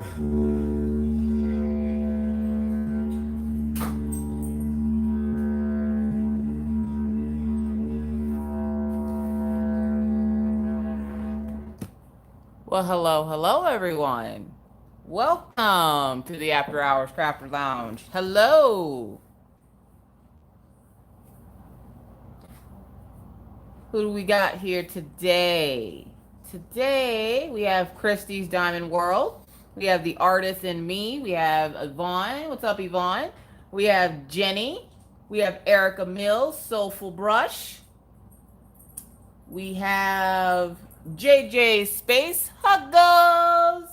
Well, hello, everyone. Welcome to the After Hours Crafter Lounge. Hello. Who do we got here today? Today, we have Christy's Diamond World. We have the artist and me. We have Yvonne. What's up, Yvonne? We have Jenny. We have Erica Mills, Soulful Brush. We have JJ Space Huggos.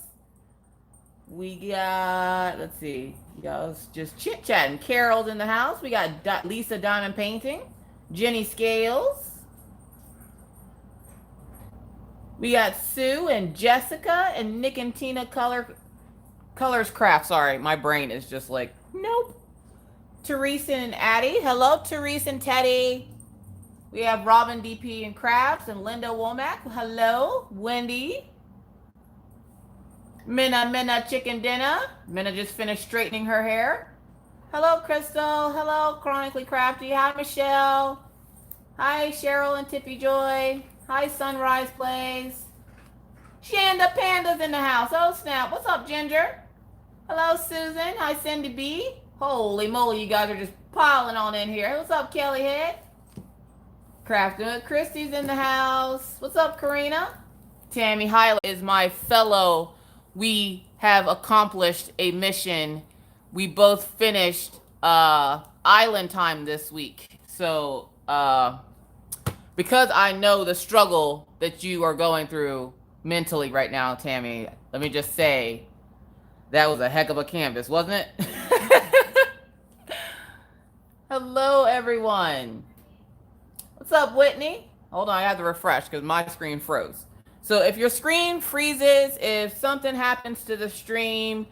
We got, let's see, just Chit Chat and Carol's in the house. We got Lisa Diamond Painting, Jenny Scales. We got Sue and Jessica and Nick and Tina Colors Craft. Sorry, my brain is just like, nope. Teresa and Addie. Hello, Teresa and Teddy. We have Robin DP and Crafts and Linda Womack. Hello, Wendy. Minna Chicken Dinner. Minna just finished straightening her hair. Hello, Crystal. Hello, Chronically Crafty. Hi, Michelle. Hi, Cheryl and Tippy Joy. Hi, Sunrise Plays. Shanda Panda's in the house. Oh, snap. What's up, Ginger? Hello, Susan. Hi, Cindy B. Holy moly, you guys are just piling on in here. What's up, Kelly Head? Crafting. Christy's in the house. What's up, Karina? Tammy Hyla is my fellow. We have accomplished a mission. We both finished Island Time this week. So, because I know the struggle that you are going through mentally right now, Tammy, let me just say, that was a heck of a canvas, wasn't it? Hello, everyone. What's up, Whitney? Hold on, I have to refresh because my screen froze. So if your screen freezes, if something happens to the stream,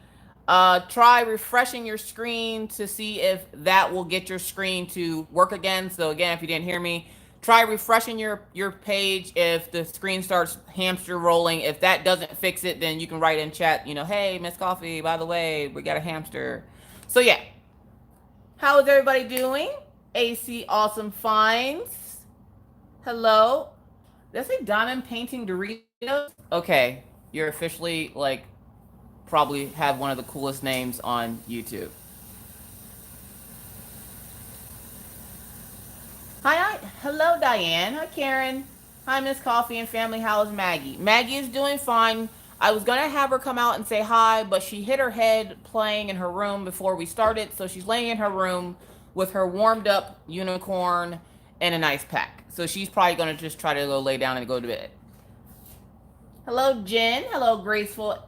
try refreshing your screen to see if that will get your screen to work again. So again, if you didn't hear me, try refreshing your page if the screen starts hamster rolling. If that doesn't fix it, then you can write in chat, hey, Miss Coffee, by the way, we got a hamster. So yeah. How is everybody doing? AC Awesome Finds. Hello. Did I say Diamond Painting Doritos? Okay. You're officially, probably have one of the coolest names on YouTube. Hi. Hello, Diane. Hi, Karen. Hi, Miss Coffee and Family. How is Maggie? Maggie is doing fine. I was going to have her come out and say hi, but she hit her head playing in her room before we started. So she's laying in her room with her warmed up unicorn and an ice pack. So she's probably going to just try to go lay down and go to bed. Hello, Jen. Hello, Graceful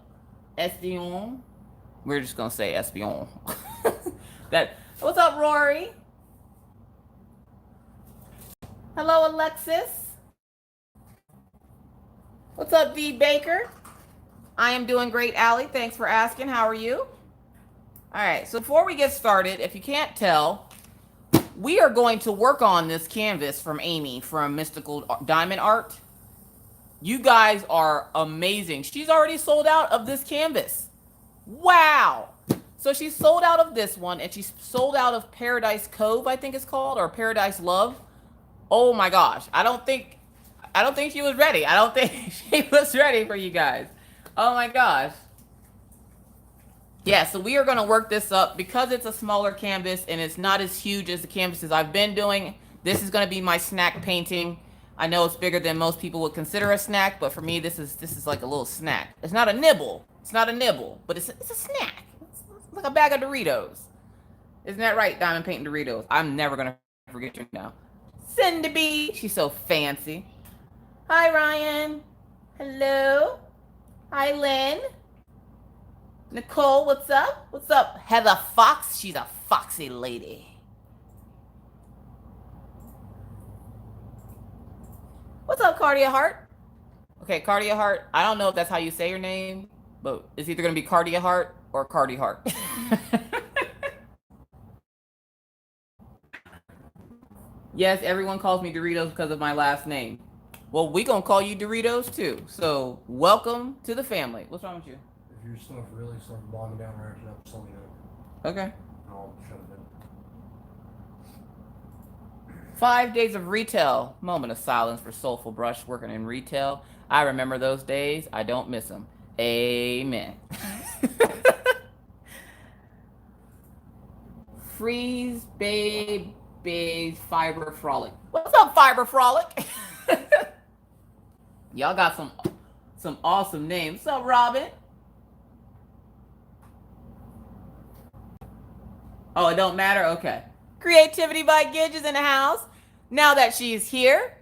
Espion. We're just going to say Espion. What's up, Rory? Hello, Alexis. What's up, V Baker? I am doing great, Allie. Thanks for asking. How are you? All right, so before we get started, if you can't tell, we are going to work on this canvas from Amy from Mystical Diamond Art. You guys are amazing. She's already sold out of this canvas. Wow. So she sold out of this one, and she's sold out of Paradise Cove, I think it's called, or Paradise Love. Oh my gosh. I don't think she was ready. I don't think she was ready for you guys. Oh my gosh. Yeah, so we are going to work this up because it's a smaller canvas and it's not as huge as the canvases I've been doing. This is going to be my snack painting. I know it's bigger than most people would consider a snack, but for me, this is like a little snack. It's not a nibble. It's not a nibble, but it's a snack. It's like a bag of Doritos. Isn't that right, Diamond Painting Doritos? I'm never going to forget you now. Cindy B. She's so fancy. Hi, Ryan. Hello. Hi, Lynn. Nicole, what's up? What's up, Heather Fox? She's a foxy lady. What's up, Cardia Heart? Okay, Cardia Heart. I don't know if that's how you say your name, but it's either going to be Cardia Heart or Cardi Heart. Yes, everyone calls me Doritos because of my last name. Well, we going to call you Doritos too. So welcome to the family. What's wrong with you? If your stuff really starts bogging down or acting up, just let me know. Okay. I'll shut it in. 5 days of retail. Moment of silence for Soulful Brush working in retail. I remember those days. I don't miss them. Amen. Freeze, babe, Fiber Frolic. What's up, Fiber Frolic? Y'all got some awesome names. What's up, Robin? Oh, it don't matter? Okay. Creativity by Gidge is in the house. Now that she's here.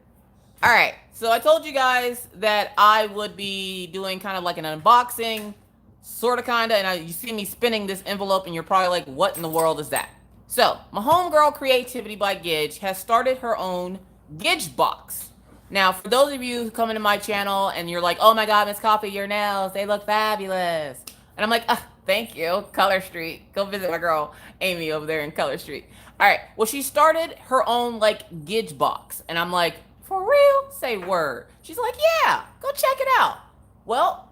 All right. So I told you guys that I would be doing kind of like an unboxing, sort of, kind of. And you see me spinning this envelope and you're probably like, what in the world is that? So my homegirl Creativity by Gidge has started her own Gidge Box. Now, for those of you who come into my channel and you're like, oh my God, Miss Coffee, your nails, they look fabulous. And I'm like, thank you, Color Street. Go visit my girl, Amy, over there in Color Street. All right, well, she started her own, like, Gidge Box. And I'm like, for real? Say word. She's like, yeah, go check it out. Well,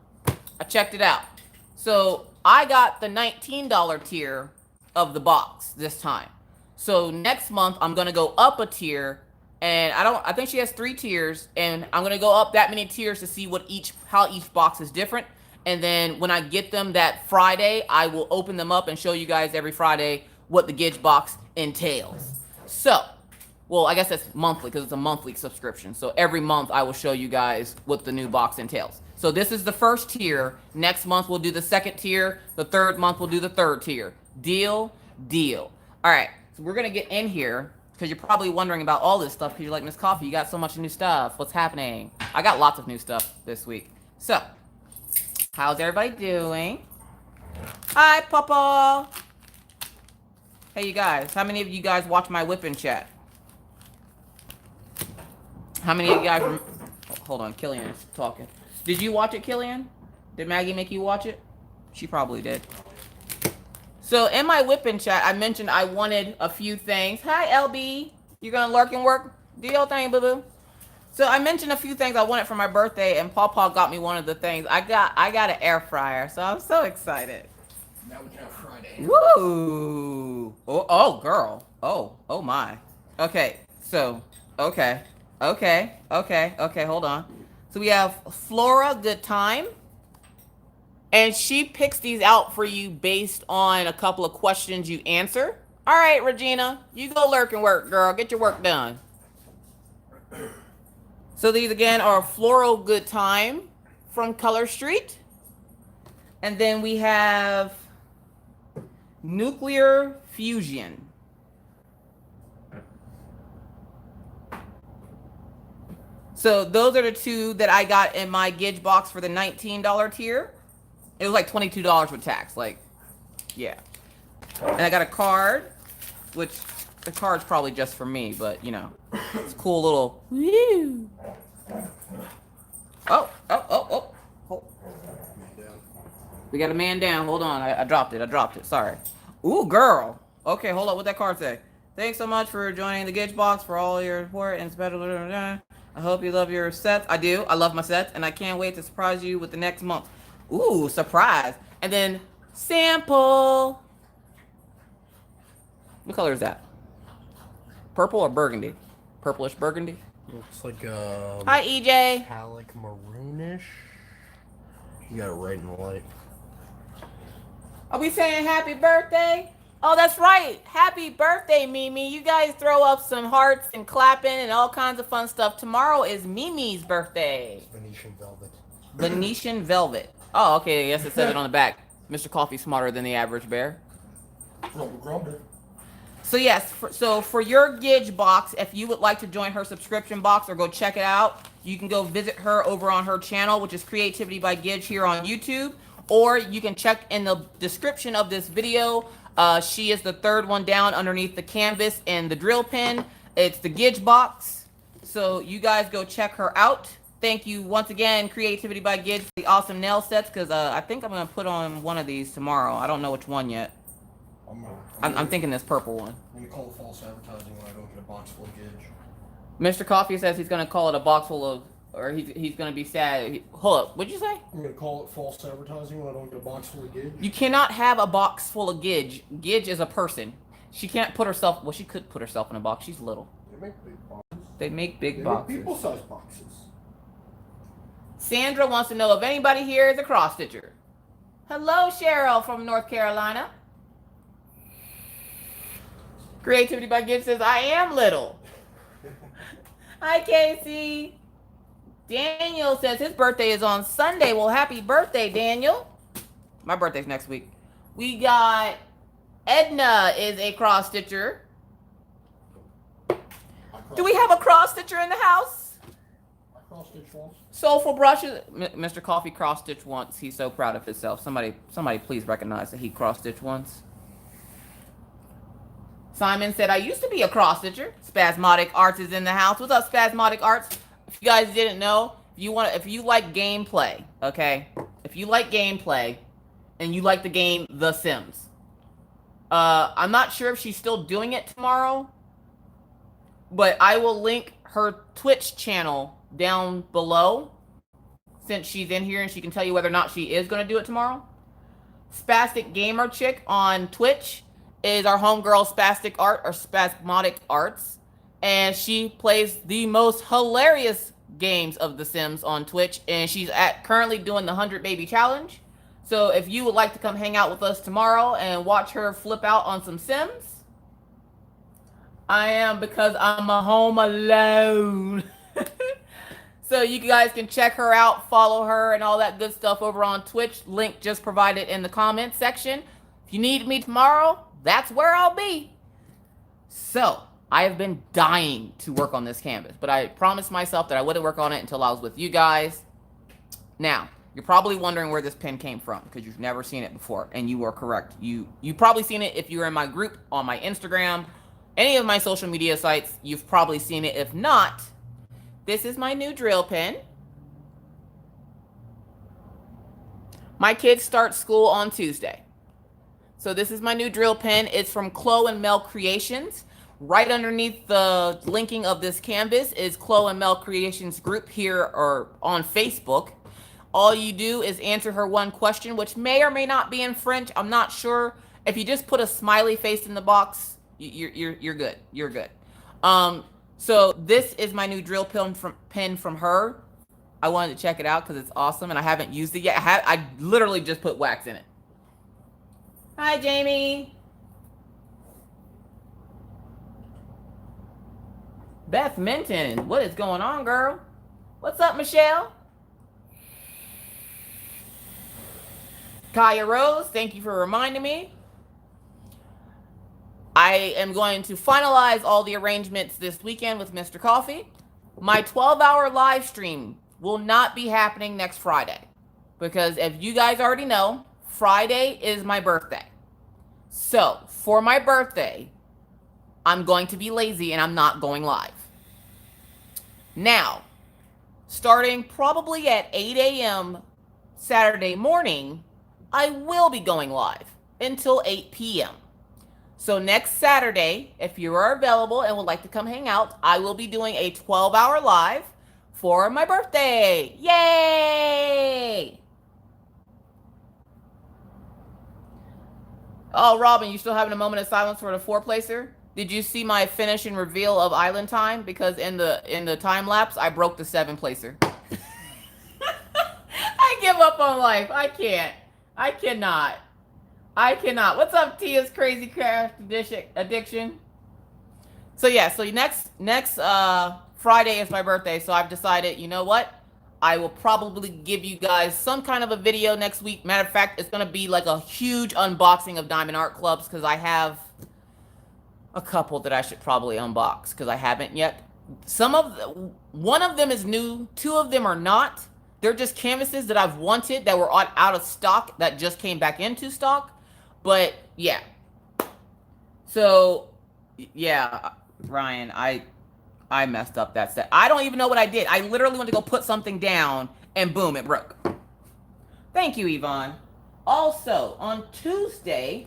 I checked it out. So I got the $19 tier of the box this time. So next month, I'm going to go up a tier. And I think she has 3 tiers. And I'm going to go up that many tiers to see how each box is different. And then when I get them that Friday, I will open them up and show you guys every Friday what the Gidge Box entails. So, well, I guess that's monthly because it's a monthly subscription. So every month I will show you guys what the new box entails. So this is the first tier. Next month we'll do the second tier. The third month we'll do the third tier. Deal? Deal. All right, so we're going to get in here because you're probably wondering about all this stuff because you're like, Miss Coffee, you got so much new stuff. What's happening? I got lots of new stuff this week. So, how's everybody doing? Hi, Papa. Hey, you guys. How many of you guys watch my whipping chat? How many of you guys... Hold on, Killian is talking. Did you watch it, Killian? Did Maggie make you watch it? She probably did. So, in my whipping chat, I mentioned I wanted a few things. Hi, LB. You gonna lurk and work? Do your thing, boo-boo. So, I mentioned a few things I wanted for my birthday, and Pawpaw got me one of the things. I got an air fryer, so I'm so excited. Now we can have Friday. Woo! Oh, girl. Oh my. Okay, so, okay, hold on. So we have Flora Good Time. And she picks these out for you based on a couple of questions you answer. All right, Regina, you go lurk and work, girl. Get your work done. So these, again, are Floral Good Time from Color Street. And then we have Nuclear Fusion. So those are the 2 that I got in my Gidge Box for the $19 tier. It was like $22 with tax. Like, yeah. And I got a card, which the card's probably just for me, but, you know, it's a cool little... Woo. Oh. We got a man down. Hold on. I dropped it. Sorry. Ooh, girl. Okay, hold up. What'd that card say? Thanks so much for joining the Gidge Box, for all your support and special... I hope you love your sets. I do. I love my sets, and I can't wait to surprise you with the next month. Ooh, surprise. And then sample. What color is that? Purple or burgundy? Purplish burgundy? Looks like hi, EJ. Metallic maroonish. You got it right in the light. Are we saying happy birthday? Oh, that's right. Happy birthday, Mimi. You guys throw up some hearts and clapping and all kinds of fun stuff. Tomorrow is Mimi's birthday. Venetian velvet. Venetian velvet. Oh, okay. Yes, it says it on the back. Mr. Coffee smarter than the average bear. So yes, for your Gidge Box, if you would like to join her subscription box or go check it out, you can go visit her over on her channel, which is Creativity by Gidge here on YouTube, or you can check in the description of this video. She is the 3rd one down underneath the canvas and the drill pin. It's the Gidge Box. So you guys go check her out. Thank you once again, Creativity by Gidge, for the awesome nail sets, because I think I'm going to put on one of these tomorrow. I don't know which one yet. I'm thinking this purple one. I'm going to call it false advertising when I don't get a box full of Gidge. Mr. Coffee says he's going to call it a box full of or he's gonna be sad. Hold up, what'd you say? I'm gonna call it false advertising when I don't get a box full of Gidge. You cannot have a box full of Gidge. Gidge is a person. She can't put herself. Well, she could put herself in a box. She's little. They make big boxes. They make big They boxes. make people-sized boxes. Sandra wants to know if anybody here is a cross stitcher. Hello, Cheryl from North Carolina. Creativity by Gidge says, I am little. Hi, Casey. Daniel says his birthday is on Sunday. Well, happy birthday, Daniel. My birthday's next week. We got Edna is a cross stitcher. Do we have a cross stitcher in the house? I cross stitch once. Soulful brushes. Mr. Coffee cross stitch once. He's so proud of himself. Somebody please recognize that he cross stitched once. Simon said, I used to be a cross stitcher. Spasmodic Arts is in the house. What's up, Spasmodic Arts? If you guys didn't know, if you like gameplay, okay? If you like gameplay and you like the game The Sims, I'm not sure if she's still doing it tomorrow, but I will link her Twitch channel down below since she's in here and she can tell you whether or not she is going to do it tomorrow. Spastic Gamer Chick on Twitch is our homegirl Spastic Art or Spasmodic Arts, and she plays the most hilarious games of The Sims on Twitch, and she's currently doing the 100 Baby Challenge. So if you would like to come hang out with us tomorrow and watch her flip out on some Sims, I am, because I'm home alone. So you guys can check her out, follow her, and all that good stuff over on Twitch. Link just provided in the comments section. If you need me tomorrow, that's where I'll be. So I have been dying to work on this canvas, but I promised myself that I wouldn't work on it until I was with you guys. Now, you're probably wondering where this pen came from because you've never seen it before, and you are correct. You probably seen it if you were in my group on my Instagram, any of my social media sites. You've probably seen it. If not, this is my new drill pen. My kids start school on Tuesday. So this is my new drill pen. It's from Chloe and Mel Creations. Right underneath the linking of this canvas is Chloe and Mel Creations group here or on Facebook. All you do is answer her one question, which may or may not be in French. I'm not sure. If you just put a smiley face in the box, you're good. You're good. So this is my new drill pen from her. I wanted to check it out because it's awesome, and I haven't used it yet. I literally just put wax in it. Hi, Jamie. Beth Minton, what is going on, girl? What's up, Michelle? Kaya Rose, thank you for reminding me. I am going to finalize all the arrangements this weekend with Mr. Coffee. My 12-hour live stream will not be happening next Friday because, if you guys already know, Friday is my birthday. So for my birthday, I'm going to be lazy and I'm not going live. Now, starting probably at 8 a.m. Saturday morning, I will be going live until 8 p.m. So next Saturday, if you are available and would like to come hang out, I will be doing a 12-hour live for my birthday. Yay! Oh, Robin, you still having a moment of silence for the four-placer? Did you see my finish and reveal of Island Time? Because in the time lapse, I broke the 7-placer. I give up on life. I can't. I cannot. What's up, Tia's Crazy Craft Addiction? So yeah, so next Friday is my birthday, so I've decided, you know what? I will probably give you guys some kind of a video next week. Matter of fact, it's going to be like a huge unboxing of Diamond Art Clubs because I have a couple that I should probably unbox because I haven't yet. One of them is new, 2 of them are not. They're just canvases that I've wanted that were out of stock that just came back into stock. But yeah. So yeah, Ryan, I messed up that set. I don't even know what I did. I literally went to go put something down and boom, it broke. Thank you, Yvonne. Also, on Tuesday,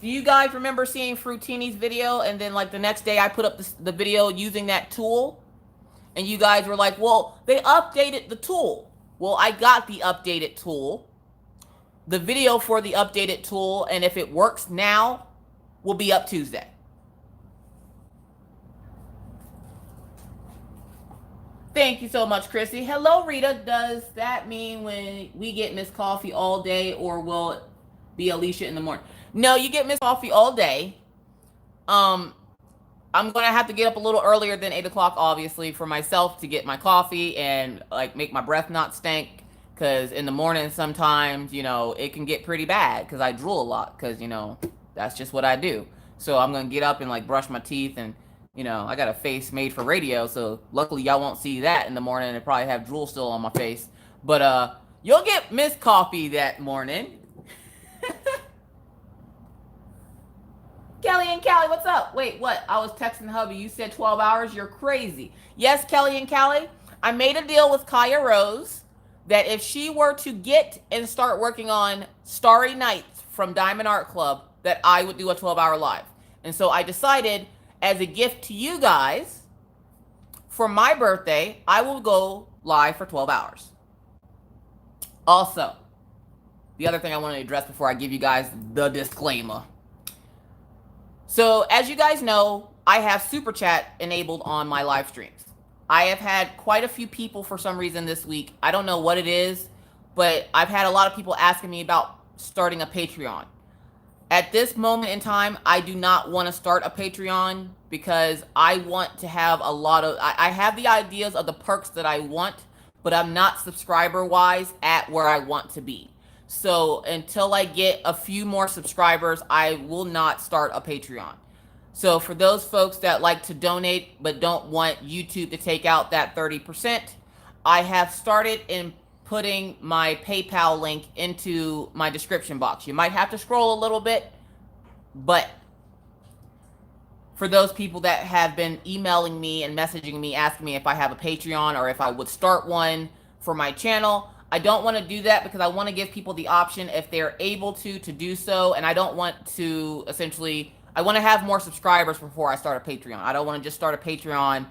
do you guys remember seeing Fruitini's video and then like the next day I put up the video using that tool? And you guys were like, well, they updated the tool. Well, I got the updated tool. The video for the updated tool, and if it works now, will be up Tuesday. Thank you so much, Chrissy. Hello, Rita. Does that mean when we get Miss Coffee all day, or will it be Alicia in the morning? No, you get Miss Coffee all day. I'm going to have to get up a little earlier than 8 o'clock, obviously, for myself to get my coffee and like make my breath not stink. Because in the morning, sometimes, you know, it can get pretty bad because I drool a lot because, you know, that's just what I do. So I'm going to get up and like brush my teeth, and, you know, I got a face made for radio. So luckily y'all won't see that in the morning and probably have drool still on my face. But you'll get Miss Coffee that morning. Kelly and Callie, what's up? Wait, what? I was texting hubby. You said 12 hours? You're crazy. Yes, Kelly and Callie, I made a deal with Kaya Rose that if she were to get and start working on Starry Nights from Diamond Art Club, that I would do a 12-hour live. And so I decided, as a gift to you guys, for my birthday, I will go live for 12 hours. Also, the other thing I want to address before I give you guys the disclaimer. So, as you guys know, I have Super Chat enabled on my live streams. I have had quite a few people for some reason this week. I don't know what it is, but I've had a lot of people asking me about starting a Patreon. At this moment in time, I do not want to start a Patreon because I want to have a lot of... I have the ideas of the perks that I want, but I'm not subscriber-wise at where I want to be. So until I get a few more subscribers, I will not start a Patreon. So for those folks that like to donate but don't want YouTube to take out that 30%, I have started in putting my PayPal link into my description box. You might have to scroll a little bit, but for those people that have been emailing me and messaging me asking me if I have a Patreon or if I would start one for my channel, I don't want to do that because I want to give people the option, if they're able to do so. And I don't want to essentially, I want to have more subscribers before I start a Patreon. I don't want to just start a Patreon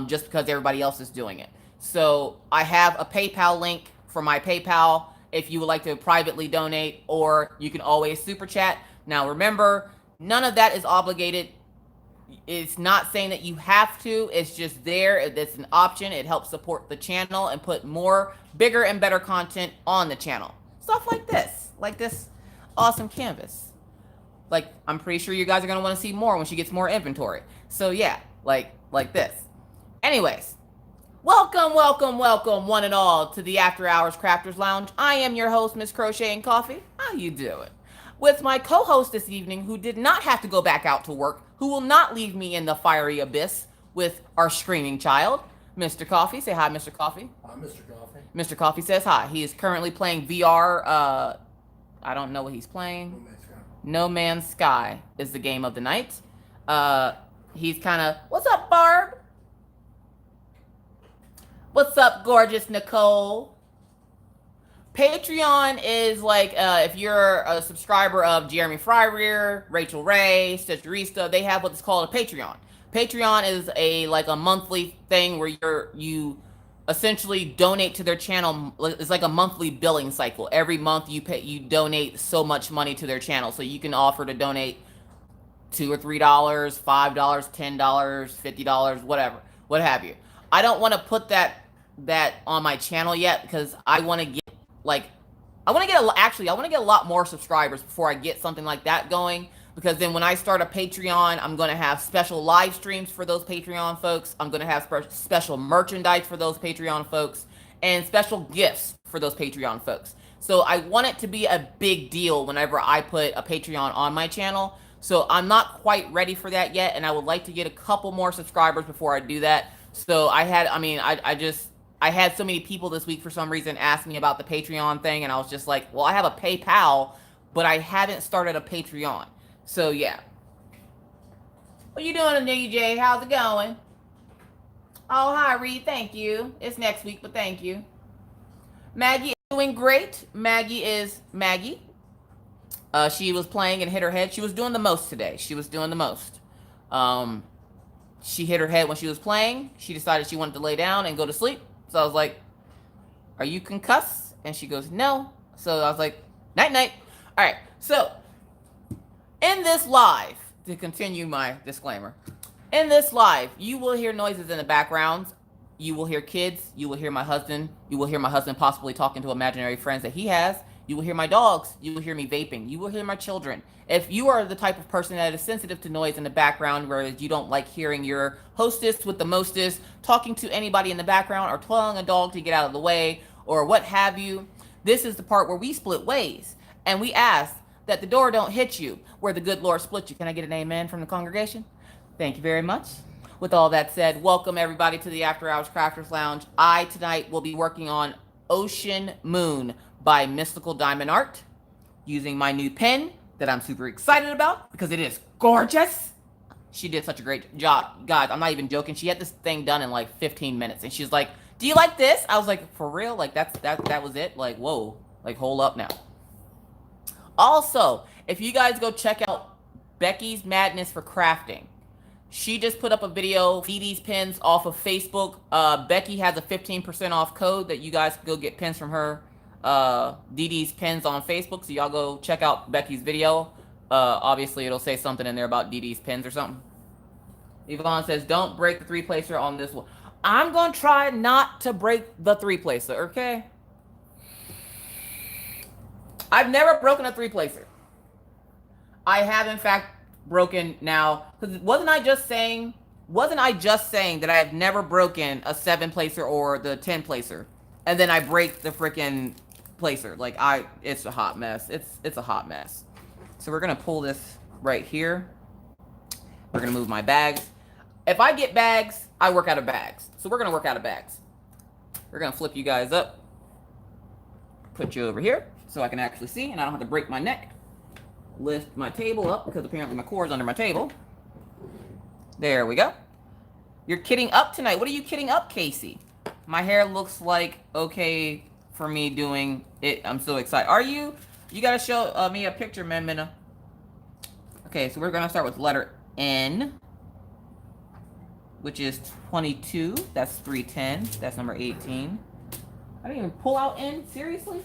just because everybody else is doing it. So I have a PayPal link for my PayPal if you would like to privately donate, or you can always super chat. Now remember, none of that is obligated. It's not saying that you have to. It's just there. It's an option. It helps support the channel and put more, bigger and better content on the channel. Stuff like this awesome canvas. Like, I'm pretty sure you guys are going to want to see more when she gets more inventory. So yeah, like this. Anyways, welcome one and all to the After Hours Crafters Lounge. I am your host, Miss Crocheting Coffee. How you doing? With my co-host this evening, who did not have to go back out to work, who will not leave me in the fiery abyss with our screaming child, Mr. Coffee. Say hi, Mr. Coffee. Hi, Mr. Coffee. Mr. Coffee says hi. He is currently playing VR. I don't know what he's playing. No Man's Sky is the game of the night. He's kind of, what's up, Barb? What's up, gorgeous Nicole? Patreon is like, if you're a subscriber of Jeremy Fryrear, Rachel Ray, Stitcherista, they have what's called a Patreon. Patreon is a monthly thing where you essentially donate to their channel. It's like a monthly billing cycle. Every month you donate so much money to their channel. So you can offer to donate $2 or $3, $5, $10, $50, whatever, what have you. I don't want to put that on my channel yet because I want to get I want to get a lot more subscribers before I get something like that going, because then when I start a Patreon, I'm going to have special live streams for those Patreon folks. I'm going to have special merchandise for those Patreon folks and special gifts for those Patreon folks. So I want it to be a big deal whenever I put a Patreon on my channel. So I'm not quite ready for that yet, and I would like to get a couple more subscribers before I do that. So I had so many people this week for some reason ask me about the Patreon thing, and I was just like, well, I have a PayPal, but I haven't started a Patreon. So yeah. What you doing, DJ? How's it going? Oh, hi, Reed. Thank you. It's next week, but thank you. Maggie is doing great. Maggie is Maggie. She was playing and hit her head. She was doing the most today. She was doing the most. she hit her head when she was playing. She decided she wanted to lay down and go to sleep. So I was like, are you concussed? And she goes, no. So I was like, night night. All right, so in this live, to continue my disclaimer, in this live, you will hear noises in the background. You will hear kids. You will hear my husband. You will hear my husband possibly talking to imaginary friends that he has. You will hear my dogs. You will hear me vaping. You will hear my children. If you are the type of person that is sensitive to noise in the background, whereas you don't like hearing your hostess with the mostest talking to anybody in the background or telling a dog to get out of the way or what have you, this is the part where we split ways. And we ask that the door don't hit you where the good Lord split you. Can I get an amen from the congregation? Thank you very much. With all that said, welcome everybody to the After Hours Crafters Lounge. I tonight will be working on Ocean Moon by Mystical Diamond Art using my new pen that I'm super excited about because it is gorgeous. She did such a great job. Guys, I'm not even joking. She had this thing done in like 15 minutes and she's like, do you like this? I was like, for real? Like that was it? Like, whoa, like hold up now. Also, if you guys go check out Becky's Madness for Crafting, she just put up a video, Dee pins off of Facebook. Becky has a 15% off code that you guys can go get pins from her. Dee pins on Facebook, so y'all go check out Becky's video. Obviously, it'll say something in there about Dee pins or something. Yvonne says, don't break the three-placer on this one. I'm going to try not to break the three-placer, okay? I've never broken a three-placer. I have, in fact, broken now, because wasn't I just saying that I have never broken a 7-placer or the 10-placer, and then I break the freaking placer? Like, it's a hot mess. It's a hot mess. So we're gonna pull this right here. We're gonna move my bags. If I get bags, I work out of bags. So we're gonna work out of bags. We're gonna flip you guys up, put you over here so I can actually see, and I don't have to break my neck. Lift my table up because apparently my cord's under my table. There we go. You're kidding up tonight. What are you kidding up, Casey? My hair looks like okay for me doing it. I'm so excited. Are you? You gotta show me a picture, Minna. Okay, so we're gonna start with letter N, which is 22. That's 310. That's number 18. I didn't even pull out N. Seriously?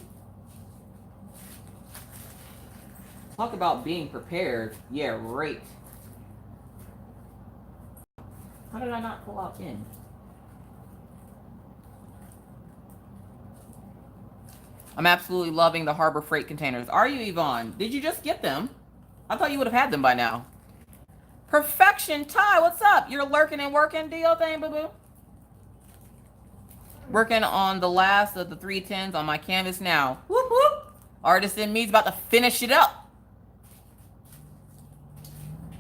Talk about being prepared. Yeah, right. How did I not pull out N? I'm absolutely loving the Harbor Freight containers. Are you, Yvonne? Did you just get them? I thought you would have had them by now. Perfection Ty, what's up? You're lurking and working. Do your thing, boo-boo. Working on the last of the 310s on my canvas now. Whoop, whoop. Artist in me's about to finish it up.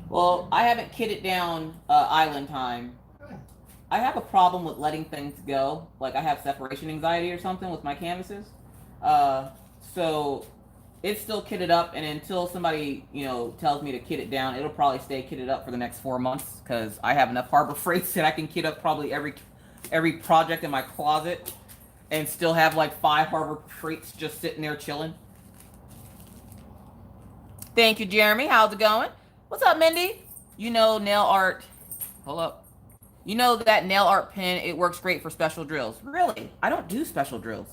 Well, I haven't kitted down Island Time. I have a problem with letting things go. Like I have separation anxiety or something with my canvases. So it's still kitted up, and until somebody, tells me to kit it down, it'll probably stay kitted up for the next 4 months because I have enough Harbor Freights that I can kit up probably every project in my closet and still have like 5 Harbor Freights just sitting there chilling. Thank you, Jeremy. How's it going? What's up, Mindy? Nail art. Hold up. That nail art pen, it works great for special drills. Really? I don't do special drills.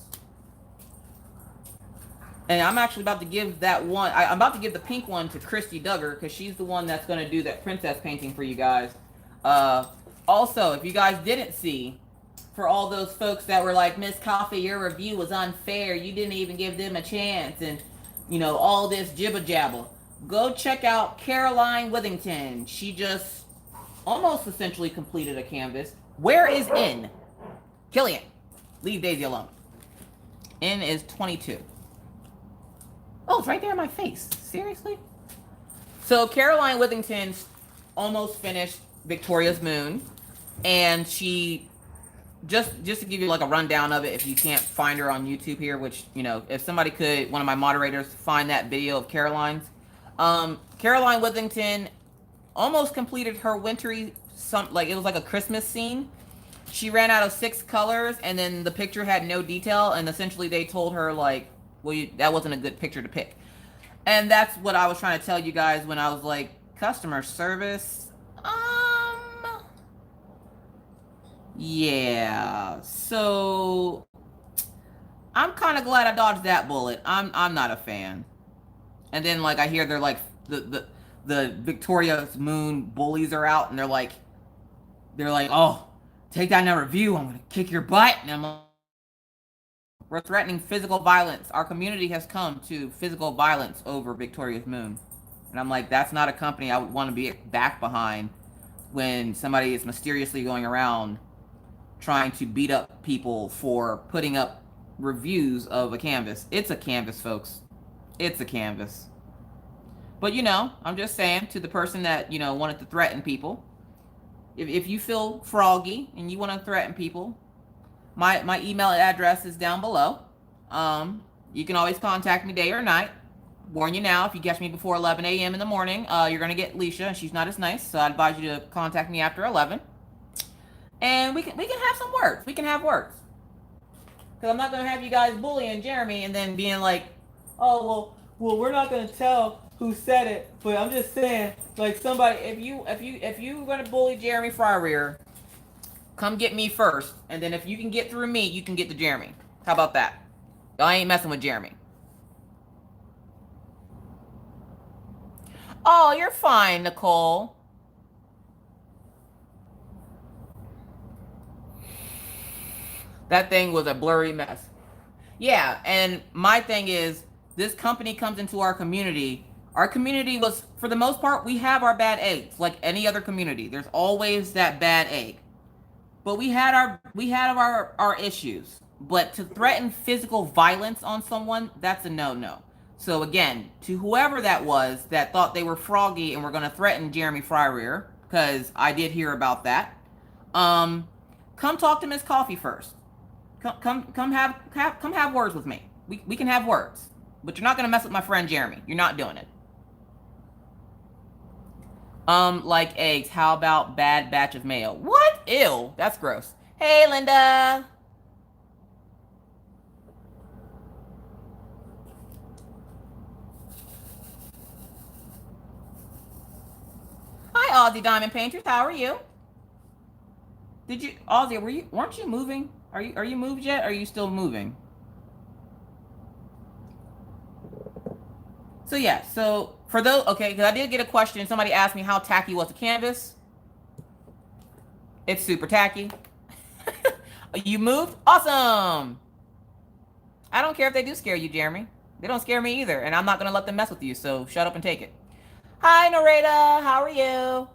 And I'm actually about to give that one, I'm about to give the pink one to Christy Duggar because she's the one that's going to do that princess painting for you guys. Also, if you guys didn't see, for all those folks that were like, Miss Coffee, your review was unfair. You didn't even give them a chance. And, all this jibber jabber. Go check out Caroline Withington. She just almost essentially completed a canvas. Where is N? Killian, leave Daisy alone. N is 22. Oh, it's right there in my face. Seriously? So Caroline Withington almost finished Victoria's Moon. And she, just to give you like a rundown of it, if you can't find her on YouTube here, which, if somebody could, one of my moderators, find that video of Caroline's. Caroline Withington almost completed her wintry, it was like a Christmas scene. She ran out of 6 colors, and then the picture had no detail, and essentially they told her, like, well, that wasn't a good picture to pick. And that's what I was trying to tell you guys when I was like, customer service, Yeah. So I'm kind of glad I dodged that bullet. I'm not a fan. And then like I hear they're like the Victoria's Moon bullies are out and they're like, oh, take that in a review. I'm gonna kick your butt. And I'm like, we're threatening physical violence. Our community has come to physical violence over Victoria's Moon. And I'm like, that's not a company I would want to be back behind when somebody is mysteriously going around trying to beat up people for putting up reviews of a canvas. It's a canvas, folks. It's a canvas. But I'm just saying to the person that, wanted to threaten people, if you feel froggy and you want to threaten people, my email address is down below. You can always contact me day or night. Warn you now, if you catch me before 11 a.m. in the morning, you're going to get Leisha, and she's not as nice, so I advise you to contact me after 11. And we can have some words. We can have words. Because I'm not going to have you guys bullying Jeremy and then being like, oh, well, we're not going to tell who said it, but I'm just saying, like, somebody, if you're going to bully Jeremy Fryer, come get me first, and then if you can get through me, you can get to Jeremy. How about that? I ain't messing with Jeremy. Oh, you're fine, Nicole. That thing was a blurry mess. Yeah, and my thing is, this company comes into our community. Our community was, for the most part, we have our bad eggs, like any other community. There's always that bad egg. But we had our issues. But to threaten physical violence on someone, that's a no-no. So again, to whoever that was that thought they were froggy and were going to threaten Jeremy Fryer, because I did hear about that, come talk to Miss Coffee first. Come have words with me. We can have words. But you're not going to mess with my friend Jeremy. You're not doing it. Like eggs. How about bad batch of mayo? What? Ew. That's gross. Hey, Linda. Hi, Aussie Diamond Painters. How are you? Did you, Aussie? Weren't you moving? Are you moved yet? Or are you still moving? So yeah. So for those, okay, because I did get a question. Somebody asked me how tacky was the canvas. It's super tacky. You moved? Awesome. I don't care if they do scare you, Jeremy. They don't scare me either, and I'm not gonna let them mess with you. So shut up and take it. Hi, Narita. How are you?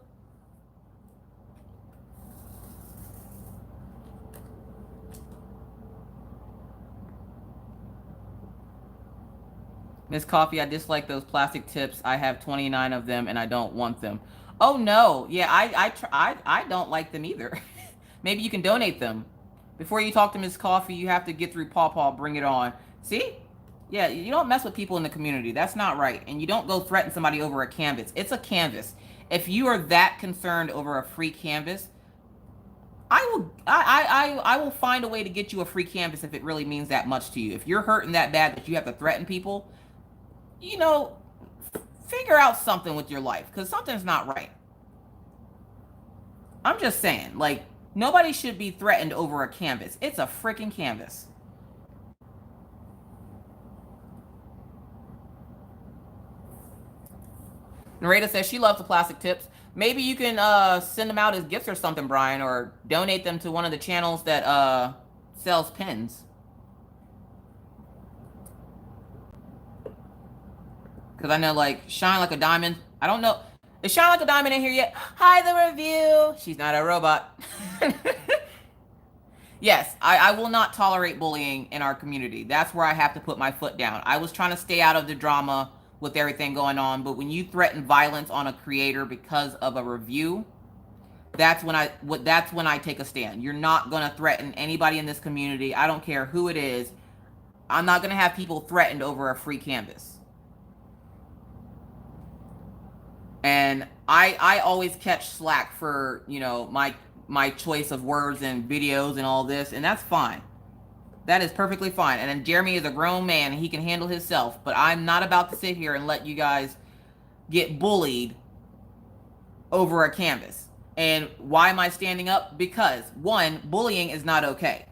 Miss Coffee, I dislike those plastic tips. I have 29 of them and I don't want them. Oh no, yeah, I don't like them either. Maybe you can donate them. Before you talk to Miss Coffee, you have to get through Paw. Bring it on. See? Yeah, you don't mess with people in the community. That's not right. And you don't go threaten somebody over a canvas. It's a canvas. If you are that concerned over a free canvas, I will find a way to get you a free canvas if it really means that much to you. If you're hurting that bad that you have to threaten people, figure out something with your life, because something's not right. I'm just saying, like, nobody should be threatened over a canvas. It's a freaking canvas. Narita says she loves the plastic tips. Maybe you can send them out as gifts or something, Brian, or donate them to one of the channels that sells pins. Because I know, like, Shine Like a Diamond. I don't know. Is Shine Like a Diamond in here yet? Hi, the review. She's not a robot. Yes, I will not tolerate bullying in our community. That's where I have to put my foot down. I was trying to stay out of the drama with everything going on, but when you threaten violence on a creator because of a review, that's when I take a stand. You're not going to threaten anybody in this community. I don't care who it is. I'm not going to have people threatened over a free canvas. And I always catch slack for, my choice of words and videos and all this, and that's fine. That is perfectly fine. And then Jeremy is a grown man and he can handle himself, but I'm not about to sit here and let you guys get bullied over a canvas. And why am I standing up? Because 1, bullying is not okay.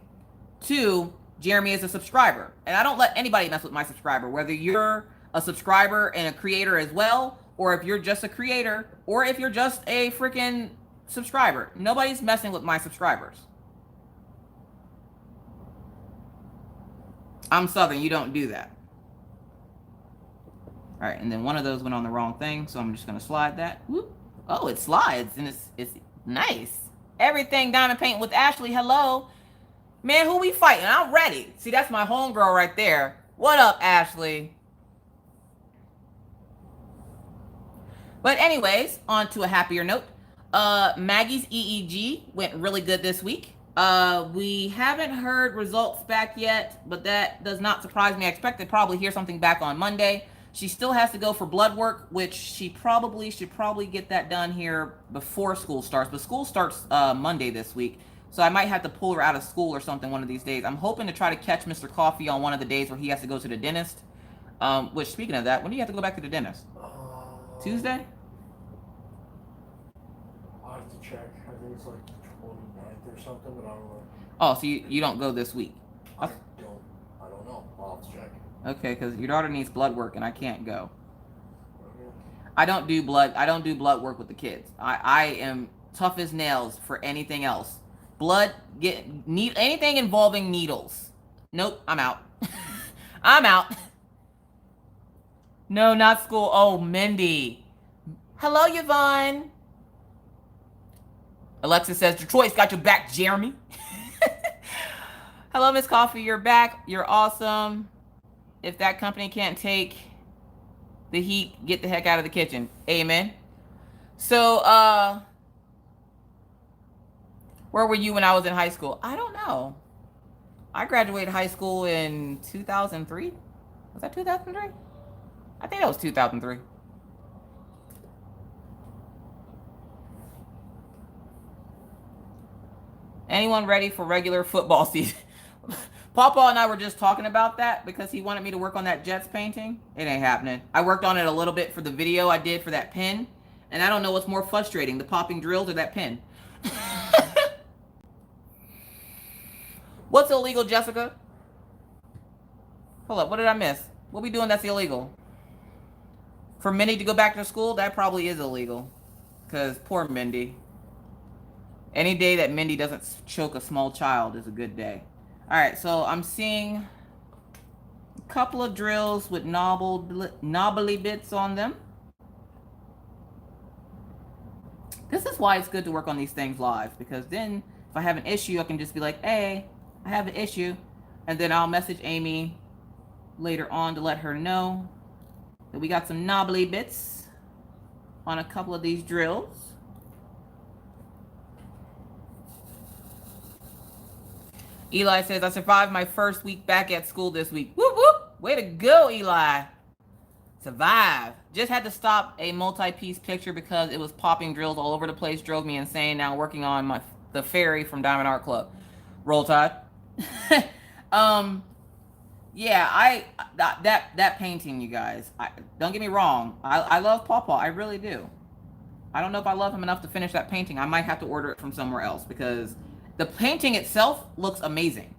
2, Jeremy is a subscriber. And I don't let anybody mess with my subscriber, whether you're a subscriber and a creator as well, or if you're just a creator, or if you're just a freaking subscriber. Nobody's messing with my subscribers. I'm Southern, you don't do that. All right, and then one of those went on the wrong thing, so I'm just gonna slide that. Whoop. Oh, it slides, and it's nice. Everything diamond paint with Ashley, hello. Man, who we fighting? I'm ready. See, that's my homegirl right there. What up, Ashley? But anyways, on to a happier note. Maggie's EEG went really good this week. We haven't heard results back yet, but that does not surprise me. I expect to probably hear something back on Monday. She still has to go for blood work, which she probably should get that done here before school starts. But school starts Monday this week, so I might have to pull her out of school or something one of these days. I'm hoping to try to catch Mr. Coffee on one of the days where he has to go to the dentist. Which, speaking of that, when do you have to go back to the dentist? Tuesday? I'll have to check. I think it's like the 29th or something, but I don't know. Oh, so you don't go this week? I don't know. I'll have to check. Okay, because your daughter needs blood work and I can't go. I don't do blood work with the kids. I am tough as nails for anything else. Anything involving needles. Nope, I'm out. I'm out. No, not school. Oh, Mindy. Hello, Yvonne. Alexa says, Detroit's got your back, Jeremy. Hello, Miss Coffee. You're back. You're awesome. If that company can't take the heat, get the heck out of the kitchen. Amen. So, where were you when I was in high school? I don't know. I graduated high school in 2003. Was that 2003? I think that was 2003. Anyone ready for regular football season? Papa and I were just talking about that because he wanted me to work on that Jets painting. It ain't happening. I worked on it a little bit for the video I did for that pin. And I don't know what's more frustrating, the popping drills or that pin. What's illegal, Jessica? Hold up, what did I miss? What we doing that's illegal? For Mindy to go back to school, that probably is illegal. Because poor Mindy. Any day that Mindy doesn't choke a small child is a good day. All right, so I'm seeing a couple of drills with knobbly bits on them. This is why it's good to work on these things live, because then if I have an issue, I can just be like, hey, I have an issue. And then I'll message Amy later on to let her know that we got some knobbly bits on a couple of these drills. Eli says, I survived my first week back at school this week. Whoop, whoop. Way to go, Eli. Survive. Just had to stop a multi-piece picture because it was popping drills all over the place. Drove me insane. Now working on the fairy from Diamond Art Club. Roll Tide. Yeah, that painting, you guys. Don't get me wrong. I love Pawpaw. I really do. I don't know if I love him enough to finish that painting. I might have to order it from somewhere else because the painting itself looks amazing.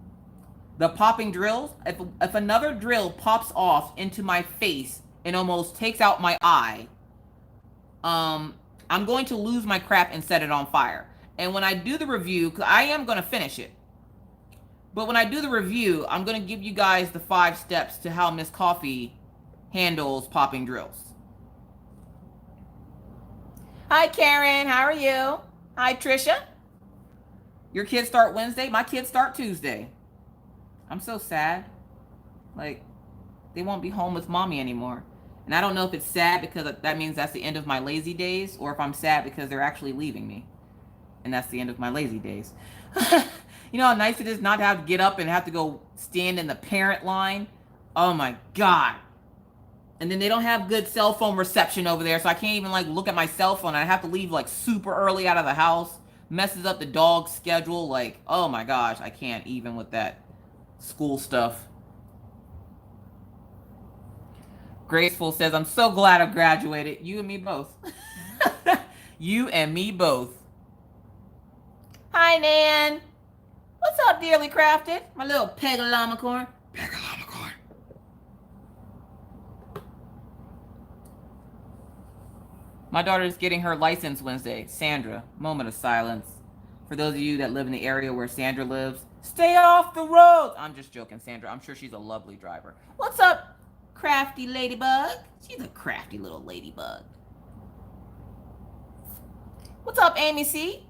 The popping drills, if another drill pops off into my face and almost takes out my eye, I'm going to lose my crap and set it on fire. And when I do the review, because I am going to finish it, but when I do the review, I'm going to give you guys the 5 steps to how Miss Coffee handles popping drills. Hi, Karen. How are you? Hi, Trisha. Your kids start Wednesday. My kids start Tuesday. I'm so sad. Like, they won't be home with mommy anymore. And I don't know if it's sad because that means that's the end of my lazy days, or if I'm sad because they're actually leaving me. And that's the end of my lazy days. You know how nice it is not to have to get up and have to go stand in the parent line? Oh my God. And then they don't have good cell phone reception over there, so I can't even like look at my cell phone. I have to leave like super early out of the house. Messes up the dog's schedule. Like, oh my gosh, I can't even with that school stuff. Graceful says, I'm so glad I graduated. You and me both. You and me both. Hi, Nan. What's up, dearly crafted? My little pegalomicorn. Pegalomicorn. My daughter's getting her license Wednesday. Sandra, moment of silence. For those of you that live in the area where Sandra lives, stay off the road. I'm just joking, Sandra. I'm sure she's a lovely driver. What's up, crafty ladybug? She's a crafty little ladybug. What's up, Amy C?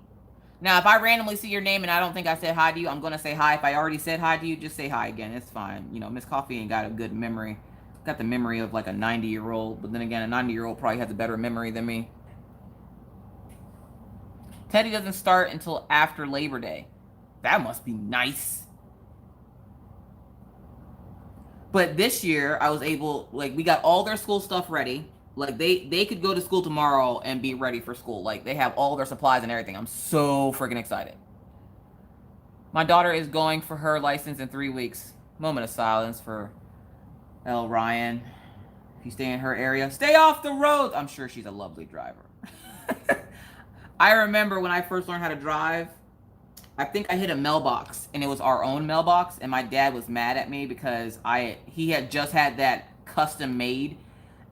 Now, if I randomly see your name and I don't think I said hi to you, I'm going to say hi. If I already said hi to you, just say hi again. It's fine. You know, Miss Coffee ain't got a good memory. Got the memory of like a 90-year-old, but then again, a 90-year-old probably has a better memory than me. Teddy doesn't start until after Labor Day. That must be nice. But this year, I was able, like, we got all their school stuff ready. Like, they could go to school tomorrow and be ready for school. Like, they have all their supplies and everything. I'm so freaking excited. My daughter is going for her license in 3 weeks. Moment of silence for L. Ryan. If you stay in her area, stay off the road. I'm sure she's a lovely driver. I remember when I first learned how to drive, I think I hit a mailbox, and it was our own mailbox, and my dad was mad at me because he had just had that custom made.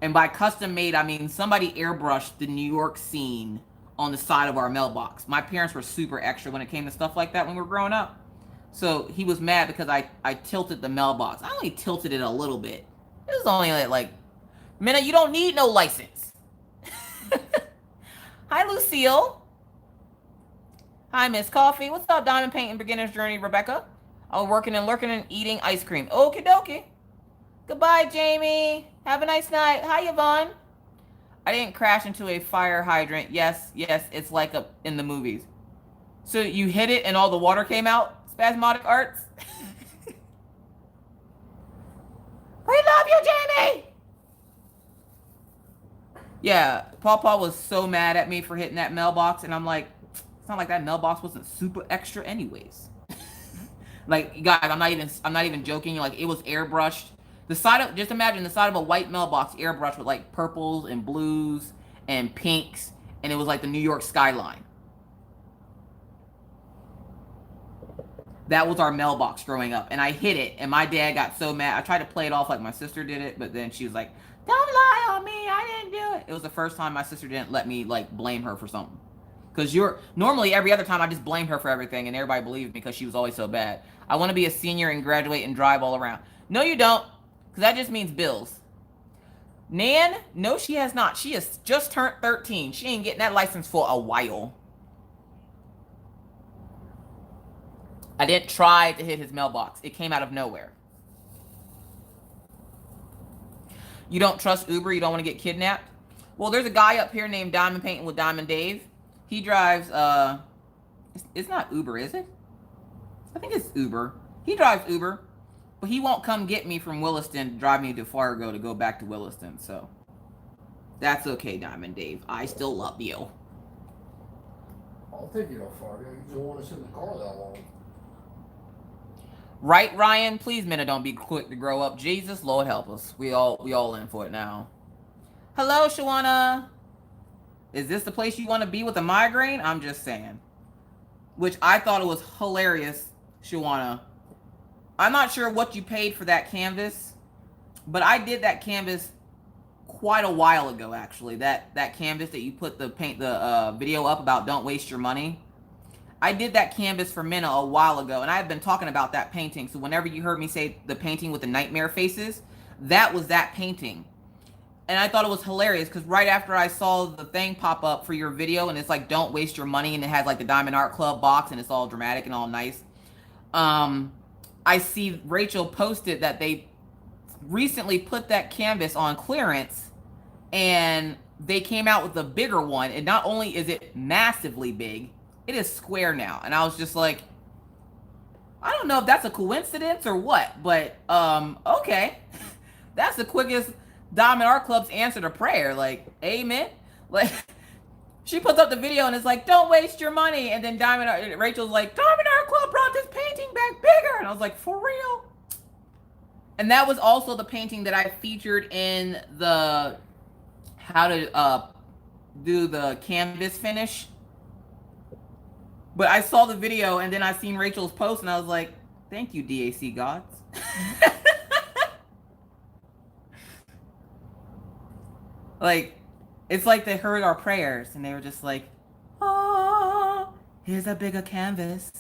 And by custom made, I mean somebody airbrushed the New York scene on the side of our mailbox. My parents were super extra when it came to stuff like that when we were growing up. So he was mad because I tilted the mailbox. I only tilted it a little bit. It was only like, Minna, you don't need no license. Hi, Lucille. Hi, Miss Coffee. What's up, Diamond Painting Beginner's Journey, Rebecca? I'm working and lurking and eating ice cream. Okie dokie. Goodbye, Jamie. Have a nice night. Hi, Yvonne. I didn't crash into a fire hydrant. Yes, it's like in the movies. So you hit it and all the water came out? Spasmodic Arts? We love you, Jamie! Yeah, Pawpaw was so mad at me for hitting that mailbox, and I'm like, it's not like that mailbox wasn't super extra anyways. Like, guys, I'm not even joking. Like, it was airbrushed. The side of, just imagine the side of a white mailbox airbrushed with like purples and blues and pinks, and it was like the New York skyline. That was our mailbox growing up, and I hit it, and my dad got so mad. I tried to play it off like my sister did it, but then she was like, don't lie on me, I didn't do it. It was the first time my sister didn't let me like blame her for something. Because normally every other time I just blame her for everything, and everybody believed me because she was always so bad. I want to be a senior and graduate and drive all around. No, you don't, because that just means bills. Nan, no, she has not. She has just turned 13. She ain't getting that license for a while. I didn't try to hit his mailbox. It came out of nowhere. You don't trust Uber? You don't want to get kidnapped? Well, there's a guy up here named Diamond Painting with Diamond Dave. He drives, it's not Uber, is it? I think it's Uber. He drives Uber, but he won't come get me from Williston to drive me to Fargo to go back to Williston, so that's okay, Diamond Dave. I still love you. I'll take you to Fargo. You don't want to sit in the car that long. Right, Ryan? Please, Minna, don't be quick to grow up. Jesus, Lord help us. We all in for it now. Hello, Shawana. Is this the place you want to be with a migraine? I'm just saying. Which I thought it was hilarious, Shawana. I'm not sure what you paid for that canvas, but I did that canvas quite a while ago, actually. That canvas that you put the video up about don't waste your money. I did that canvas for Minna a while ago, and I have been talking about that painting. So whenever you heard me say the painting with the nightmare faces, that was that painting. And I thought it was hilarious because right after I saw the thing pop up for your video, and it's like, don't waste your money, and it has like the Diamond Art Club box, and it's all dramatic and all nice. I see Rachel posted that they recently put that canvas on clearance, and they came out with a bigger one. And not only is it massively big, it is square now. And I was just like, I don't know if that's a coincidence or what, but okay. That's the quickest Diamond Art Club's answer to prayer. Like, amen. Like, she puts up the video and it's like, don't waste your money. And then Rachel's like, Diamond Art Club brought this painting back bigger. And I was like, for real? And that was also the painting that I featured in the how to do the canvas finish. But I saw the video and then I seen Rachel's post and I was like, thank you, DAC gods. Like, it's like they heard our prayers and they were just like, oh, here's a bigger canvas.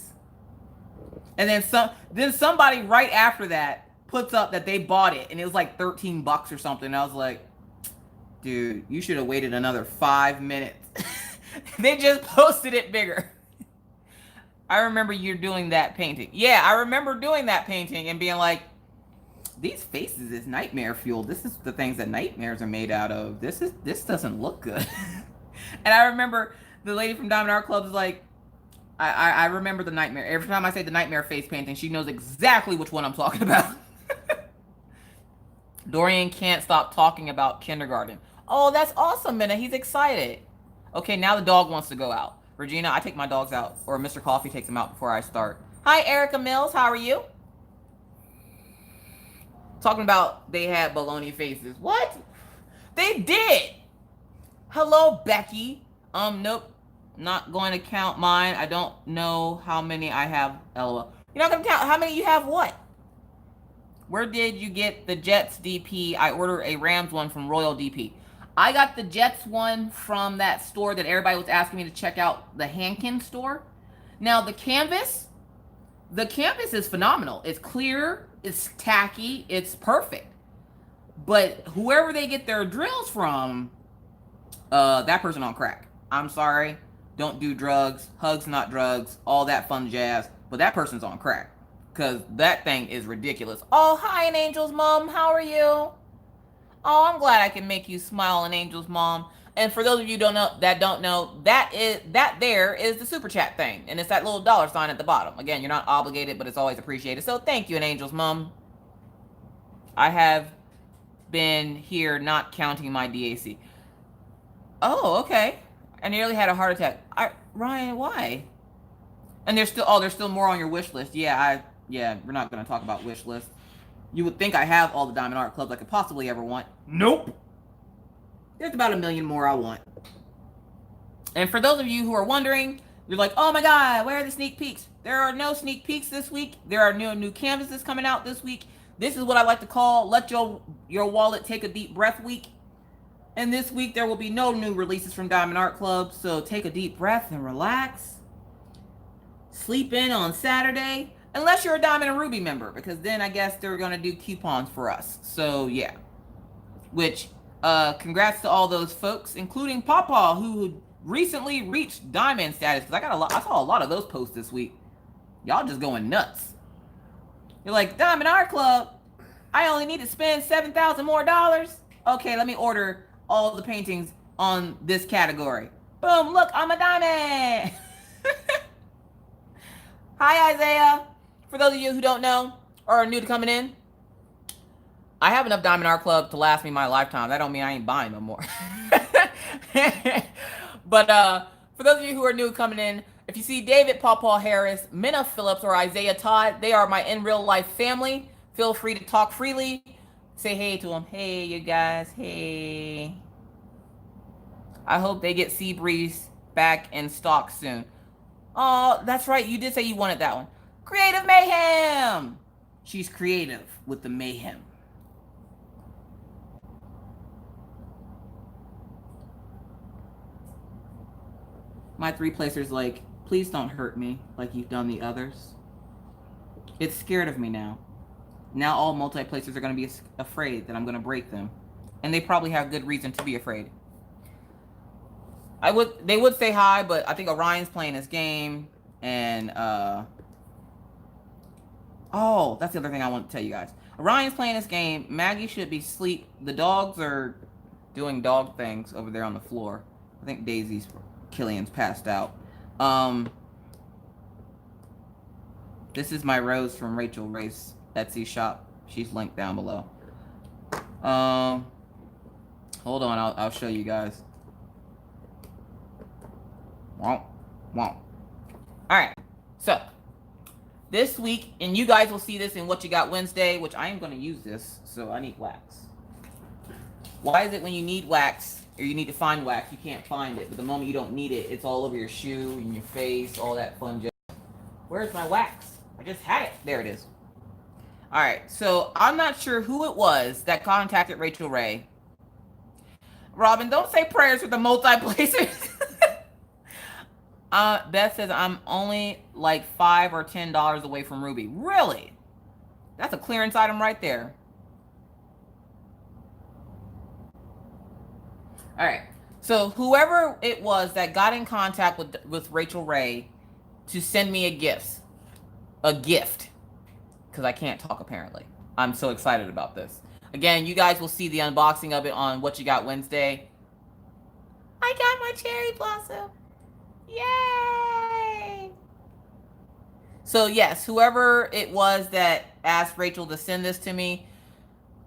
And then somebody right after that puts up that they bought it and it was like $13 or something. And I was like, dude, you should have waited another 5 minutes. They just posted it bigger. I remember you doing that painting. Yeah, I remember doing that painting and being like, these faces is nightmare fuel. This is the things that nightmares are made out of. This doesn't look good. And I remember the lady from Diamond Art Club is like, I remember the nightmare. Every time I say the nightmare face painting, she knows exactly which one I'm talking about. Dorian can't stop talking about kindergarten. Oh, that's awesome, Minna. He's excited. Okay, now the dog wants to go out. Regina, I take my dogs out, or Mr. Coffee takes them out before I start. Hi, Erica Mills. How are you? Talking about they had baloney faces. What? They did. Hello, Becky. Nope. Not going to count mine. I don't know how many I have. LOL. You're not going to count how many you have what? Where did you get the Jets DP? I ordered a Rams one from Royal DP. I got the Jets one from that store that everybody was asking me to check out, the Hankin store. Now, the canvas is phenomenal. It's clear, it's tacky, it's perfect. But whoever they get their drills from, that person on crack. I'm sorry, don't do drugs, hugs not drugs, all that fun jazz, but that person's on crack. Because that thing is ridiculous. Oh, hi, an Angel's mom, how are you? Oh, I'm glad I can make you smile, an Angel's mom. And for those of you that don't know, that there is the super chat thing. And it's that little dollar sign at the bottom. Again, you're not obligated, but it's always appreciated. So thank you, an Angel's mom. I have been here not counting my DAC. Oh, okay. I nearly had a heart attack. Ryan, why? And there's still more on your wish list. Yeah, we're not going to talk about wish list. You would think I have all the Diamond Art Clubs I could possibly ever want. Nope. There's about 1 million more I want. And for those of you who are wondering, you're like, oh my God, where are the sneak peeks? There are no sneak peeks this week. There are new canvases coming out this week. This is what I like to call let your wallet take a deep breath week. And this week there will be no new releases from Diamond Art Club. So take a deep breath and relax. Sleep in on Saturday. Unless you're a Diamond and Ruby member, because then I guess they're going to do coupons for us. So, yeah. Which, congrats to all those folks, including Pawpaw, who recently reached Diamond status. Because I saw a lot of those posts this week. Y'all just going nuts. You're like, Diamond Art Club, I only need to spend $7,000 more. Okay, let me order all the paintings on this category. Boom, look, I'm a diamond. Hi, Isaiah. For those of you who don't know or are new to coming in, I have enough Diamond Art Club to last me my lifetime. That don't mean I ain't buying no more. But for those of you who are new coming in, if you see David Pawpaw Harris, Minna Phillips, or Isaiah Todd, they are my in real life family. Feel free to talk freely. Say hey to them. Hey, you guys. Hey. I hope they get Seabreeze back in stock soon. Oh, that's right. You did say you wanted that one. Creative Mayhem. She's creative with the mayhem. My 3-placer's like, please don't hurt me like you've done the others. It's scared of me now. Now all multi-placers are going to be afraid that I'm going to break them. And they probably have good reason to be afraid. They would say hi, but I think Orion's playing this game. And, oh, that's the other thing I want to tell you guys. Orion's playing this game. Maggie should be asleep. The dogs are doing dog things over there on the floor. I think Killian's passed out. This is my rose from Rachel Ray's Etsy shop. She's linked down below. Hold on, I'll show you guys. Womp, womp. Alright, so this week, and you guys will see this in What You Got Wednesday, which I am going to use this, so I need wax. Why is it when you need wax, or you need to find wax, you can't find it. But the moment you don't need it, it's all over your shoe and your face, all that fun jazz. Where's my wax? I just had it. There it is. All right, so I'm not sure who it was that contacted Rachel Ray. Robin, don't say prayers with the multi-placers. Beth says, I'm only like $5 or $10 away from Ruby. Really? That's a clearance item right there. All right. So whoever it was that got in contact with Rachel Ray to send me a gift, because I can't talk apparently. I'm so excited about this. Again, you guys will see the unboxing of it on What You Got Wednesday. I got my cherry blossom. Yay! So yes, whoever it was that asked Rachel to send this to me,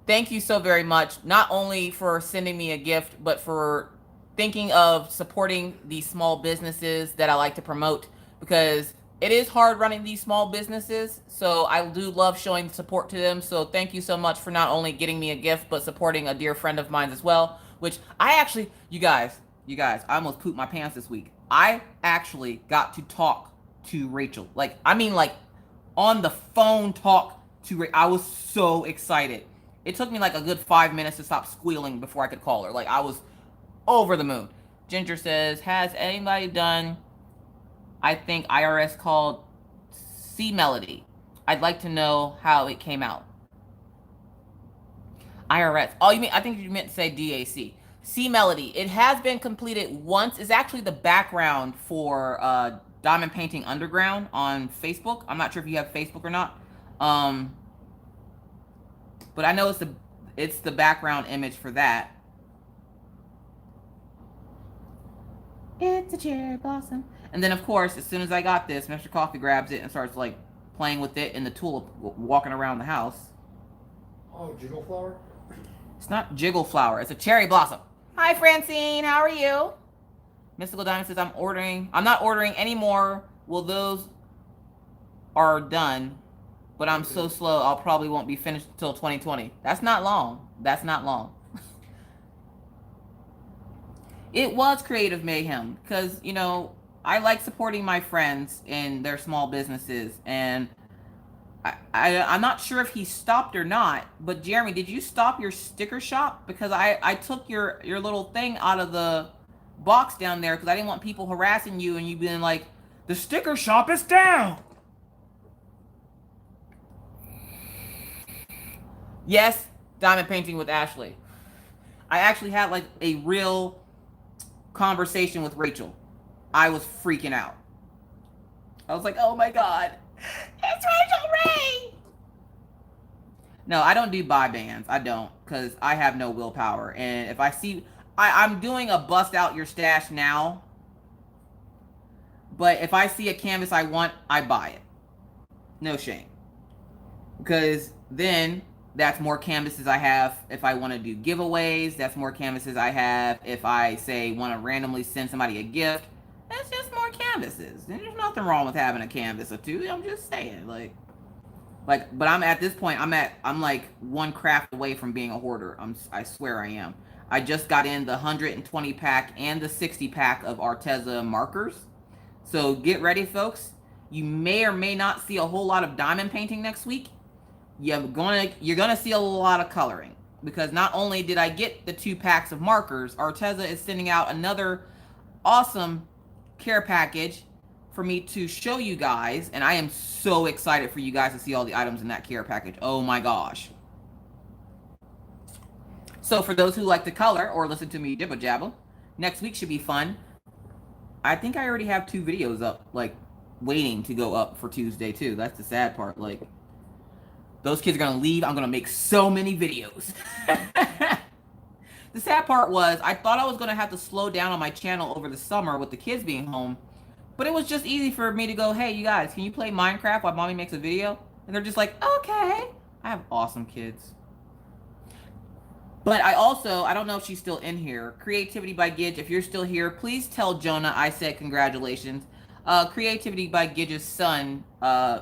thank you so very much. Not only for sending me a gift, but for thinking of supporting these small businesses that I like to promote, because it is hard running these small businesses. So I do love showing support to them. So thank you so much for not only getting me a gift, but supporting a dear friend of mine as well, which I actually, you guys, I almost pooped my pants this week. I actually got to talk to Rachel. Like, I mean, like on the phone talk to Rachel. I was so excited. It took me like a good 5 minutes to stop squealing before I could call her. Like, I was over the moon. Ginger says, has anybody done, I think IRS called C Melody? I'd like to know how it came out. IRS. Oh, you mean, I think you meant to say DAC. C Melody. It has been completed once. It's actually the background for Diamond Painting Underground on Facebook. I'm not sure if you have Facebook or not. But I know it's the background image for that. It's a cherry blossom. And then, of course, as soon as I got this, Mr. Coffee grabs it and starts, like, playing with it in the tulip, walking around the house. Oh, jiggle flower? It's not jiggle flower. It's a cherry blossom. Hi, Francine. How are you? Mystical Diamond says, I'm not ordering any more. Well, those are done. But I'm so slow, I'll probably won't be finished until 2020. That's not long. That's not long. It was creative mayhem because, you know, I like supporting my friends in their small businesses. And I'm not sure if he stopped or not. But Jeremy, did you stop your sticker shop? Because I took your little thing out of the box down there because I didn't want people harassing you and you being like, the sticker shop is down. Yes, diamond painting with Ashley. I actually had like a real conversation with Rachel. I was freaking out. I was like, oh my God, it's Rachel Ray. No, I don't do buy bands. I don't, because I have no willpower. And if I see, I'm doing a bust out your stash now. But if I see a canvas I want, I buy it. No shame. Because then that's more canvases I have if I want to do giveaways. That's more canvases I have if I, say, want to randomly send somebody a gift. That's just more canvases. And there's nothing wrong with having a canvas or two. I'm just saying, like, but I'm at this point, I'm like one craft away from being a hoarder. I swear I am. I just got in the 120 pack and the 60 pack of Arteza markers. So get ready, folks. You may or may not see a whole lot of diamond painting next week. You're gonna see a lot of coloring, because not only did I get the 2 packs of markers, Arteza is sending out another awesome care package for me to show you guys, and I am so excited for you guys to see all the items in that care package. Oh my gosh. So for those who like to color or listen to me jibba jabba, next week should be fun. I think I already have 2 videos up, like waiting to go up for Tuesday too. That's the sad part. Like, those kids are gonna leave. I'm gonna make so many videos. The sad part was I thought I was gonna have to slow down on my channel over the summer with the kids being home, but it was just easy for me to go, hey, you guys, can you play Minecraft while mommy makes a video? And they're just like, okay. I have awesome kids. But I don't know if she's still in here. Creativity by Gidge, if you're still here, please tell Jonah I said congratulations. Creativity by Gidge's son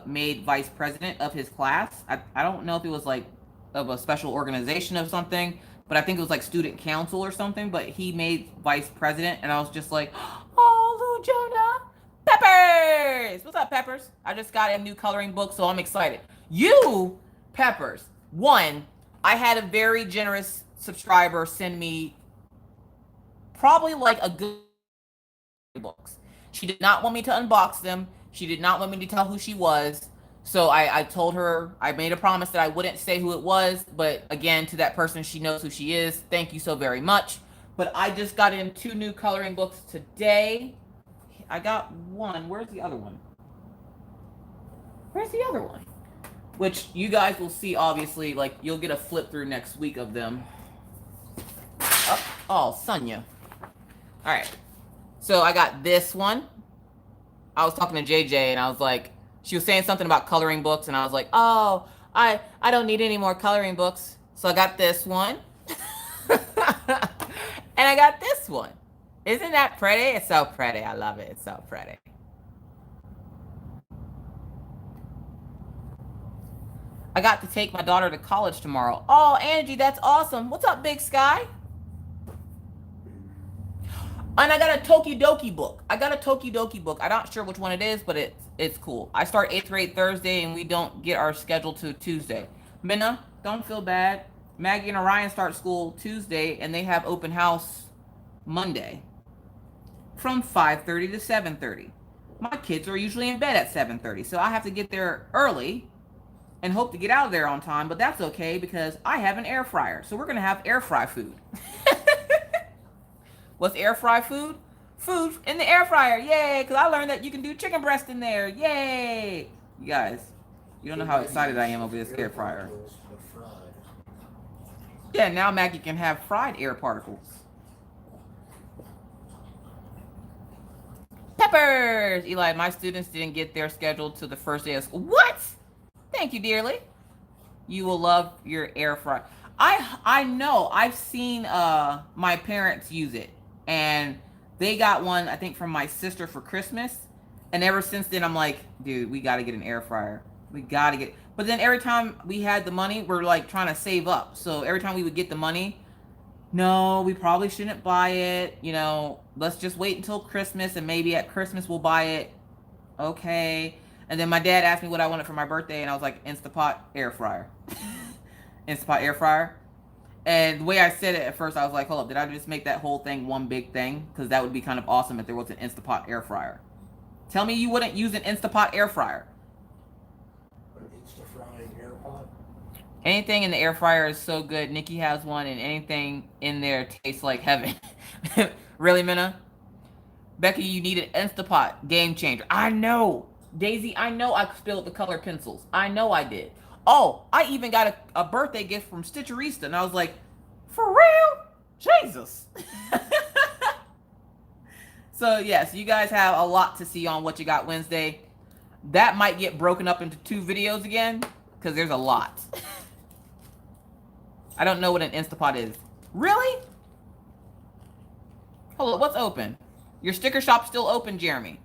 made vice president of his class. I don't know if it was like of a special organization of something. but I think it was like student council or something, but he made vice president, and I was just like, oh, little Jonah. Peppers! What's up, Peppers? I just got a new coloring book, so I'm excited. You, Peppers, one, I had a very generous subscriber send me probably like a good books. She did not want me to unbox them. She did not want me to tell who she was. So I told her, I made a promise that I wouldn't say who it was. But again, to that person, she knows who she is. Thank you so very much. But I just got in 2 new coloring books today. I got one. Where's the other one? Where's the other one? Which you guys will see, obviously. Like, you'll get a flip through next week of them. Oh, Sonia. All right. So I got this one. I was talking to JJ and I was like, she was saying something about coloring books and I was like, oh, I don't need any more coloring books. So I got this one. And I got this one. Isn't that pretty? It's so pretty. I love it. It's so pretty. I got to take my daughter to college tomorrow. Oh, Angie, that's awesome. What's up, Big Sky? And I got a Tokidoki book. I'm not sure which one it is, but it's cool. I start 8th grade Thursday, and we don't get our schedule to Tuesday. Minna, don't feel bad. Maggie and Orion start school Tuesday, and they have open house Monday from 5:30 to 7:30. My kids are usually in bed at 7:30, so I have to get there early and hope to get out of there on time, but that's okay because I have an air fryer, so we're going to have air fry food. What's air fry food? Food in the air fryer. Yay. Because I learned that you can do chicken breast in there. Yay. You guys, you don't know how excited I am over this air fryer. Yeah, now Maggie can have fried air particles. Peppers. Eli, my students didn't get their schedule till the first day of school. What? Thank you, dearly. You will love your air fryer. I know. I've seen my parents use it. And they got one, I think, from my sister for Christmas. And ever since then, I'm like, dude, we got to get an air fryer. We got to get. But then every time we had the money, we're like trying to save up. So every time we would get the money, no, we probably shouldn't buy it. You know, let's just wait until Christmas. And maybe at Christmas we'll buy it. Okay. And then my dad asked me what I wanted for my birthday. And I was like, Instapot air fryer. Instapot air fryer. And the way I said it at first, I was like, hold up, did I just make that whole thing one big thing? Because that would be kind of awesome if there was an Instapot air fryer. Tell me you wouldn't use an Instapot air fryer. An Insta-frying air pot? Anything in the air fryer is so good. Nikki has one, and anything in there tastes like heaven. Really, Minna? Becky, you need an Instapot. Game changer. I know. Daisy, I know I spilled the color pencils. I know I did. Oh, I even got a birthday gift from Stitcherista, and I was like, for real? Jesus. So, yes, you guys have a lot to see on What You Got Wednesday. That might get broken up into 2 videos again, because there's a lot. I don't know what an Instapot is. Really? Hold on, what's open? Your sticker shop's still open, Jeremy.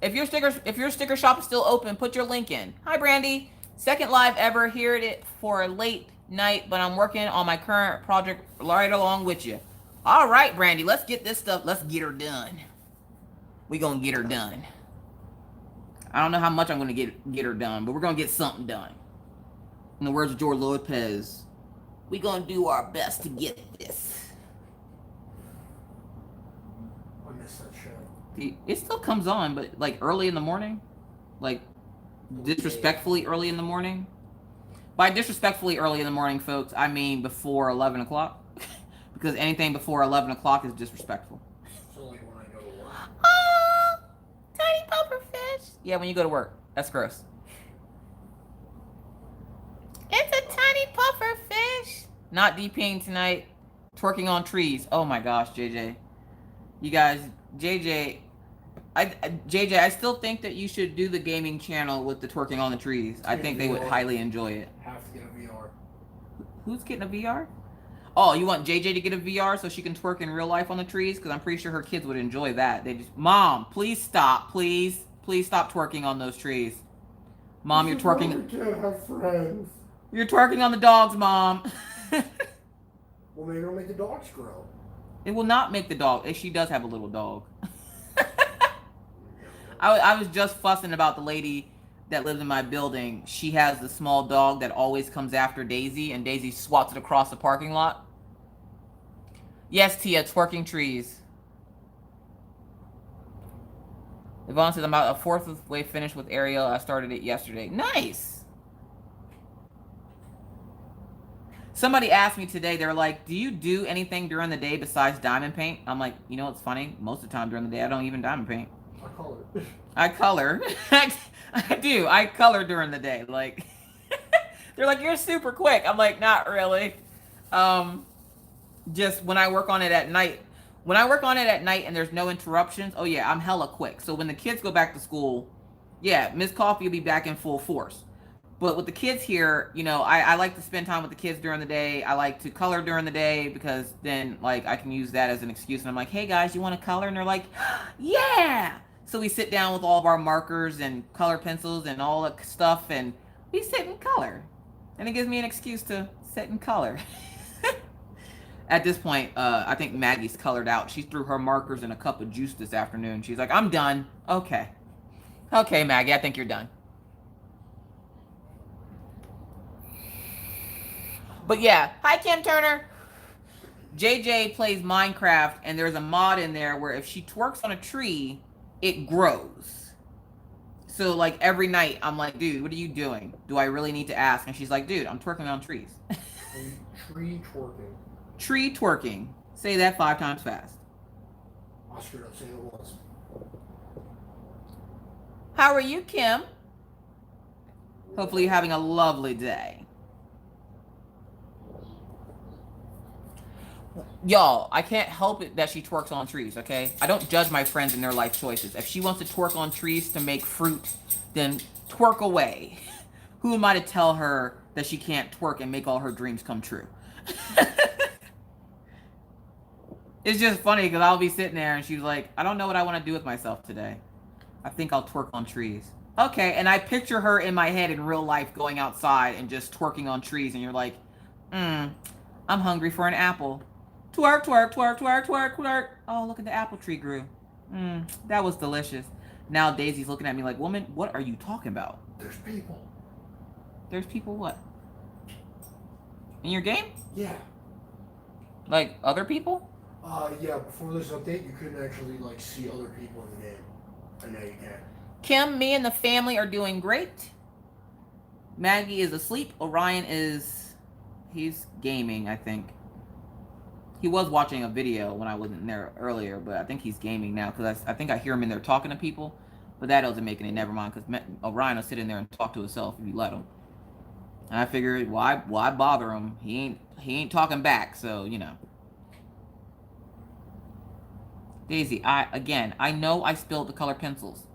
If your sticker shop is still open, put your link in. Hi, Brandy. Second live ever. Here it for a late night, but I'm working on my current project right along with you. All right, Brandy, let's get this stuff. Let's get her done. We gonna get her done. I don't know how much I'm gonna get her done, but we're gonna get something done. In the words of George Lopez, we gonna do our best to get this. I miss that show. It still comes on, but like early in the morning, like disrespectfully early in the morning. By disrespectfully early in the morning, folks, I mean before 11 o'clock. Because anything before 11 o'clock is disrespectful. It's only when I go to work. Oh, tiny pufferfish. Yeah, when you go to work. That's gross. It's a tiny pufferfish. Not DPing tonight. Twerking on trees. Oh my gosh, JJ. You guys, JJ, I still think that you should do the gaming channel with the twerking on the trees. I think they would highly enjoy it. Have to get a VR. Who's getting a VR? Oh, you want JJ to get a VR so she can twerk in real life on the trees? Because I'm pretty sure her kids would enjoy that. They just, Mom, please stop. Please stop twerking on those trees. Mom, you're twerking. You can't have friends. You're twerking on the dogs, Mom. Well, maybe it'll make the dogs grow. It will not make the dog. She does have a little dog. I was just fussing about the lady that lives in my building. She has the small dog that always comes after Daisy, and Daisy swats it across the parking lot. Yes, Tia, twerking trees. Yvonne says, I'm about a fourth of the way finished with Ariel. I started it yesterday. Nice. Somebody asked me today, they're like, do you do anything during the day besides diamond paint? I'm like, you know what's funny? Most of the time during the day, I don't even diamond paint. I color. I color. I do. I color during the day. Like, they're like, you're super quick. I'm like, not really. Just when I work on it at night. When I work on it at night and there's no interruptions, oh yeah, I'm hella quick. So when the kids go back to school, yeah, Miss Coffee will be back in full force. But with the kids here, you know, I like to spend time with the kids during the day. I like to color during the day because then, like, I can use that as an excuse. And I'm like, hey, guys, you want to color? And they're like, yeah. So we sit down with all of our markers and color pencils and all that stuff, and we sit and color. And it gives me an excuse to sit and color. At this point, I think Maggie's colored out. She threw her markers in a cup of juice this afternoon. She's like, I'm done. Okay. Okay, Maggie, I think you're done. But yeah, hi Kim Turner. JJ plays Minecraft, and there's a mod in there where if she twerks on a tree, it grows. So like every night, I'm like, dude, what are you doing? Do I really need to ask? And she's like, dude, I'm twerking on trees. Tree twerking. Tree twerking. Say that 5 times fast. I screwed up saying it once. How are you, Kim? Hopefully you're having a lovely day. Y'all, I can't help it that she twerks on trees, okay? I don't judge my friends and their life choices. If she wants to twerk on trees to make fruit, then twerk away. Who am I to tell her that she can't twerk and make all her dreams come true? It's just funny because I'll be sitting there and she's like, I don't know what I want to do with myself today. I think I'll twerk on trees. Okay, and I picture her in my head in real life going outside and just twerking on trees, and you're like, I'm hungry for an apple. Twerk, twerk, twerk, twerk, twerk, twerk. Oh, look at the apple tree grew. That was delicious. Now Daisy's looking at me like, woman, what are you talking about? There's people. There's people what? In your game? Yeah. Like other people? Yeah, before this update, you couldn't actually, like, see other people in the game. And now you can. Kim, me and the family are doing great. Maggie is asleep. Orion he's gaming, I think. He was watching a video when I wasn't there earlier, but I think he's gaming now because I think I hear him in there talking to people. But that doesn't make any, never mind, because Orion will sit in there and talk to himself if you let him. And I figured, why bother him? He ain't talking back, so, you know. Daisy, I know I spilled the color pencils.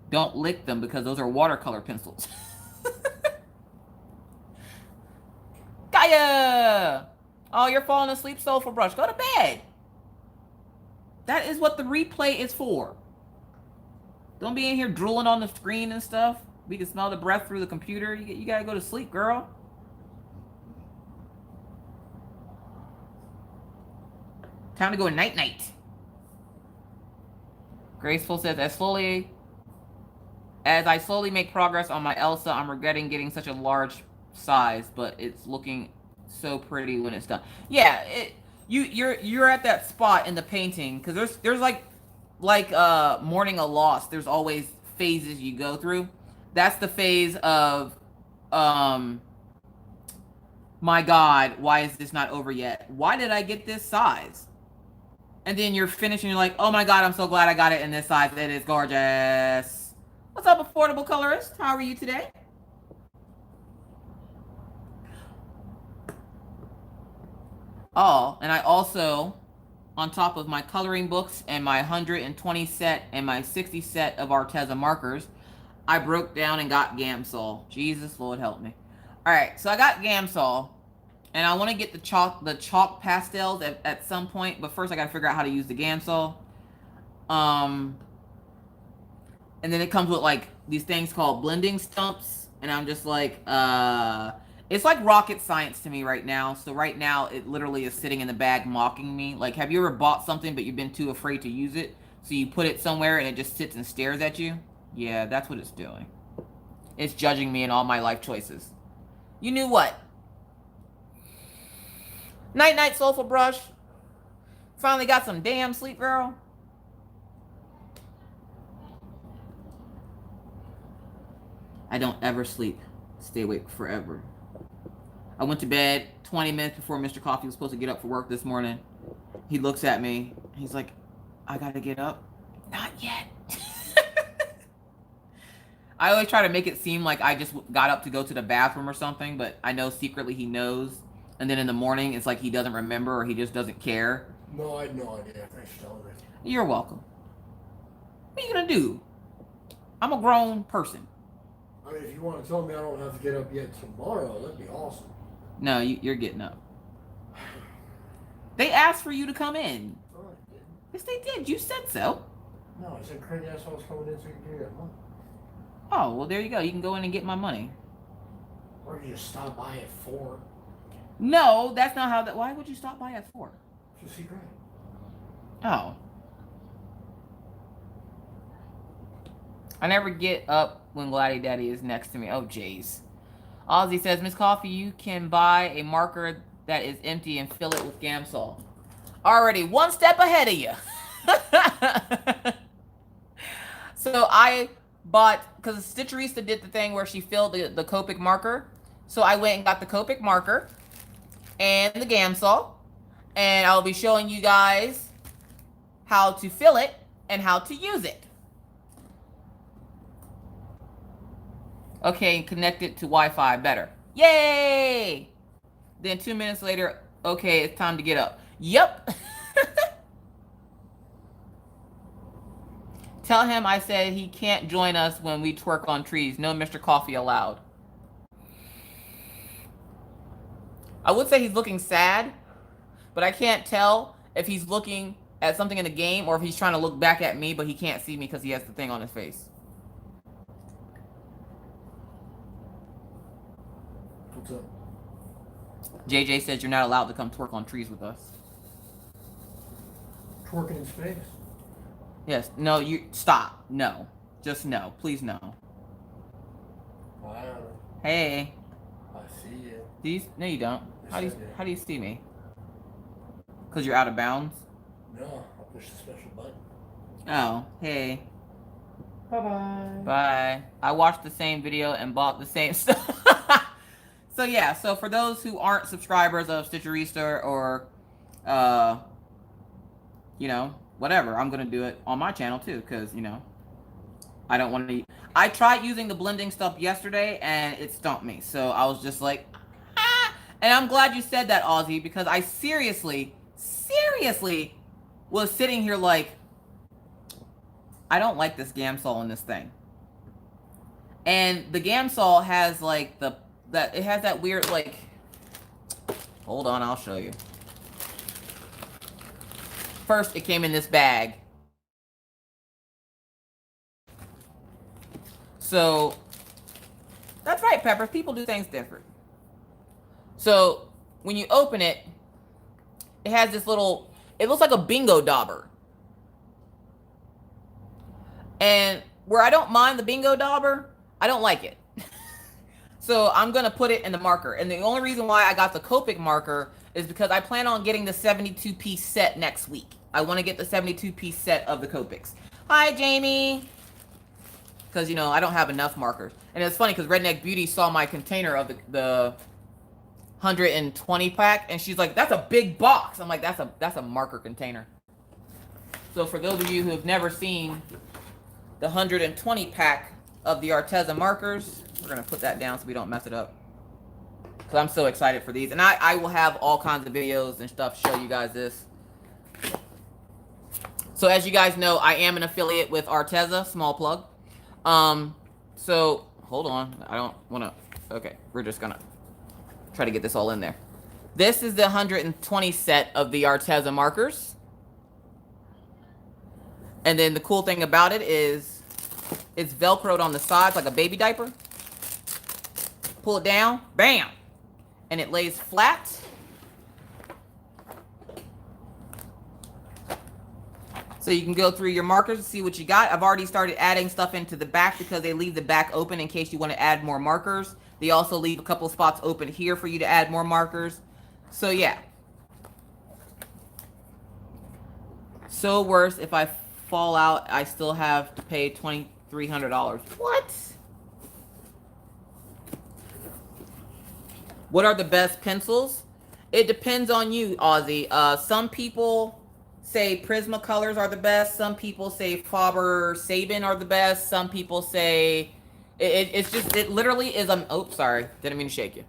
Don't lick them because those are watercolor pencils. Gaia! Oh, you're falling asleep, Soulful Brush. Go to bed. That is what the replay is for. Don't be in here drooling on the screen and stuff. We can smell the breath through the computer. You gotta go to sleep, girl. Time to go night-night. Graceful says, as I slowly make progress on my Elsa, I'm regretting getting such a large size, but it's looking so pretty when it's done. Yeah, you're at that spot in the painting because there's like mourning a loss. There's always phases you go through. That's the phase of my God, why is this not over yet? Why did I get this size? And then you're finished and you're like, oh my God, I'm so glad I got it in this size. It is gorgeous. What's up, affordable colorist? How are you today? Oh, and I also, on top of my coloring books and my 120 set and my 60 set of Arteza markers, I broke down and got Gamsol. Jesus, Lord help me. All right, so I got Gamsol. And I want to get the chalk pastels at some point, but first I got to figure out how to use the Gamsol. And then it comes with like these things called blending stumps, and I'm just like, It's like rocket science to me right now. So right now, it literally is sitting in the bag mocking me. Like, have you ever bought something, but you've been too afraid to use it? So you put it somewhere and it just sits and stares at you? Yeah, that's what it's doing. It's judging me in all my life choices. You knew what? Night, night, soulful brush. Finally got some damn sleep, girl. I don't ever sleep. Stay awake forever. I went to bed 20 minutes before Mr. Coffee was supposed to get up for work this morning. He looks at me. He's like, I gotta get up. Not yet. I always try to make it seem like I just got up to go to the bathroom or something, but I know secretly he knows. And then in the morning, it's like he doesn't remember or he just doesn't care. No, I had no idea. Thanks for telling me. You're welcome. What are you gonna do? I'm a grown person. I mean, if you want to tell me I don't have to get up yet tomorrow, that'd be awesome. No, you're getting up. They asked for you to come in. No, I didn't. Yes, they did. You said so. No, I said crazy ass I was coming in so you can give me that money. Oh, well, there you go. You can go in and get my money. Or you just stop by at 4. No, that's not how that... Why would you stop by at 4? To see Greg. Oh. I never get up when Gladdy Daddy is next to me. Oh, jeez. Ozzy says, Miss Coffee, you can buy a marker that is empty and fill it with Gamsol. Already one step ahead of you. So I bought, because Stitcherista did the thing where she filled the Copic marker. So I went and got the Copic marker and the Gamsol. And I'll be showing you guys how to fill it and how to use it. Okay, connect it to Wi-Fi better. Yay! Then 2 minutes later, okay, it's time to get up. Yep. Tell him I said he can't join us when we twerk on trees. No Mr. Coffee allowed. I would say he's looking sad, but I can't tell if he's looking at something in the game or if he's trying to look back at me, but he can't see me because he has the thing on his face. What's up? JJ says you're not allowed to come twerk on trees with us. Twerking in space. Yes. No, you stop. No. Just no. Please no. Wow. Hey. I see you. Do you? No, you don't. Yes, How do you see me? Because you're out of bounds? No, I'll push the special button. Oh, hey. Bye-bye. Bye. I watched the same video and bought the same stuff. So yeah, so for those who aren't subscribers of Stitcherista or, you know, whatever, I'm going to do it on my channel too, because, you know, I don't want to... I tried using the blending stuff yesterday, and it stumped me. So I was just like, ah! And I'm glad you said that, Ozzy, because I seriously was sitting here like, I don't like this Gamsol in this thing. And the Gamsol has like it has that weird like, hold on, I'll show you. First, it came in this bag. So, that's right, Pepper. People do things different. So, when you open it, it has this little, it looks like a bingo dauber. And where I don't mind the bingo dauber, I don't like it. So I'm going to put it in the marker. And the only reason why I got the Copic marker is because I plan on getting the 72-piece set next week. I want to get the 72-piece set of the Copics. Hi, Jamie. Because, you know, I don't have enough markers. And it's funny because Redneck Beauty saw my container of the 120 pack. And she's like, that's a big box. I'm like, that's a marker container. So for those of you who have never seen the 120 pack of the Arteza markers, we're going to put that down so we don't mess it up. Because I'm so excited for these. And I will have all kinds of videos and stuff to show you guys this. So as you guys know, I am an affiliate with Arteza, small plug. So hold on. I don't want to. Okay, we're just going to try to get this all in there. This is the 120 set of the Arteza markers. And then the cool thing about it is it's Velcroed on the sides like a baby diaper. Pull it down. Bam. and it lays flat. So you can go through your markers and see what you got. I've already started adding stuff into the back because they leave the back open in case you want to add more markers. They also leave a couple spots open here for you to add more markers. So yeah. So worse, if I fall out, I still have to pay $2,300. What? What are the best pencils? It depends on you, Ozzy. Some people say Prismacolors are the best. Some people say Faber Sabin are the best. Some people say it literally is sorry, didn't mean to shake you.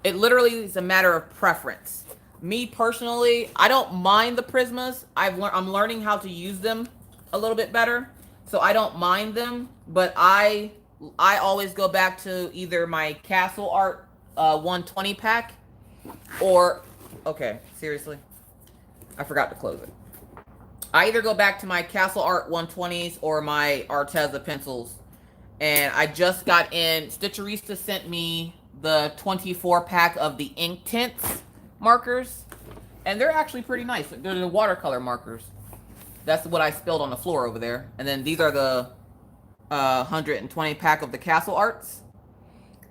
It literally is a matter of preference. Me personally, I don't mind the Prismas. I'm learning how to use them a little bit better, so I don't mind them. But I always go back to either my Castle Art 120 pack, or okay, seriously, I forgot to close it. I either go back to my Castle Art 120s or my Arteza pencils. And I just got in, Stitcherista sent me the 24 pack of the Inktense markers. And they're actually pretty nice. They're the watercolor markers. That's what I spilled on the floor over there. And then these are the 120 pack of the Castle Arts.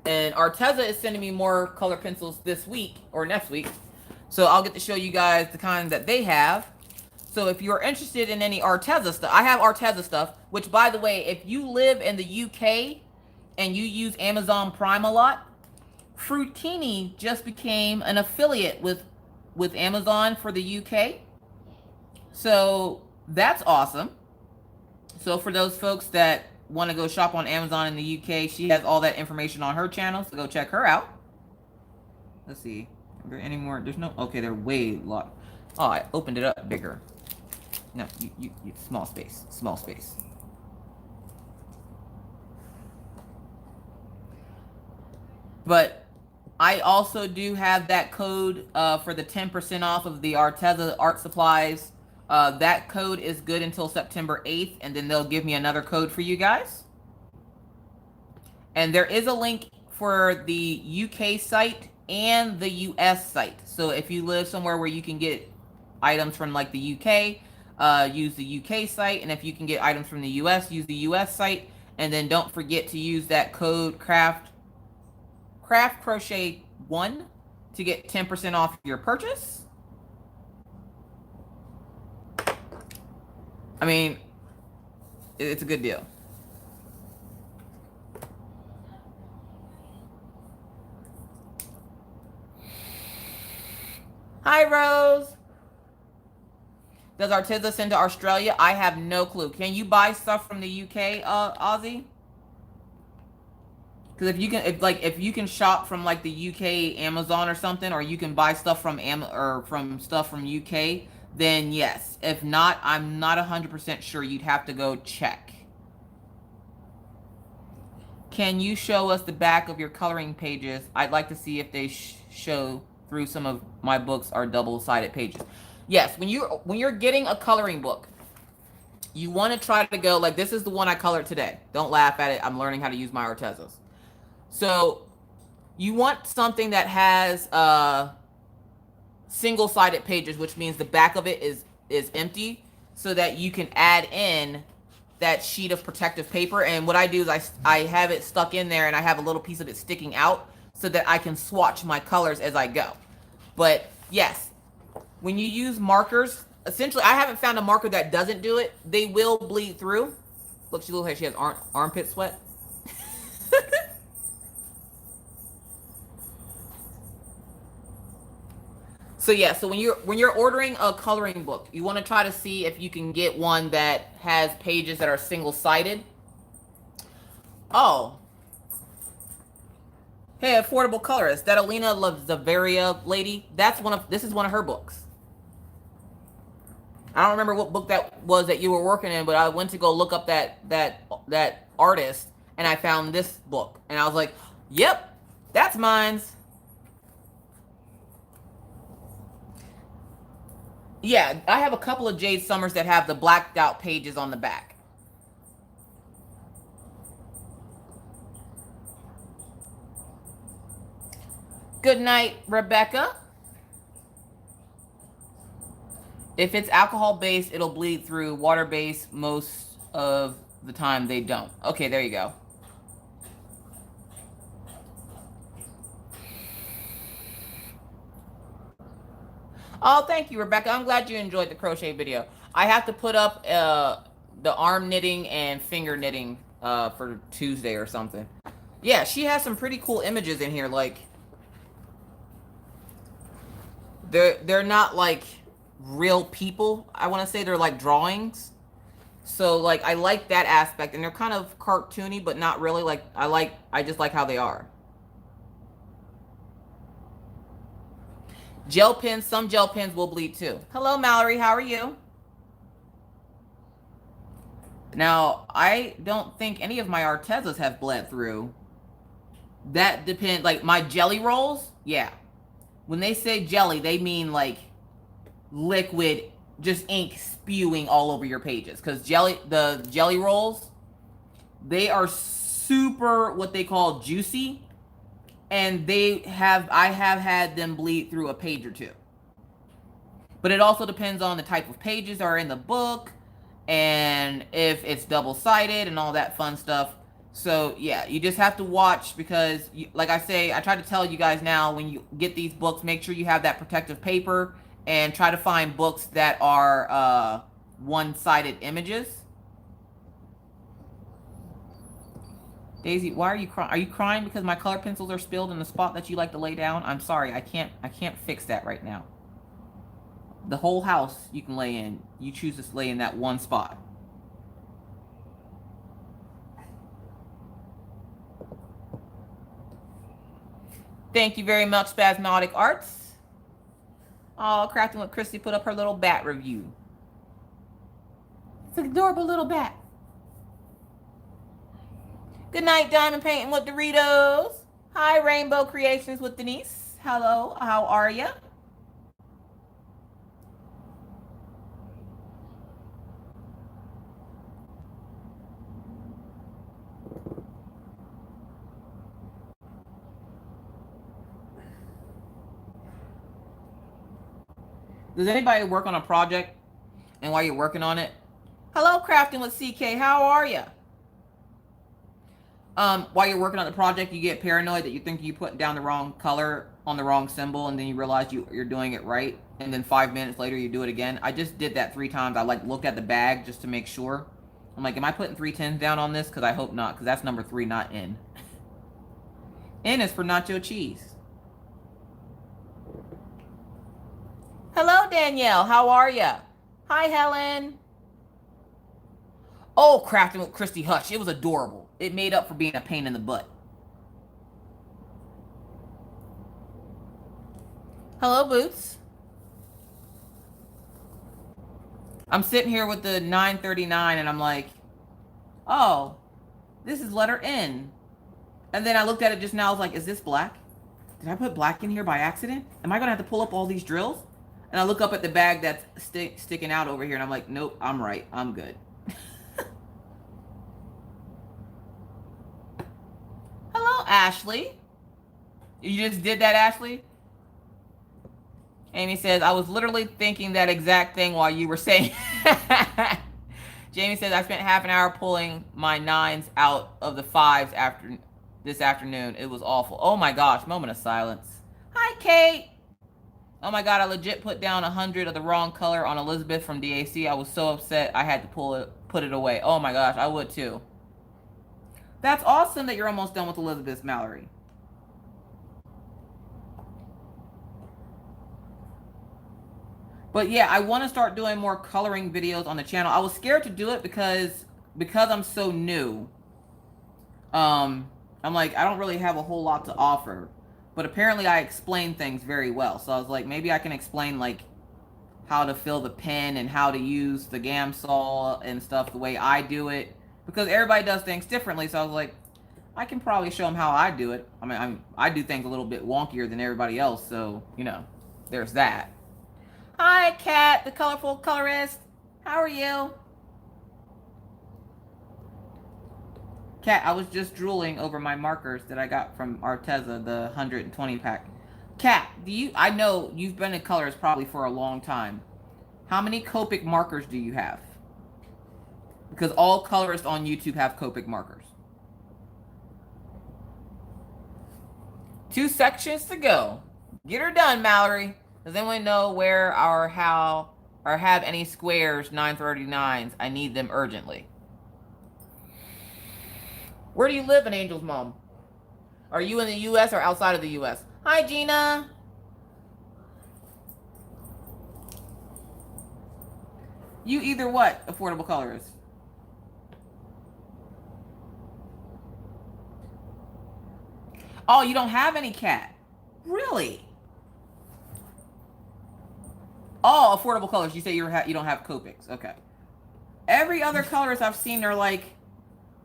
And Arteza is sending me more color pencils this week or next week. So I'll get to show you guys the kind that they have. So if you're interested in any Arteza stuff, I have Arteza stuff, which by the way, if you live in the UK and you use Amazon Prime a lot, Fruitini just became an affiliate with Amazon for the UK. So that's awesome. So for those folks that want to go shop on Amazon in the UK, she has all that information on her channel, so go check her out. Let's see. Are there any more? There's no... Okay, they're way locked. Oh, I opened it up bigger. No, you small space. Small space. But I also do have that code for the 10% off of the Arteza art supplies. That code is good until September 8th, and then they'll give me another code for you guys. And there is a link for the UK site and the US site. So if you live somewhere where you can get items from like the UK, use the UK site. And if you can get items from the US, use the US site. And then don't forget to use that code craft crochet 1 to get 10% off your purchase. I mean, it's a good deal. Hi, Rose. Does Arteza send to Australia? I have no clue. Can you buy stuff from the UK, Ozzy? Because if you can shop from like the UK Amazon or something, or you can buy stuff from stuff from UK, then yes. If not, I'm not 100% sure. You'd have to go check. Can you show us the back of your coloring pages? I'd like to see if they show through some of my books are double-sided pages. Yes, when you're getting a coloring book, you want to try to go like this is the one I colored today. Don't laugh at it. I'm learning how to use my Artezas. So you want something that has single-sided pages, which means the back of it is empty, so that you can add in that sheet of protective paper. And what I do is I have it stuck in there, and I have a little piece of it sticking out so that I can swatch my colors as I go. But yes, when you use markers, essentially, I haven't found a marker that doesn't do it. They will bleed through. Look, she looks like she has armpit sweat. So yeah, so when you're ordering a coloring book, you want to try to see if you can get one that has pages that are single-sided. Oh. Hey, Affordable Colorist, that Alina Zavaria lady, this is one of her books. I don't remember what book that was that you were working in, but I went to go look up that artist, and I found this book, and I was like, "Yep, that's mine's." Yeah, I have a couple of Jade Summers that have the blacked out pages on the back. Good night, Rebecca. If it's alcohol-based, it'll bleed through. Water-based, most of the time they don't. Okay, there you go. Oh, thank you, Rebecca. I'm glad you enjoyed the crochet video. I have to put up the arm knitting and finger knitting for Tuesday or something. Yeah, she has some pretty cool images in here. Like, they're not like real people. I want to say they're like drawings. So like I like that aspect, and they're kind of cartoony, but not really. Like I just like how they are. Gel pens, some gel pens will bleed too. Hello, Mallory, how are you? Now, I don't think any of my Artezas have bled through. That depends, like my jelly rolls, yeah. When they say jelly, they mean like liquid, just ink spewing all over your pages. Because the jelly rolls, they are super, what they call juicy. And I have had them bleed through a page or two. But it also depends on the type of pages that are in the book, and if it's double-sided and all that fun stuff. So yeah, you just have to watch, because like I say, I try to tell you guys now, when you get these books, make sure you have that protective paper, and try to find books that are one-sided images. Daisy, why are you crying? Are you crying because my color pencils are spilled in the spot that you like to lay down? I'm sorry, I can't fix that right now. The whole house you can lay in. You choose to lay in that one spot. Thank you very much, Spasmodic Arts. Oh, Crafting with Christy put up her little bat review. It's an adorable little bat. Good night, Diamond Painting with Doritos. Hi, Rainbow Creations with Denise. Hello, how are you? Does anybody work on a project, and while you're working on it, hello, Crafting with CK, how are you? While you're working on the project, you get paranoid that you think you put down the wrong color on the wrong symbol, and then you realize you're doing it right, and then 5 minutes later you do it again. I just did that 3 times. I like looked at the bag just to make sure. I'm like, am I putting 3 tens down on this? Because I hope not, because that's number 3, not N. N is for nacho cheese. Hello, Danielle. How are ya? Hi, Helen. Oh, Crafting with Christy Hush. It was adorable. It made up for being a pain in the butt. Hello, Boots. I'm sitting here with the 939, and I'm like, oh, this is letter N. And then I looked at it just now. I was like, is this black? Did I put black in here by accident? Am I going to have to pull up all these drills? And I look up at the bag that's sticking out over here, and I'm like, nope, I'm right. I'm good. Hello, Ashley. You just did that, Ashley? Amy says, I was literally thinking that exact thing while you were saying. Jamie says, I spent half an hour pulling my 9s out of the 5s this afternoon. It was awful. Oh my gosh, moment of silence. Hi, Kate. Oh my God, I legit put down 100 of the wrong color on Elizabeth from DAC. I was so upset I had to put it away. Oh my gosh, I would too. That's awesome that you're almost done with Elizabeth, Mallory. But yeah, I want to start doing more coloring videos on the channel. I was scared to do it because I'm so new. I'm like, I don't really have a whole lot to offer. But apparently I explain things very well. So I was like, maybe I can explain like how to fill the pen and how to use the Gamsol and stuff the way I do it. Because everybody does things differently. So I was like, I can probably show them how I do it. I mean, I do things a little bit wonkier than everybody else. So, you know, there's that. Hi, Kat, the colorful colorist. How are you? Kat, I was just drooling over my markers that I got from Arteza, the 120 pack. Kat, I know you've been in colors probably for a long time. How many Copic markers do you have? Because all colorists on YouTube have Copic markers. 2 sections to go. Get her done, Mallory. Does anyone know where or how or have any squares 939s? I need them urgently. Where do you live in Angel's Mom? Are you in the U.S. or outside of the U.S.? Hi, Gina. You either what, affordable colorist? Oh, you don't have any Cat? Really? Oh, affordable colors. You say you don't have Copics. Okay. Every other colorist I've seen are like,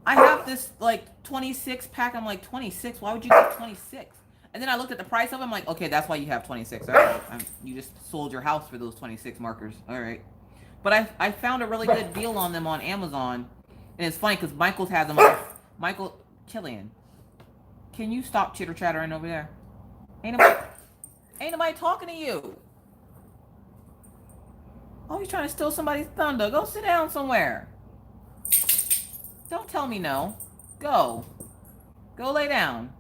I have this like 26 pack. I'm like, 26? Why would you get 26? And then I looked at the price of them. I'm like, okay, that's why you have 26. All right. You just sold your house for those 26 markers. All right. But I found a really good deal on them on Amazon. And it's funny because Michael's has them on. Michael, Killian, can you stop chitter chattering over there? Ain't nobody talking to you. Oh, he's trying to steal somebody's thunder. Go sit down somewhere. Don't tell me no. Go. Go lay down.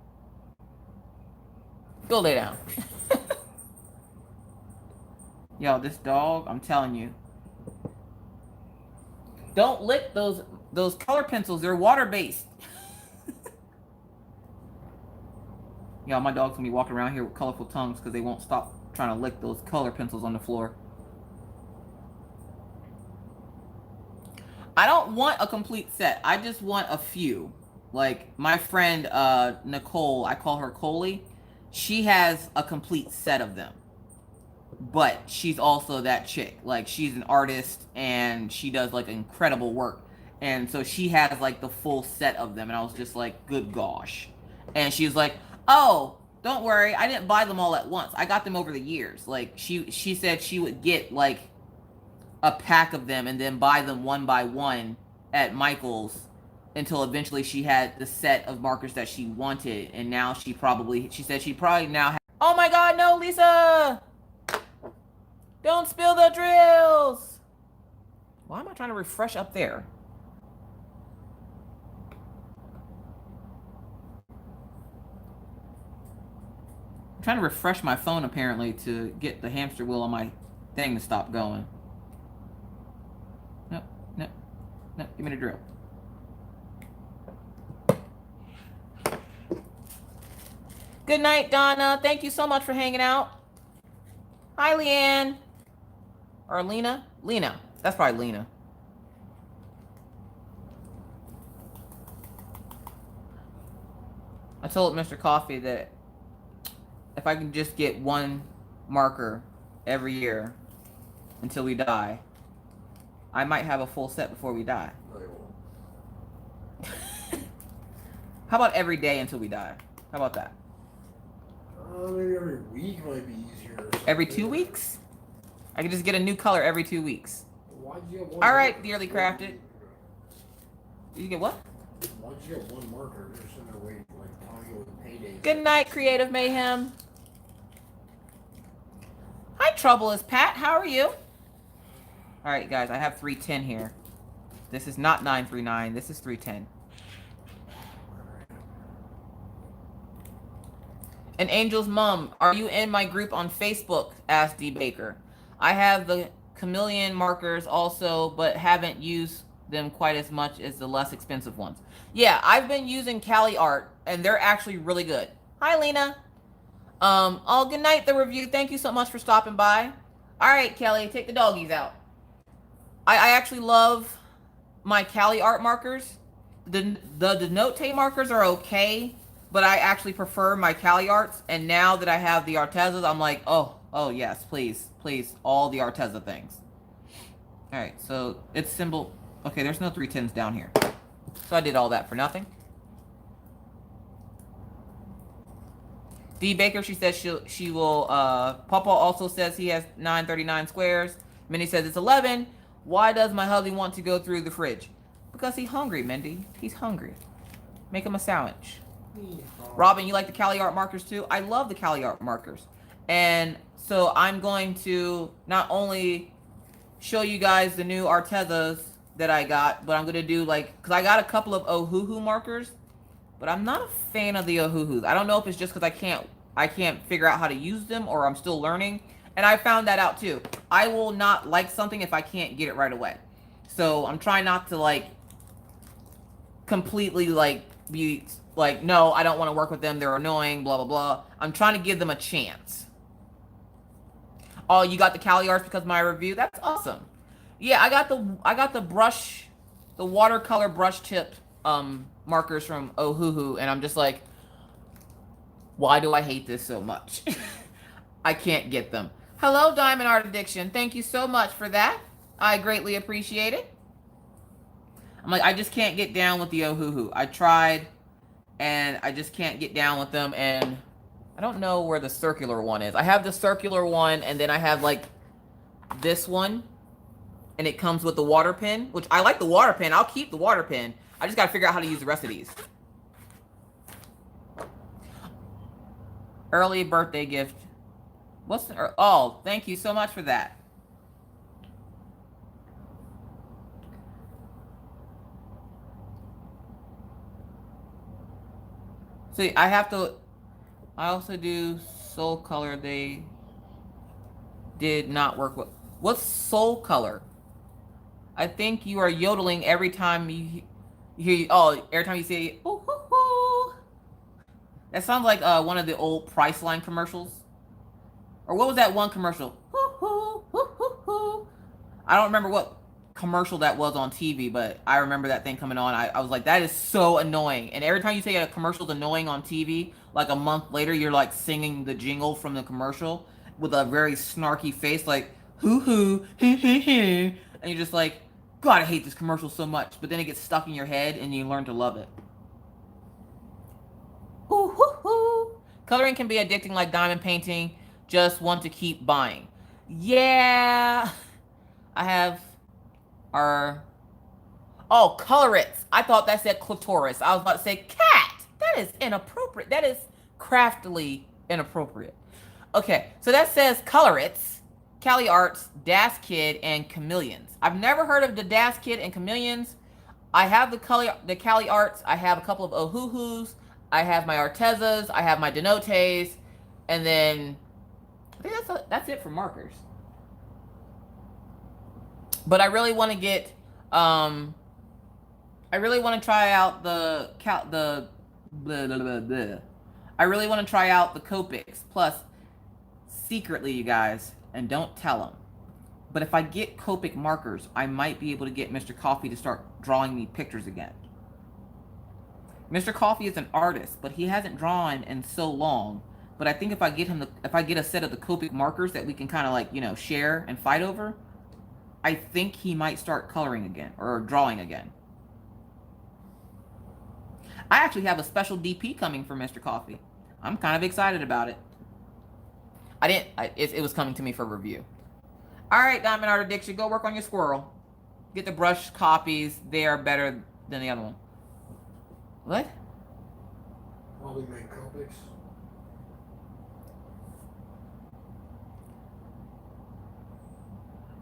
Go lay down. Yo, this dog, I'm telling you. Don't lick those color pencils. They're water-based. Yo, my dog's gonna be walking around here with colorful tongues because they won't stop trying to lick those color pencils on the floor. I don't want a complete set. I just want a few. Like my friend Nicole, I call her Coley. She has a complete set of them. But she's also that chick. Like she's an artist and she does like incredible work. And so she has like the full set of them. And I was just like, good gosh. And she was like, oh, don't worry. I didn't buy them all at once. I got them over the years. Like she said she would get like a pack of them and then buy them one by one at Michael's until eventually she had the set of markers that she wanted. And now she said she probably now has. Oh my God, no, Lisa! Don't spill the drills! Why am I trying to refresh up there? I'm trying to refresh my phone apparently to get the hamster wheel on my thing to stop going. No, give me the drill. Good night, Donna. Thank you so much for hanging out. Hi, Leanne. Or Lena? Lena. That's probably Lena. I told Mr. Coffee that if I can just get one marker every year until we die, I might have a full set before we die. No, you won't. How about every day until we die? How about that? Maybe every week might be easier. Every 2 weeks? I can just get a new color every 2 weeks. Why'd you get one? All right, dearly crafted. You get what? Why'd you get one marker? You're sitting there waiting for like time with payday. Good night, Creative Mayhem. Hi, Trouble is Pat. How are you? All right, guys, I have 310 here. This is not 939. This is 310. And Angel's mom, are you in my group on Facebook? Asked D. Baker. I have the chameleon markers also, but haven't used them quite as much as the less expensive ones. Yeah, I've been using Cali Art, and they're actually really good. Hi, Lena. Oh, good night, the review. Thank you so much for stopping by. All right, Kelly, take the doggies out. I actually love my Cali Art markers. The Denote markers are okay, but I actually prefer my Cali Arts. And now that I have the Artezas, I'm like, oh yes, please, all the Arteza things. All right, so it's symbol. Okay, there's no 310s down here. So I did all that for nothing. D. Baker, she says she will, Papa also says he has 939 squares. Minnie says it's 11. Why does my hubby want to go through the fridge? Because he's hungry, Mindy. He's hungry. Make him a sandwich. Robin, you like the Cali Art markers too? I love the Cali Art markers. And so I'm going to not only show you guys the new Artezas that I got, but I'm going to do like, because I got a couple of Ohuhu markers, but I'm not a fan of the Ohuhus. I don't know if it's just because I can't figure out how to use them, or I'm still learning. And I found that out too. I will not like something if I can't get it right away. So I'm trying not to like completely like be like, no, I don't want to work with them. They're annoying, blah, blah, blah. I'm trying to give them a chance. Oh, you got the Cali Arts because of my review? That's awesome. Yeah, I got the brush, the watercolor brush tip markers from Ohuhu, and I'm just like, why do I hate this so much? I can't get them. Hello, Diamond Art Addiction. Thank you so much for that. I greatly appreciate it. I'm like, I just can't get down with the Ohuhu. I tried, and I just can't get down with them, and I don't know where the circular one is. I have the circular one, and then I have like this one, and it comes with the water pen, which I like the water pen. I'll keep the water pen. I just got to figure out how to use the rest of these. Early birthday gift. What's the, oh, thank you so much for that. See, I have to, I also do soul color. They did not work with. What's soul color? I think you are yodeling every time you hear, oh, every time you say, ooh, hoo, hoo. That sounds like one of the old Priceline commercials. Or what was that one commercial? Hoo, hoo, hoo, hoo, hoo. I don't remember what commercial that was on TV, but I remember that thing coming on. I was like, that is so annoying. And every time you say a commercial's annoying on TV, like a month later, you're like singing the jingle from the commercial with a very snarky face, like, hoo hoo, hoo hoo hoo. And you're just like, God, I hate this commercial so much. But then it gets stuck in your head and you learn to love it. Hoo hoo hoo. Coloring can be addicting like diamond painting. Just want to keep buying. Yeah. I have our... Oh, colorets. I thought that said clitoris. I was about to say cat. That is inappropriate. That is craftily inappropriate. Okay, so that says colorets, Cali Arts, Das Kid, and Chameleons. I've never heard of the Das Kid and Chameleons. I have the Cali Arts. I have a couple of Ohuhus. I have my Artezas. I have my Denotes. And then I think that's it for markers. But I really want to get, I really want to try out the blah, blah, blah, blah. I really want to try out the Copics. Plus, secretly, you guys, and don't tell them, but if I get Copic markers, I might be able to get Mr. Coffee to start drawing me pictures again. Mr. Coffee is an artist, but he hasn't drawn in so long. But I think if I get him, if I get a set of the Copic markers that we can kind of like, you know, share and fight over, I think he might start coloring again or drawing again. I actually have a special DP coming for Mr. Coffee. I'm kind of excited about it. It was coming to me for review. All right, Diamond Art Addiction, go work on your squirrel. Get the brush copies. They are better than the other one. What? While we make Copics.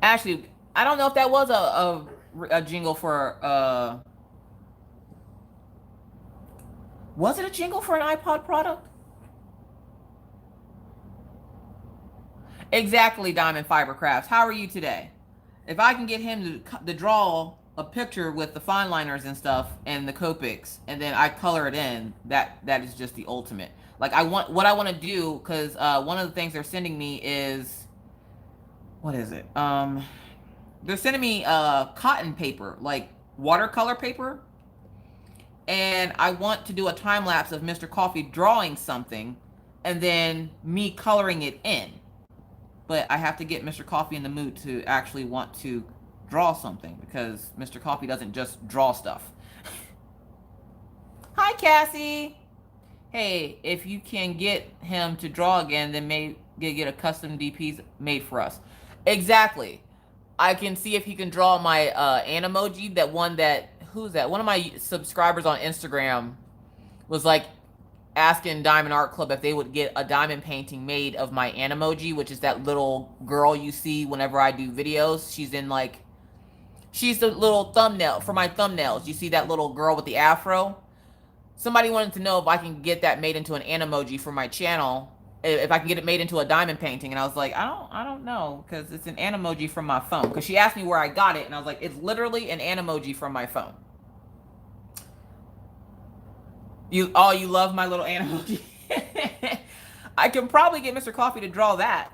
Actually, I don't know if that was a jingle for was it a jingle for an iPod product? Exactly, Diamond Fiber Crafts. How are you today? If I can get him to draw a picture with the fine liners and stuff and the Copics, and then I color it in, that is just the ultimate. Like what I want to do, because one of the things they're sending me is, what is it? They're sending me cotton paper, like watercolor paper, and I want to do a time lapse of Mr. Coffee drawing something, and then me coloring it in. But I have to get Mr. Coffee in the mood to actually want to draw something, because Mr. Coffee doesn't just draw stuff. Hi, Cassie. Hey, if you can get him to draw again, then maybe get a custom DPs made for us. Exactly. I can see if he can draw my Animoji, that one that, who's that? One of my subscribers on Instagram was like, asking Diamond Art Club if they would get a diamond painting made of my Animoji, which is that little girl you see whenever I do videos. She's in like, she's the little thumbnail for my thumbnails. You see that little girl with the afro? Somebody wanted to know if I can get that made into an Animoji for my channel, if I can get it made into a diamond painting. And I was like, I don't know, because it's an Animoji from my phone. Because she asked me where I got it, and I was like, it's literally an Animoji from my phone. You love my little Animoji. I can probably get Mr. Coffee to draw that.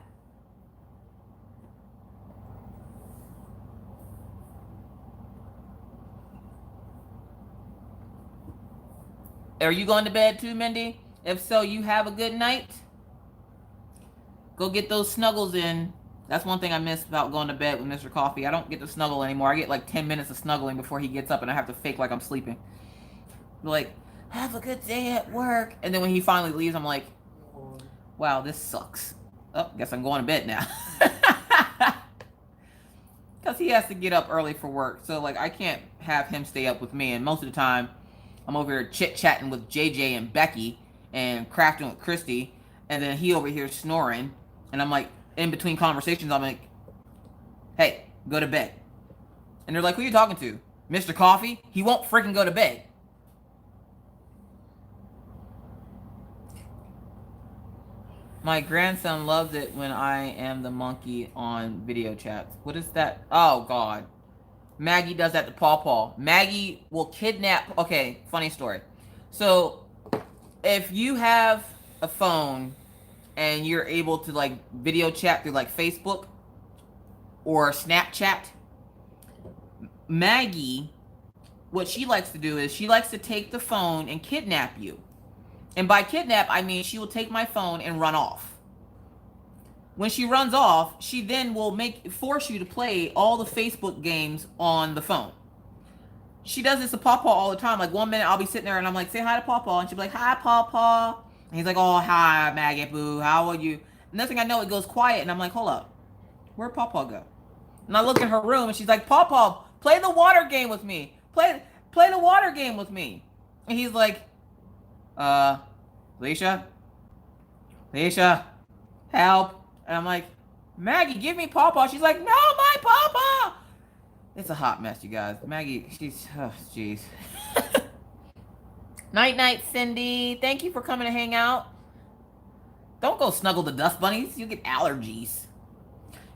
Are you going to bed too, Mindy? If so, you have a good night. Go get those snuggles in. That's one thing I miss about going to bed with Mr. Coffee. I don't get to snuggle anymore. I get like 10 minutes of snuggling before he gets up, and I have to fake like I'm sleeping. Like, have a good day at work. And then when he finally leaves, I'm like, wow, this sucks. Oh, guess I'm going to bed now. Because he has to get up early for work. So, like, I can't have him stay up with me. And most of the time, I'm over here chit-chatting with JJ and Becky and crafting with Christy. And then he over here snoring. And I'm like, in between conversations, I'm like, hey, go to bed. And they're like, who are you talking to? Mr. Coffee? He won't freaking go to bed. My grandson loves it when I am the monkey on video chats. What is that? Oh, God. Maggie does that to Paw Paw. Maggie will kidnap... Okay, funny story. So, if you have a phone and you're able to, like, video chat through, like, Facebook or Snapchat, Maggie, what she likes to do is she likes to take the phone and kidnap you. And by kidnap, I mean she will take my phone and run off. When she runs off, she then will force you to play all the Facebook games on the phone. She does this to Paw Paw all the time. Like, 1 minute I'll be sitting there and I'm like, say hi to Paw Paw. And she'll be like, hi, Paw Paw. And he's like, oh, hi, Maggie Boo. How are you? And next thing I know, it goes quiet. And I'm like, hold up. Where'd Paw Paw go? And I look in her room and she's like, Paw Paw, play the water game with me. Play the water game with me. And he's like, Leisha, help. And I'm like, Maggie, give me Paw Paw. She's like, no, my Paw Paw. It's a hot mess, you guys. Maggie, she's, oh, jeez. Night, Cindy. Thank you for coming to hang out. Don't go snuggle the dust bunnies. You get allergies.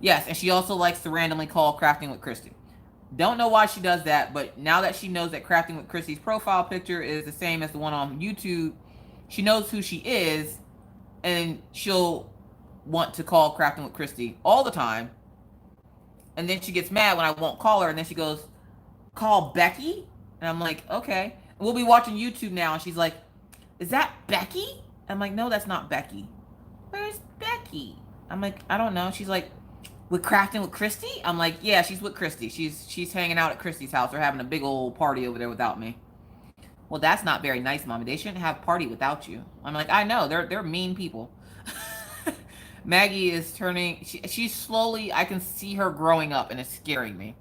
Yes, and she also likes to randomly call Crafting with Christy. Don't know why she does that, but now that she knows that Crafting with Christy's profile picture is the same as the one on YouTube, she knows who she is, and she'll want to call Crafting with Christy all the time. And then she gets mad when I won't call her, and then she goes, call Becky? And I'm like, okay. And we'll be watching YouTube now, and she's like, is that Becky? I'm like, no, that's not Becky. Where's Becky? I'm like, I don't know. She's like, with Crafting with Christy? I'm like, yeah, she's with Christy. She's hanging out at Christy's house. They're having a big old party over there without me. Well, that's not very nice, Mommy. They shouldn't have a party without you. I'm like, I know. They're mean people. Maggie is turning... She's slowly... I can see her growing up, and it's scaring me.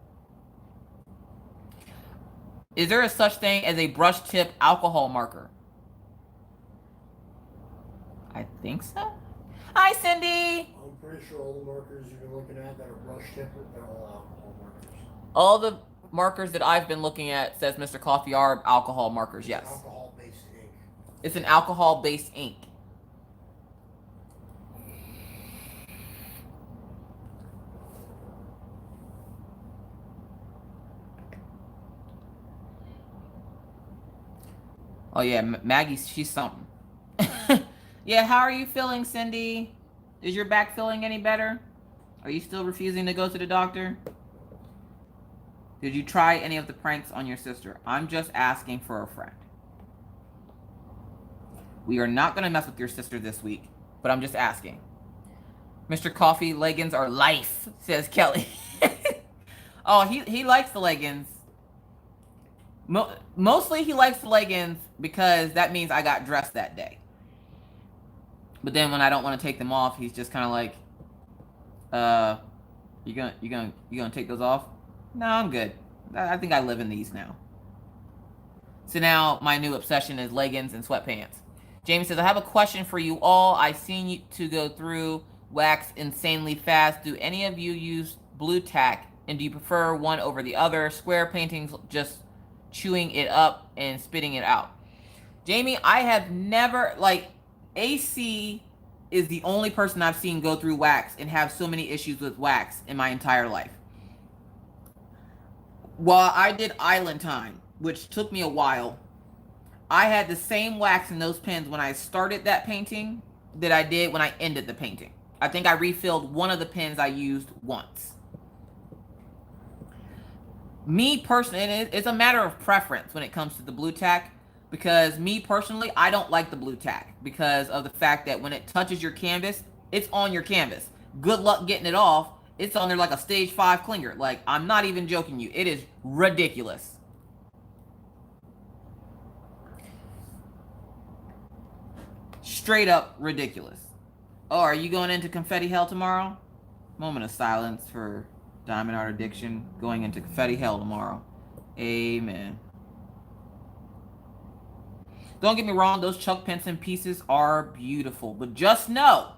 Is there a such thing as a brush tip alcohol marker? I think so. Hi, Cindy! I'm pretty sure all the markers you've been looking at that are brush tip, they're all alcohol markers. All the markers that I've been looking at, says Mr. Coffee, are alcohol markers, yes. Alcohol-based ink. It's an alcohol-based ink. Oh yeah, Maggie, she's something. Yeah, how are you feeling, Cindy? Is your back feeling any better? Are you still refusing to go to the doctor? Did you try any of the pranks on your sister? I'm just asking for a friend. We are not going to mess with your sister this week, but I'm just asking. Mr. Coffee, leggings are life, says Kelly. Oh, he likes the leggings. Mostly he likes the leggings because that means I got dressed that day. But then when I don't want to take them off, he's just kind of like, you gonna take those off? No, I'm good. I think I live in these now. So now my new obsession is leggings and sweatpants. Jamie says, I have a question for you all. I've seen you to go through wax insanely fast. Do any of you use blue tack? And do you prefer one over the other? Square paintings, just chewing it up and spitting it out. Jamie, I have never, like, AC is the only person I've seen go through wax and have so many issues with wax in my entire life. While I did Island Time, which took me a while, I had the same wax in those pens when I started that painting that I did when I ended the painting. I think I refilled one of the pens I used once. Me personally, it's a matter of preference when it comes to the blue tack, because me personally, I don't like the blue tack because of the fact that when it touches your canvas, it's on your canvas. Good luck getting it off. It's on there like a stage 5 clinger. Like, I'm not even joking you. It is ridiculous. Straight up ridiculous. Oh, are you going into confetti hell tomorrow? Moment of silence for Diamond Art Addiction. Going into confetti hell tomorrow. Amen. Don't get me wrong, those Chuck Penson pieces are beautiful. But just know,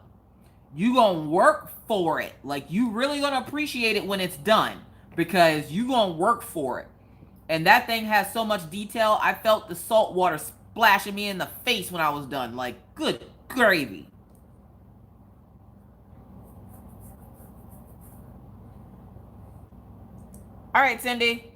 you gonna work for it. Like, you really gonna appreciate it when it's done, because you gonna work for it. And that thing has so much detail. I felt the salt water splashing me in the face when I was done. Like, good gravy. All right, Cindy.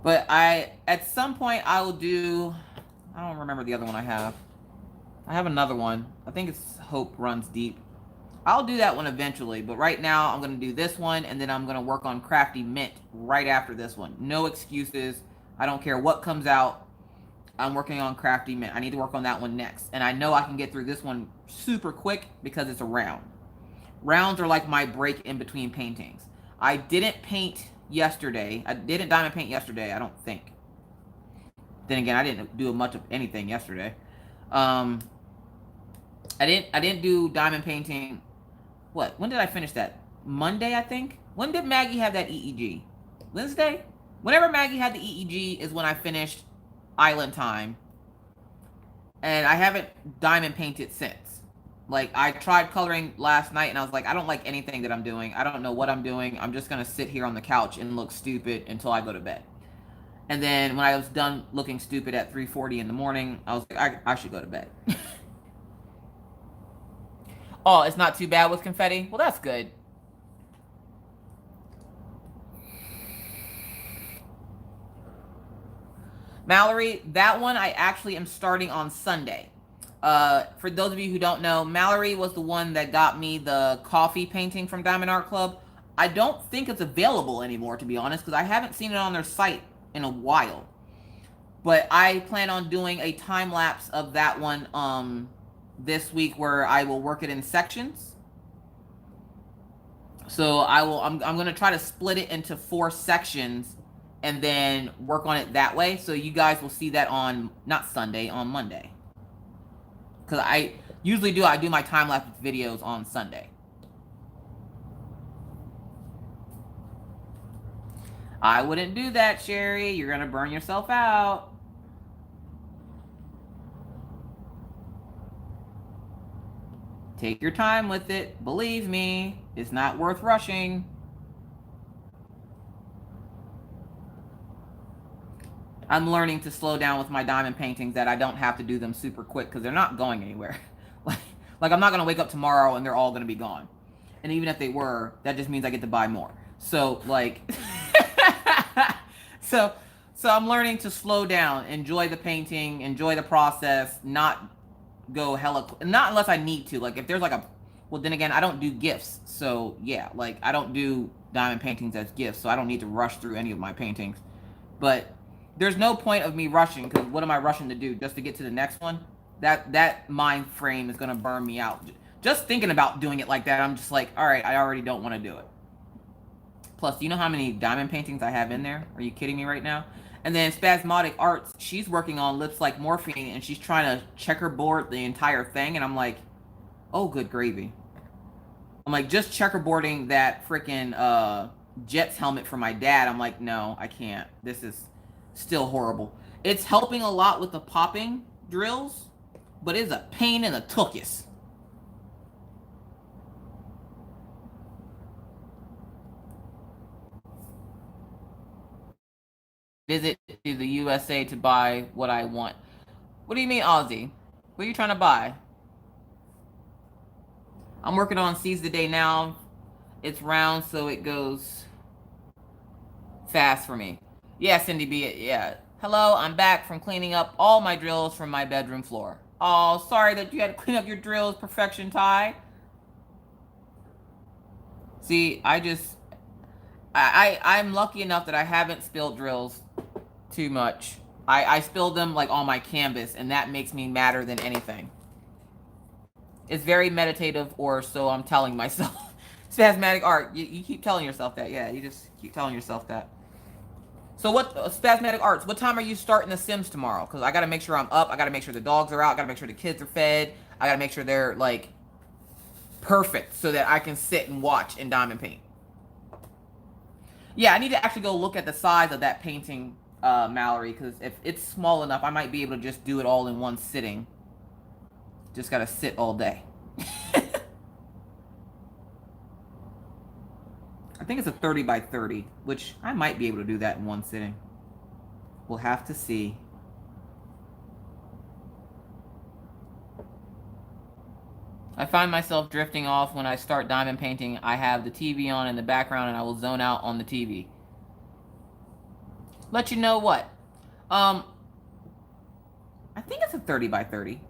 But at some point, I will do, I don't remember the other one I have. I have another one. I think it's Hope Runs Deep. I'll do that one eventually, but right now I'm going to do this one, and then I'm going to work on Crafty Mint right after this one. No excuses. I don't care what comes out. I'm working on Crafty Mint. I need to work on that one next. And I know I can get through this one super quick because it's a round. Rounds are like my break in between paintings. I didn't paint yesterday. I didn't diamond paint yesterday, I don't think. Then again, I didn't do much of anything yesterday. I didn't do diamond painting. What? When did I finish that? Monday, I think. When did Maggie have that EEG? Wednesday? Whenever Maggie had the EEG is when I finished Island Time. And I haven't diamond painted since. Like, I tried coloring last night and I was like, I don't like anything that I'm doing. I don't know what I'm doing. I'm just going to sit here on the couch and look stupid until I go to bed. And then when I was done looking stupid at 3:40 in the morning, I was like, I should go to bed. Oh, it's not too bad with confetti? Well, that's good. Mallory, that one I actually am starting on Sunday. For those of you who don't know, Mallory was the one that got me the coffee painting from Diamond Art Club. I don't think it's available anymore, to be honest, because I haven't seen it on their site in a while. But I plan on doing a time lapse of that one this week, where I will work it in sections. So I'm going to try to split it into 4 sections and then work on it that way. So you guys will see that on, not Sunday, on Monday. Because I usually do my time-lapse videos on Sunday. I wouldn't do that, Sherry. You're going to burn yourself out. Take your time with it. Believe me, it's not worth rushing. I'm learning to slow down with my diamond paintings, that I don't have to do them super quick because they're not going anywhere. like I'm not going to wake up tomorrow and they're all going to be gone. And even if they were, that just means I get to buy more. So, like, so I'm learning to slow down, enjoy the painting, enjoy the process, not go hella, not unless I need to. Like, if there's like a, well, then again, I don't do gifts. So yeah, like, I don't do diamond paintings as gifts, so I don't need to rush through any of my paintings. But there's no point of me rushing, because what am I rushing to do? Just to get to the next one? That mind frame is going to burn me out. Just thinking about doing it like that, I'm just like, all right, I already don't want to do it. Plus, do you know how many diamond paintings I have in there? Are you kidding me right now? And then Spasmodic Arts, she's working on Lips Like Morphine, and she's trying to checkerboard the entire thing, and I'm like, oh, good gravy. I'm like, just checkerboarding that freaking Jets helmet for my dad. I'm like, no, I can't. This is still horrible. It's helping a lot with the popping drills, but it's a pain in the tuchus. Visit to the USA to buy what I want. What do you mean, Aussie? What are you trying to buy? I'm working on Seize the Day now. It's round, so it goes fast for me. Yeah, Cindy B. Yeah. Hello, I'm back from cleaning up all my drills from my bedroom floor. Oh, sorry that you had to clean up your drills, Perfection Tie. See, I'm lucky enough that I haven't spilled drills too much. I spilled them like on my canvas, and that makes me madder than anything. It's very meditative, or so I'm telling myself. Spasmodic art. You keep telling yourself that. Yeah, you just keep telling yourself that. So what, Spasmodic Arts, what time are you starting The Sims tomorrow? Because I got to make sure I'm up. I got to make sure the dogs are out. I got to make sure the kids are fed. I got to make sure they're, like, perfect so that I can sit and watch in diamond paint. Yeah, I need to actually go look at the size of that painting, Mallory, because if it's small enough, I might be able to just do it all in one sitting. Just got to sit all day. I think it's a 30 by 30, which I might be able to do that in one sitting. We'll have to see. I find myself drifting off when I start diamond painting. I have the TV on in the background and I will zone out on the TV. Let you know what. I think it's a 30 by 30.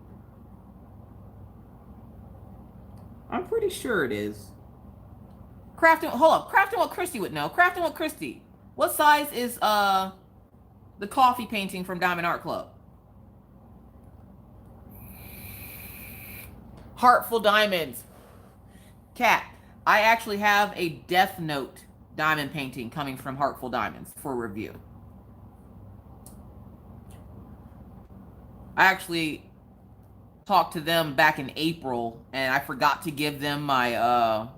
I'm pretty sure it is. Crafting, hold up. Crafting what Christy would know. Crafting what Christy. What size is the coffee painting from Diamond Art Club? Heartful Diamonds. Cat, I actually have a Death Note diamond painting coming from Heartful Diamonds for review. I actually talked to them back in April, and I forgot to give them my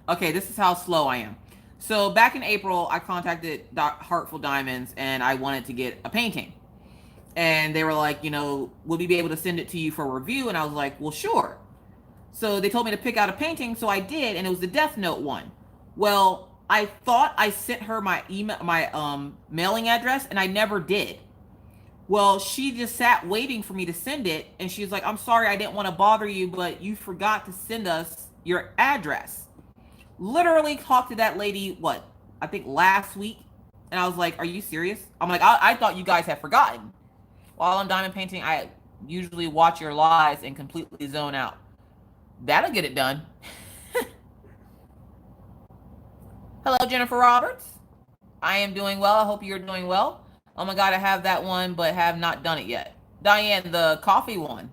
okay, this is how slow I am. So back in April, I contacted Heartful Diamonds, and I wanted to get a painting. And they were like, you know, will we be able to send it to you for review? And I was like, well, sure. So they told me to pick out a painting, so I did, and it was the Death Note one. Well, I thought I sent her my email, my mailing address, and I never did. Well, she just sat waiting for me to send it, and she was like, I'm sorry, I didn't want to bother you, but you forgot to send us your address. Literally talked to that lady, what, I think last week, and I was like, are you serious? I'm like, I thought you guys had forgotten. While I'm diamond painting, I usually watch your lives and completely zone out. That'll get it done. Hello, Jennifer Roberts. I am doing well. I hope you're doing well. Oh my God, I have that one, but have not done it yet. Diane, the coffee one.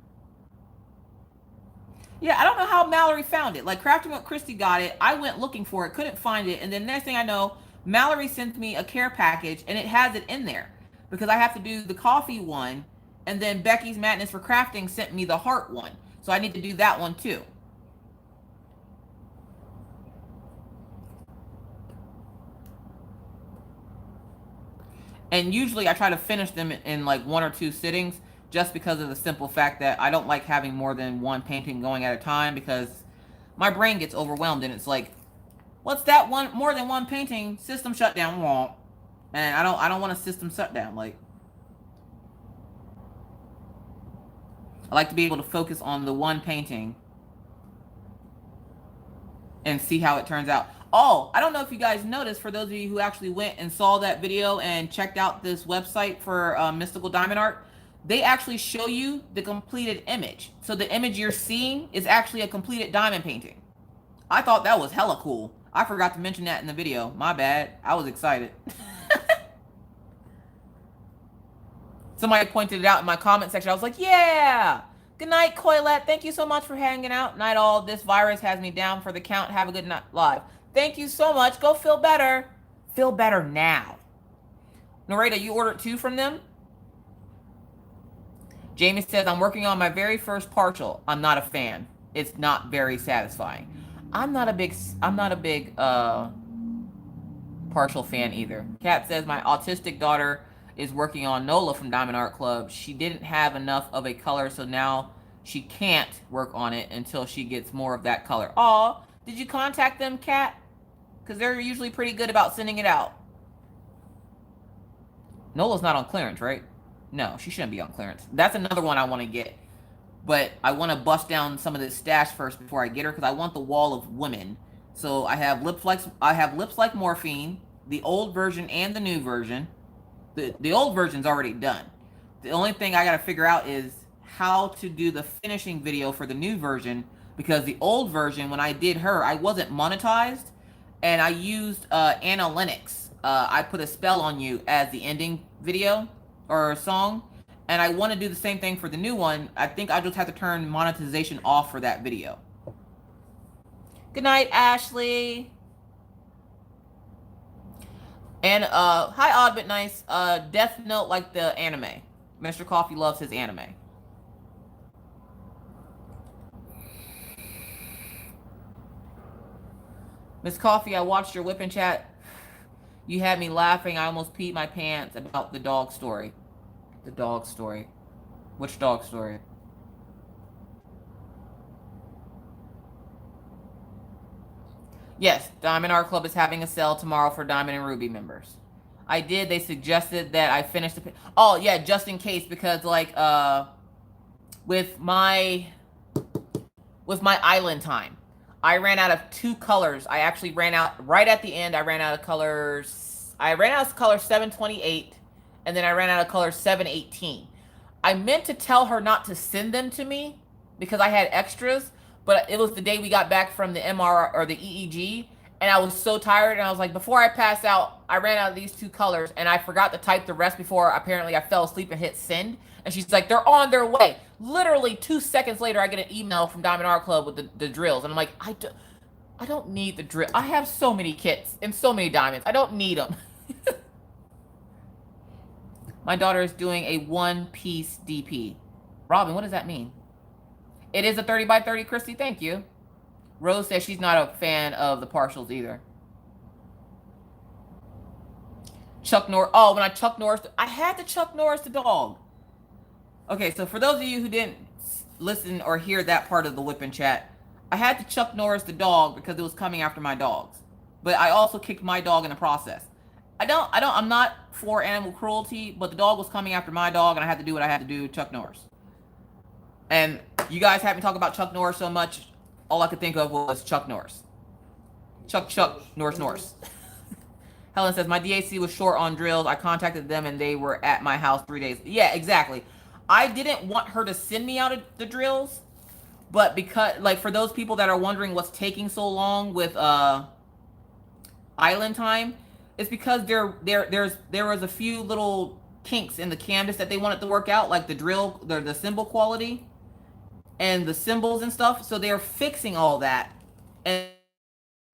Yeah, I don't know how Mallory found it. Like, Crafting with Christy got it. I went looking for it, couldn't find it. And then next thing I know, Mallory sent me a care package, and it has it in there. Because I have to do the coffee one, and then Becky's Madness for Crafting sent me the heart one. So I need to do that one too. And usually I try to finish them in like 1 or 2 sittings, just because of the simple fact that I don't like having more than one painting going at a time, because my brain gets overwhelmed and it's like, what's that one, more than one painting, system shutdown, won't. And I don't want a system shutdown. Like, I like to be able to focus on the one painting and see how it turns out. Oh, I don't know if you guys noticed, for those of you who actually went and saw that video and checked out this website for Mystical Diamond Art, they actually show you the completed image. So the image you're seeing is actually a completed diamond painting. I thought that was hella cool. I forgot to mention that in the video. My bad. I was excited. Somebody pointed it out in my comment section. I was like, yeah. Good night, Coilette. Thank you so much for hanging out. Night all. This virus has me down for the count. Have a good night live. Thank you so much. Go feel better. Feel better now. Narita, you ordered 2 from them? Jamie says, I'm working on my very first partial. I'm not a fan. It's not very satisfying. I'm not a big partial fan either. Kat says my autistic daughter is working on Nola from Diamond Art Club. She didn't have enough of a color, so now she can't work on it until she gets more of that color. Aw, did you contact them, Kat? Because they're usually pretty good about sending it out. Nola's not on clearance, right? No, she shouldn't be on clearance. That's another one I want to get. But I want to bust down some of this stash first before I get her, because I want the wall of women. So I have lips like morphine, the old version and the new version. The old version's already done. The only thing I got to figure out is how to do the finishing video for the new version, because the old version, when I did her, I wasn't monetized, and I used analytics. I put a spell on you as the ending video or song, and I want to do the same thing for the new one. I think I just have to turn monetization off for that video. Good night, Ashley. And hi, Odd But Nice. Death Note like the anime. Mr. Coffee loves his anime. Miss Coffee, I watched your whip and chat. You had me laughing. I almost peed my pants about the dog story. The dog story. Which dog story? Yes, Diamond Art Club is having a sale tomorrow for Diamond and Ruby members. I did. They suggested that I finish the... Oh, yeah, just in case, because, like, with my island time, I ran out of 2 colors. I actually ran out... Right at the end, I ran out of colors... I ran out of color 728, and then I ran out of color 718. I meant to tell her not to send them to me because I had extras, but it was the day we got back from the MR or the EEG, and I was so tired, and I was like, before I pass out, I ran out of these 2 colors, and I forgot to type the rest before apparently I fell asleep and hit send, and she's like, they're on their way. Literally 2 seconds later, I get an email from Diamond Art Club with the drills, and I'm like, I don't need the drill. I have so many kits and so many diamonds. I don't need them. My daughter is doing a 1-piece DP. Robin, what does that mean? It is a 30 by 30, Christy. Thank you. Rose says she's not a fan of the partials either. Chuck Norris. Oh, when I Chuck Norris. I had to Chuck Norris the dog. Okay, so for those of you who didn't listen or hear that part of the whip and chat, I had to Chuck Norris the dog because it was coming after my dogs. But I also kicked my dog in the process. I'm not for animal cruelty, but the dog was coming after my dog, and I had to do what I had to do, Chuck Norris. And you guys had me talk about Chuck Norris so much, all I could think of was Chuck Norris. Chuck, Norris. Helen says, my DAC was short on drills. I contacted them, and they were at my house 3 days. Yeah, exactly. I didn't want her to send me out the drills, but because, like, for those people that are wondering what's taking so long with island time, it's because there was a few little kinks in the canvas that they wanted to work out, like the symbol quality and the symbols and stuff. So they're fixing all that, and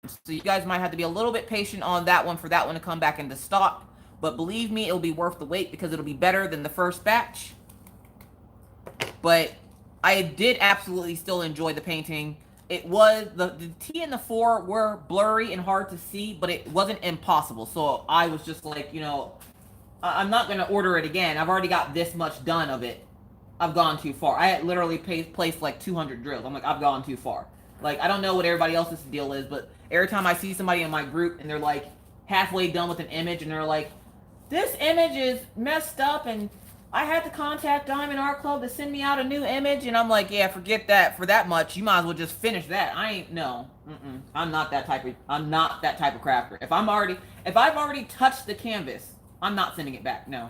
so you guys might have to be a little bit patient on that one for that one to come back into stock. But believe me, it'll be worth the wait because it'll be better than the first batch. But I did absolutely still enjoy the painting. It was, the T and the 4 were blurry and hard to see, but it wasn't impossible. So I was just like, you know, I'm not going to order it again. I've already got this much done of it. I've gone too far. I had literally placed like 200 drills. I'm like, I've gone too far. Like, I don't know what everybody else's deal is, but every time I see somebody in my group and they're like halfway done with an image and they're like, this image is messed up and I had to contact Diamond Art Club to send me out a new image, and I'm like, yeah, forget that. For that much, you might as well just finish that. I ain't, no, I'm not that type of crafter. If I've already touched the canvas, I'm not sending it back. No,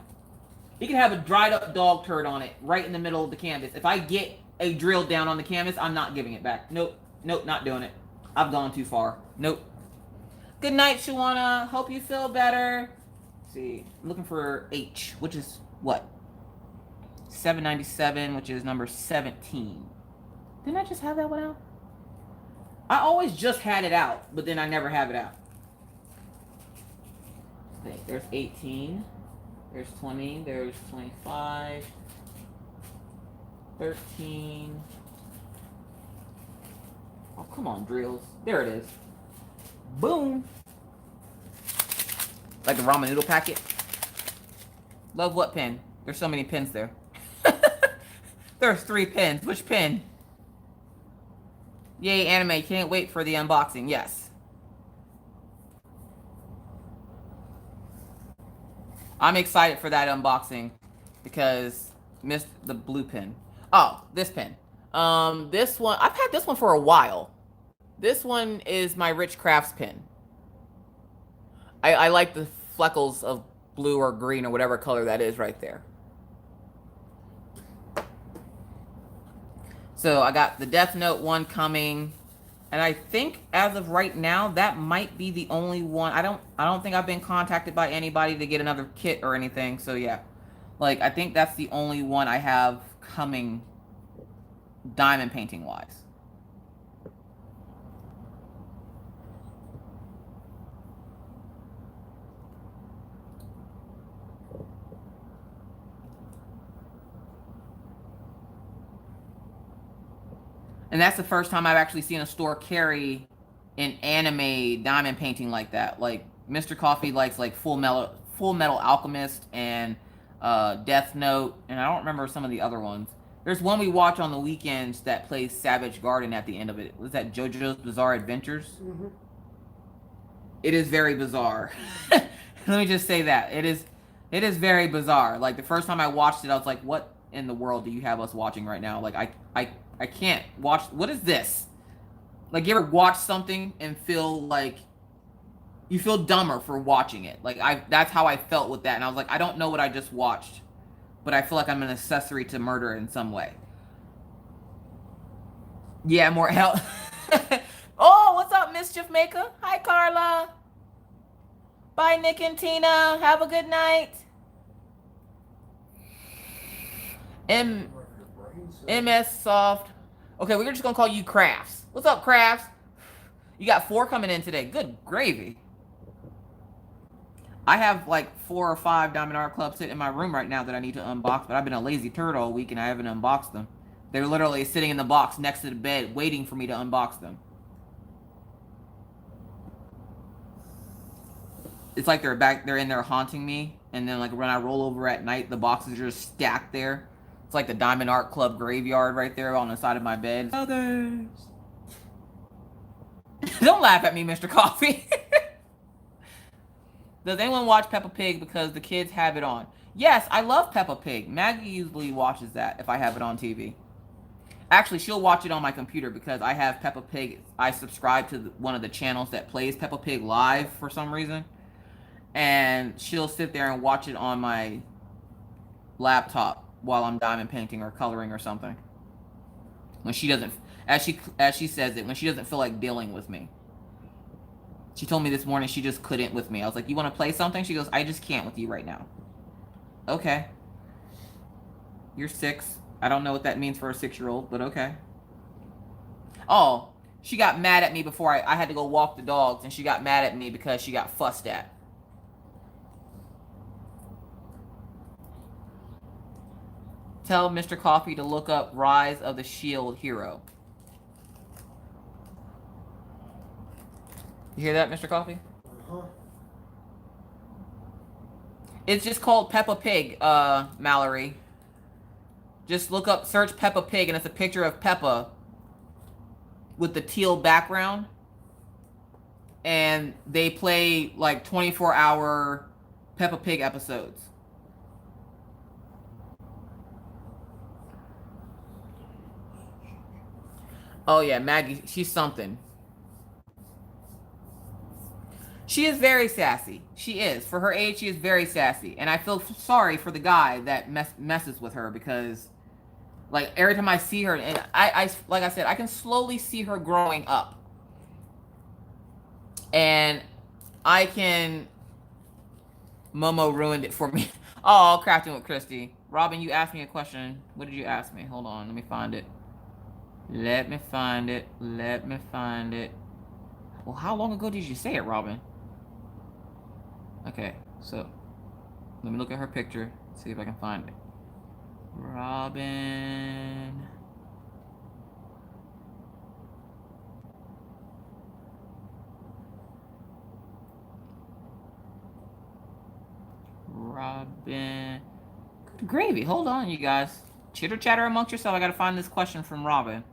you can have a dried up dog turd on it right in the middle of the canvas. If I get a drill down on the canvas, I'm not giving it back. Nope, not doing it. I've gone too far. Nope. Good night, Shawana. Hope you feel better. Let's see, I'm looking for H, which is what? 797, which is number 17. Didn't I just have that one out? I always just had it out, but then I never have it out. Okay, there's 18. There's 20. There's 25. 13. Oh, come on, drills. There it is. Boom. Like the ramen noodle packet. Love what pin? There's so many pins there. There's 3 pins. Which pin? Yay, anime. Can't wait for the unboxing. Yes. I'm excited for that unboxing because missed the blue pin. Oh, this pin. This one, I've had this one for a while. This one is my Rich Crafts pin. I like the fleckles of blue or green or whatever color that is right there. So I got the Death Note one coming, and I think as of right now that might be the only one. I don't think I've been contacted by anybody to get another kit or anything. So yeah, like I think that's the only one I have coming diamond painting wise. And that's the first time I've actually seen a store carry an anime diamond painting like that. Like Mr. Coffee likes like Full Metal Alchemist and Death Note, and I don't remember some of the other ones. There's one we watch on the weekends that plays Savage Garden at the end of it. Was that JoJo's Bizarre Adventures? Mm-hmm. It is very bizarre. Let me just say that. It is very bizarre. Like the first time I watched it, I was like, what in the world do you have us watching right now? Like I can't watch. What is this? Like, you ever watch something and feel like you feel dumber for watching it? Like, that's how I felt with that. And I was like, I don't know what I just watched, but I feel like I'm an accessory to murder in some way. Yeah, more help. Oh, what's up, Mischief Maker? Hi, Carla. Bye, Nick and Tina. Have a good night. MS Soft. Okay, we're just gonna call you Crafts. What's up, Crafts? You got 4 coming in today. Good gravy. I have like 4 or 5 Diamond Art Clubs sitting in my room right now that I need to unbox, but I've been a lazy turd all week and I haven't unboxed them. They're literally sitting in the box next to the bed waiting for me to unbox them. It's like they're in there haunting me, and then like when I roll over at night, the boxes are just stacked there. It's like the Diamond Art Club graveyard right there on the side of my bed. Others. Don't laugh at me, Mr. Coffee. Does anyone watch Peppa Pig because the kids have it on? Yes, I love Peppa Pig. Maggie usually watches that if I have it on TV. Actually, she'll watch it on my computer because I have Peppa Pig. I subscribe to one of the channels that plays Peppa Pig live for some reason. And she'll sit there and watch it on my laptop while I'm diamond painting or coloring or something. When she doesn't, as she says it, when she doesn't feel like dealing with me. She told me this morning she just couldn't with me. I was like, you want to play something? She goes, I just can't with you right now. Okay. You're 6. I don't know what that means for a 6-year-old, but okay. Oh, she got mad at me before I had to go walk the dogs, and she got mad at me because she got fussed at. Tell Mr. Coffee to look up Rise of the Shield Hero. You hear that, Mr. Coffee? Uh-huh. It's just called Peppa Pig, Mallory. Just look up, search Peppa Pig, and it's a picture of Peppa with the teal background. And they play like 24-hour Peppa Pig episodes. Oh yeah, Maggie, she's something. She is very sassy. She is. For her age, she is very sassy. And I feel sorry for the guy that messes with her because, like, every time I see her, and I like I said, I can slowly see her growing up. And I can... Momo ruined it for me. Oh, crafting with Christy. Robin, you asked me a question. What did you ask me? Hold on, let me find it. Let me find it. Let me find it. Well, how long ago did you say it, Robin? Okay, so let me look at her picture, see if I can find it. Robin. Robin. Good gravy. Hold on, you guys. Chitter chatter amongst yourself. I gotta find this question from Robin.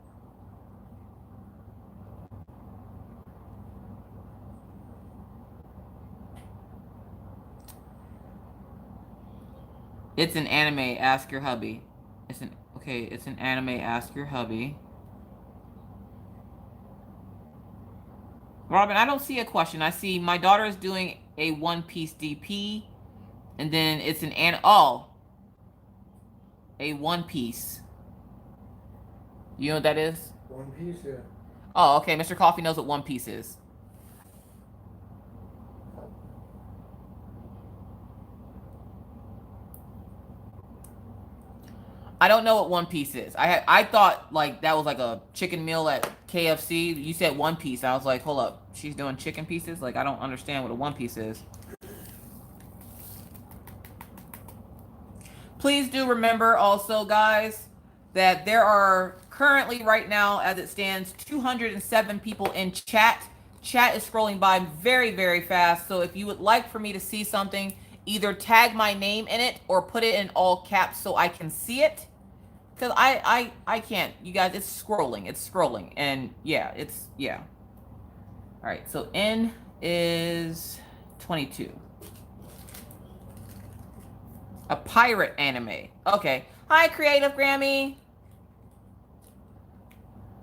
It's an anime. Ask your hubby. It's an anime. Ask your hubby. Robin, I don't see a question. I see my daughter is doing a One Piece DP, and then it's a One Piece. You know what that is? One Piece, yeah. Oh, okay. Mr. Coffee knows what One Piece is. I don't know what One Piece is. I thought like that was like a chicken meal at KFC. You said One Piece. I was like, hold up. She's doing chicken pieces? Like, I don't understand what a One Piece is. Please do remember also, guys, that there are currently right now, as it stands, 207 people in chat. Chat is scrolling by very, very fast. So if you would like for me to see something, either tag my name in it or put it in all caps so I can see it. Because I can't. You guys, it's scrolling. And yeah, yeah. All right, so N is 22. A pirate anime. Okay. Hi, Creative Grammy.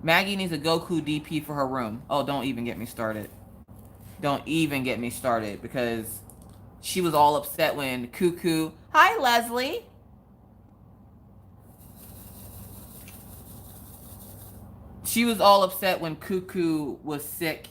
Maggie needs a Goku DP for her room. Oh, don't even get me started. Don't even get me started because she was all upset when Cuckoo... Hi, Leslie. She was all upset when Cuckoo was sick.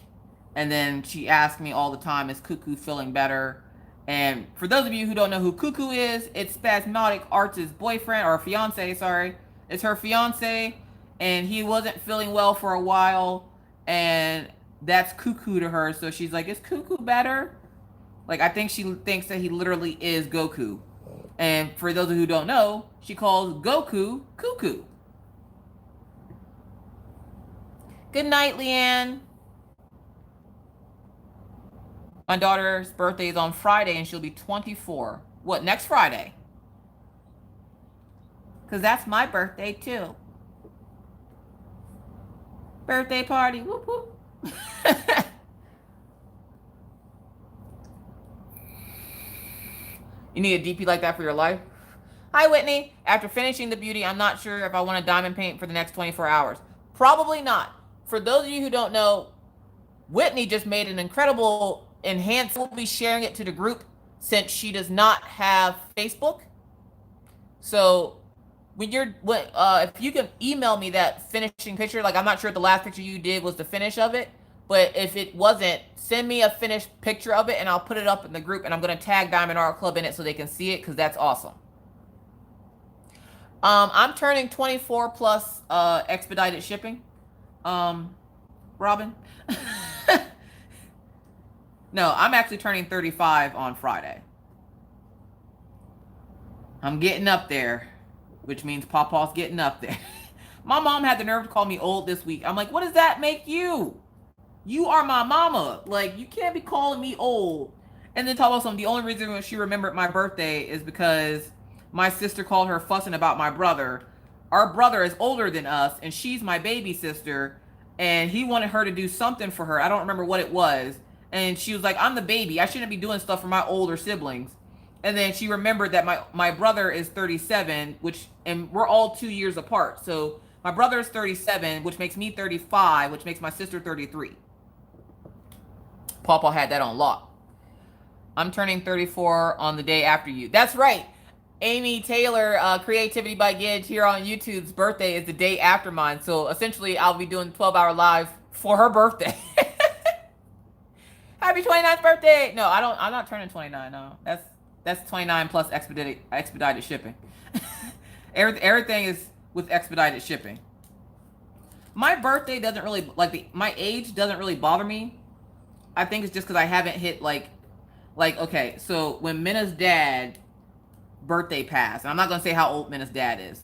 And then she asked me all the time, is Cuckoo feeling better? And for those of you who don't know who Cuckoo is, it's Spasmodic Arts' boyfriend, or fiance, sorry. It's her fiance, and he wasn't feeling well for a while, and that's Cuckoo to her. So she's like, is Cuckoo better? Like, I think she thinks that he literally is Goku. And for those of you who don't know, she calls Goku Cuckoo. Good night, Leanne. My daughter's birthday is on Friday, and she'll be 24. What, next Friday? Because that's my birthday, too. Birthday party. Whoop, whoop. You need a DP like that for your life? Hi, Whitney. After finishing the beauty, I'm not sure if I want to diamond paint for the next 24 hours. Probably not. For those of you who don't know, Whitney just made an incredible enhanced. We'll be sharing it to the group since she does not have Facebook. So when if you can email me that finishing picture, like I'm not sure if the last picture you did was the finish of it, but if it wasn't, send me a finished picture of it and I'll put it up in the group, and I'm going to tag Diamond Art Club in it so they can see it, because that's awesome. I'm turning 24 plus expedited shipping. Robin? No, I'm actually turning 35 on Friday. I'm getting up there, which means Pawpaw's getting up there. My mom had the nerve to call me old this week. I'm like, what does that make you? You are my mama. Like, you can't be calling me old. And then talk about something. The only reason she remembered my birthday is because my sister called her fussing about my brother. Our brother is older than us, and she's my baby sister. And he wanted her to do something for her. I don't remember what it was. And she was like, I'm the baby. I shouldn't be doing stuff for my older siblings. And then she remembered that my brother is 37, and we're all 2 years apart. So my brother is 37, which makes me 35, which makes my sister 33. Pawpaw had that on lock. I'm turning 34 on the day after you. That's right. Amy Taylor, Creativity by Gidge here on YouTube's birthday is the day after mine. So essentially, I'll be doing 12-hour live for her birthday. Happy 29th birthday! No, I'm not turning 29. No, that's 29 plus expedited shipping. Everything is with expedited shipping. My birthday doesn't really my age doesn't really bother me. I think it's just because I haven't hit like okay. So when Minna's dad birthday passed, and I'm not gonna say how old Minna's dad is.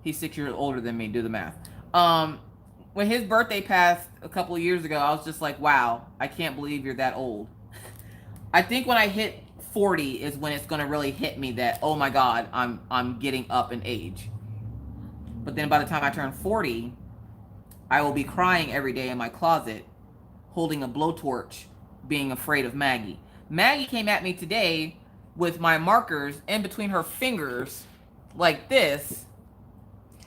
He's 6 years older than me. Do the math. When his birthday passed a couple of years ago, I was just like, wow, I can't believe you're that old. I think when I hit 40 is when it's going to really hit me that, oh my God, I'm getting up in age. But then by the time I turn 40, I will be crying every day in my closet, holding a blowtorch, being afraid of Maggie. Maggie came at me today with my markers in between her fingers like this.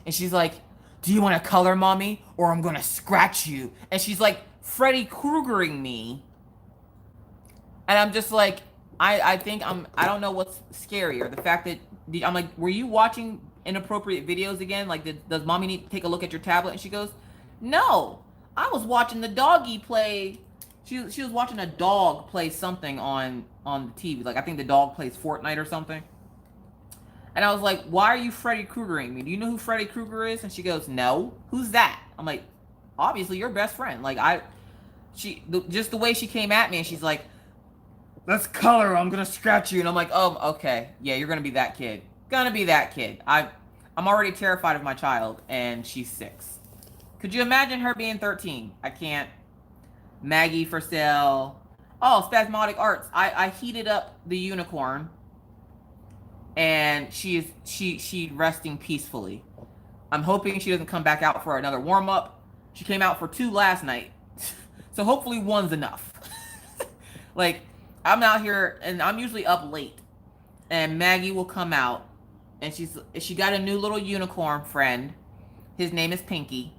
And she's like, do you want to color, mommy? Or I'm going to scratch you. And she's like Freddy Kruegering me. And I'm just like, I think I don't know what's scarier. The fact that, I'm like, were you watching inappropriate videos again? Like, does mommy need to take a look at your tablet? And she goes, no, I was watching the doggy play. She was watching a dog play something on the TV. Like, I think the dog plays Fortnite or something. And I was like, why are you Freddy Kruegering me? Do you know who Freddy Krueger is? And she goes, no. Who's that? I'm like, obviously your best friend. Like, just the way she came at me, and she's like, let's color, I'm gonna scratch you. And I'm like, oh, okay. Yeah, you're gonna be that kid. Gonna be that kid. I'm already terrified of my child, and she's 6. Could you imagine her being 13? I can't. Maggie for sale. Oh, Spasmodic Arts. I heated up the unicorn, and she resting peacefully. I'm hoping she doesn't come back out for another warm-up. She came out for 2 last night. So hopefully 1's enough. Like, I'm out here, and I'm usually up late. And Maggie will come out, and she got a new little unicorn friend. His name is Pinky.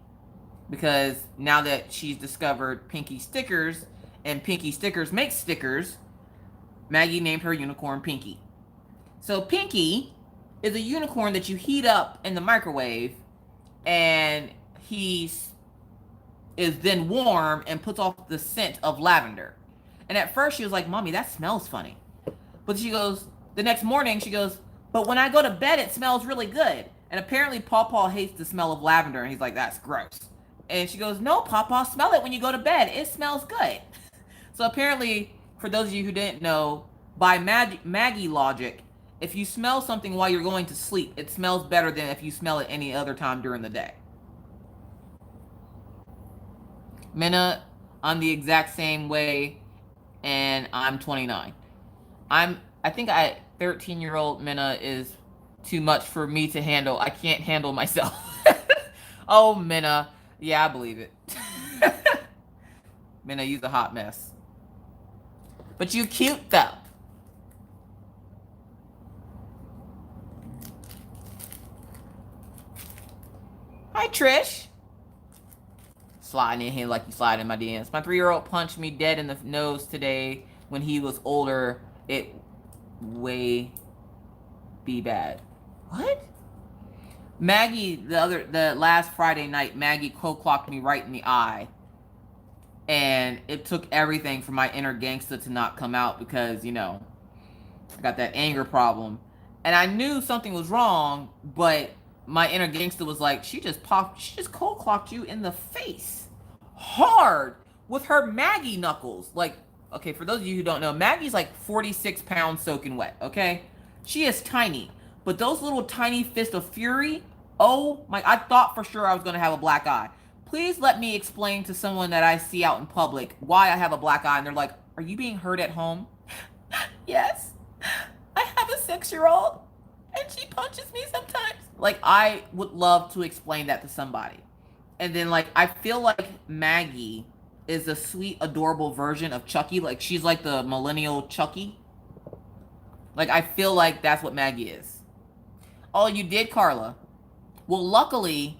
Because now that she's discovered Pinky stickers, and Pinky stickers make stickers, Maggie named her unicorn Pinky. So Pinky is a unicorn that you heat up in the microwave, and he is then warm and puts off the scent of lavender. And at first she was like, Mommy, that smells funny. But she goes, the next morning she goes, but when I go to bed, it smells really good. And apparently Pawpaw hates the smell of lavender, and he's like, that's gross. And she goes, no, Pawpaw, smell it when you go to bed. It smells good. So apparently, for those of you who didn't know, by Maggie logic, if you smell something while you're going to sleep, it smells better than if you smell it any other time during the day. Minna, I'm the exact same way, and I'm 29. I think 13-year-old Minna is too much for me to handle. I can't handle myself. Oh, Minna. Yeah, I believe it. Minna, you's a hot mess. But you cute, though. Hi, Trish. Sliding in here like you slide in my DMs. My 3-year-old punched me dead in the nose today when he was older. It way be bad. What? Maggie, the last Friday night, Maggie clocked me right in the eye. And it took everything for my inner gangster to not come out because, you know, I got that anger problem. And I knew something was wrong, but my inner gangster was like, she just cold clocked you in the face hard with her Maggie knuckles. Like, okay, for those of you who don't know, Maggie's like 46 pounds soaking wet, okay? She is tiny, but those little tiny fists of fury, oh my, I thought for sure I was going to have a black eye. Please let me explain to someone that I see out in public why I have a black eye, and they're like, are you being hurt at home? Yes, I have a 6-year-old, and she punches me sometimes. Like, I would love to explain that to somebody. And then, like, I feel like Maggie is a sweet, adorable version of Chucky. Like, she's like the millennial Chucky. Like, I feel like that's what Maggie is. Oh, you did, Carla? Well, luckily,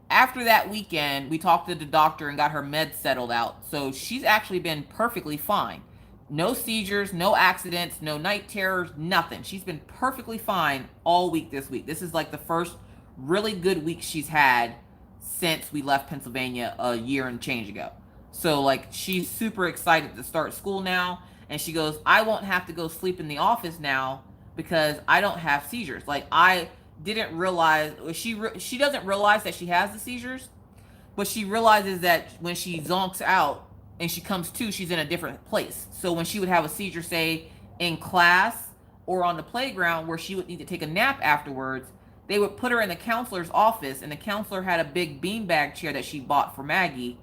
after that weekend, we talked to the doctor and got her meds settled out. So she's actually been perfectly fine. No seizures, no accidents, no night terrors, nothing. She's been perfectly fine all week this week. This is like the first really good week she's had since we left Pennsylvania a year and change ago. So like, she's super excited to start school now. And she goes, I won't have to go sleep in the office now because I don't have seizures. Like, I didn't realize, she doesn't realize that she has the seizures, but she realizes that when she zonks out and she comes to, she's in a different place. So when she would have a seizure, say in class or on the playground where she would need to take a nap afterwards, they would put her in the counselor's office, and the counselor had a big beanbag chair that she bought for Maggie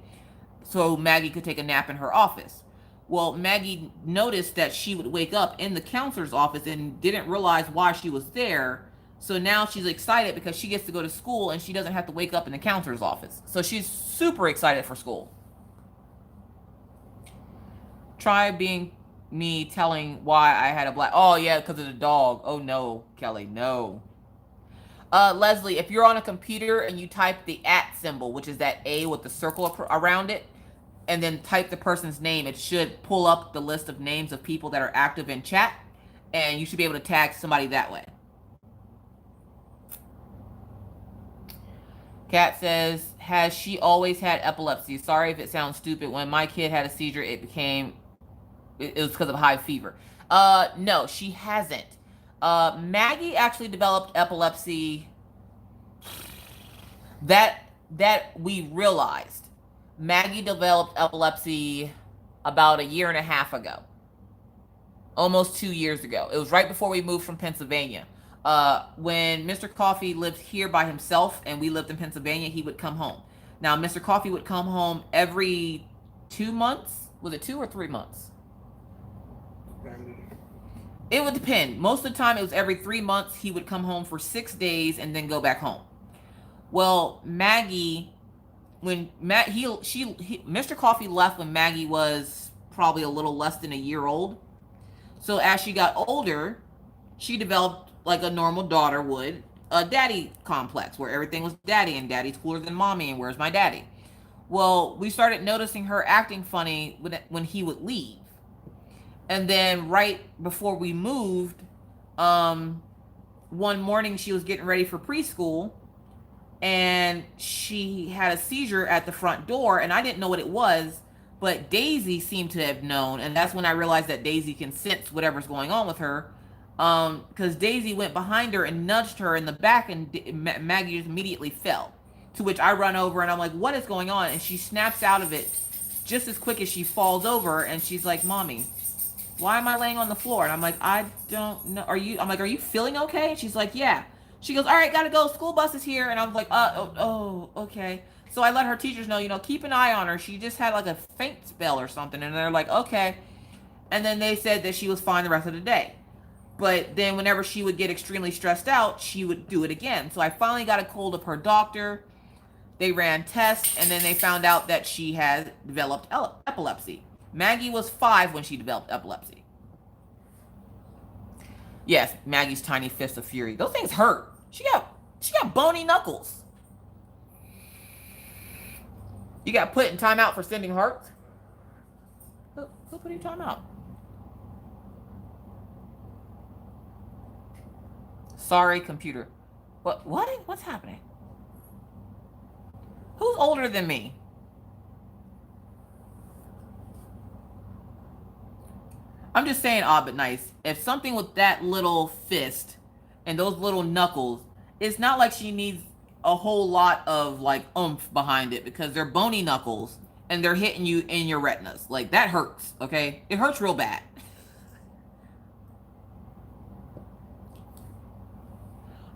so Maggie could take a nap in her office. Well, Maggie noticed that she would wake up in the counselor's office and didn't realize why she was there. So now she's excited because she gets to go to school and she doesn't have to wake up in the counselor's office. So she's super excited for school. Try being me telling why I had a black. Oh, yeah, because of the dog. Oh, no, Kelly, no. Leslie, if you're on a computer and you type the @ symbol, which is that A with the circle around it, and then type the person's name, it should pull up the list of names of people that are active in chat, and you should be able to tag somebody that way. Kat says, has she always had epilepsy? Sorry if it sounds stupid. When my kid had a seizure, it was because of high fever. No, she hasn't. Maggie actually developed epilepsy that we realized. Maggie developed epilepsy about 1.5 years ago. Almost 2 years ago. It was right before we moved from Pennsylvania. When Mr. Coffee lived here by himself and we lived in Pennsylvania, he would come home. Now, Mr. Coffee would come home every 2 months. Was it 2 or 3 months? It would depend. Most of the time, it was every 3 months. He would come home for 6 days and then go back home. Well, Maggie, when Mr. Coffee left when Maggie was probably a little less than 1 year old. So as she got older, she developed like a normal daughter would, a daddy complex where everything was daddy and daddy's cooler than mommy and where's my daddy. Well, we started noticing her acting funny when he would leave. And then right before we moved, one morning she was getting ready for preschool and she had a seizure at the front door and I didn't know what it was, but Daisy seemed to have known. And that's when I realized that Daisy can sense whatever's going on with her. Because Daisy went behind her and nudged her in the back and Maggie just immediately fell. To which I run over and I'm like, what is going on? And she snaps out of it just as quick as she falls over and she's like, Mommy, why am I laying on the floor? And I'm like, I don't know. Are you feeling okay? And she's like, yeah. She goes, all right, gotta go. School bus is here. And I was like, okay. So I let her teachers know, keep an eye on her. She just had like a faint spell or something. And they're like, okay. And then they said that she was fine the rest of the day. But then whenever she would get extremely stressed out, she would do it again. So I finally got a hold of her doctor. They ran tests and then they found out that she had developed epilepsy. Maggie was 5 when she developed epilepsy. Yes, Maggie's tiny fist of fury. Those things hurt. She got bony knuckles. You got put in timeout for sending hearts? Who put you in timeout? Sorry, computer. What's happening? Who's older than me? I'm just saying odd but nice. If something with that little fist and those little knuckles, it's not like she needs a whole lot of like oomph behind it because they're bony knuckles and they're hitting you in your retinas. Like that hurts, okay? It hurts real bad.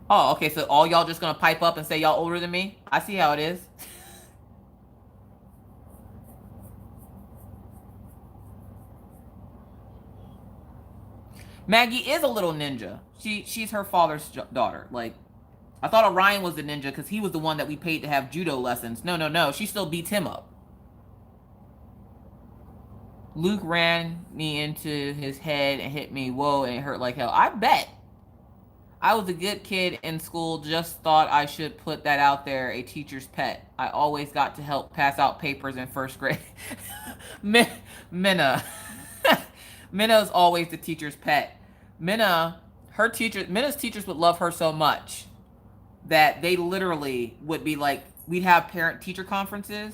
Oh, okay, so all y'all just gonna pipe up and say y'all older than me? I see how it is. Maggie is a little ninja. She's her father's daughter. Like, I thought Orion was the ninja because he was the one that we paid to have judo lessons. No. She still beats him up. Luke ran me into his head and hit me. Whoa, and it hurt like hell. I bet. I was a good kid in school. Just thought I should put that out there. A teacher's pet. I always got to help pass out papers in first grade. Minna. Minna's always the teacher's pet. Minna's teachers would love her so much that they literally would be like, we'd have parent-teacher conferences,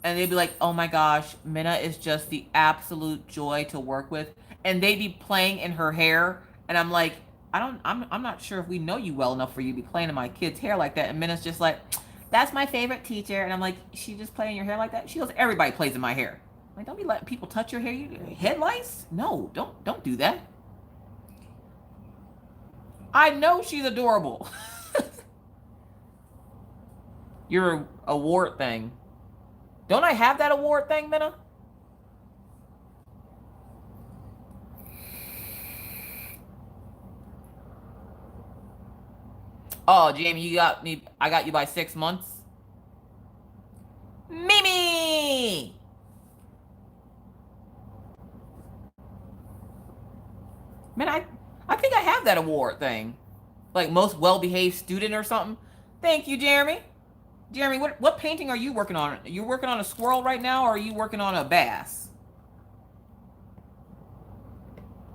and they'd be like, oh my gosh, Minna is just the absolute joy to work with. And they'd be playing in her hair, and I'm like, I'm not sure if we know you well enough for you to be playing in my kid's hair like that. And Minna's just like, that's my favorite teacher. And I'm like, she just playing your hair like that? She goes, everybody plays in my hair. I'm like, don't be letting people touch your hair. Head lice? No, don't do that. I know she's adorable. Your award thing. Don't I have that award thing, Minna? Oh, Jamie, you got me. I got you by 6 months. Mimi! Man, I think I have that award thing. Like most well-behaved student or something. Thank you, Jeremy. Jeremy, what painting are you working on? Are you working on a squirrel right now, or are you working on a bass?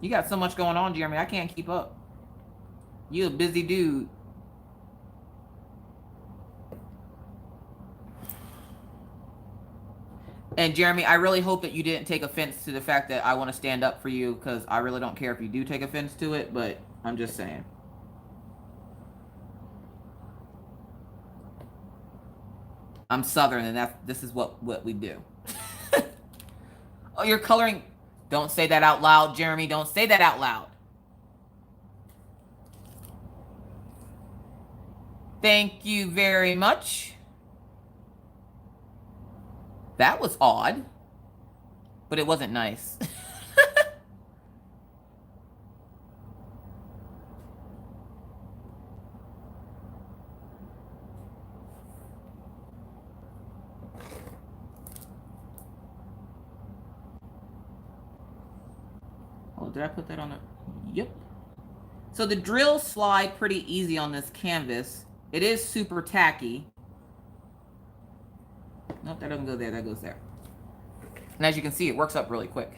You got so much going on, Jeremy. I can't keep up. You a busy dude. And Jeremy, I really hope that you didn't take offense to the fact that I want to stand up for you, because I really don't care if you do take offense to it, but I'm just saying. I'm Southern, and this is what we do. Oh, you're coloring. Don't say that out loud, Jeremy. Don't say that out loud. Thank you very much. That was odd, but it wasn't nice. Oh, did I put that on it? Yep. So the drills slide pretty easy on this canvas. It is super tacky. Nope, that doesn't go there. That goes there. And as you can see, it works up really quick.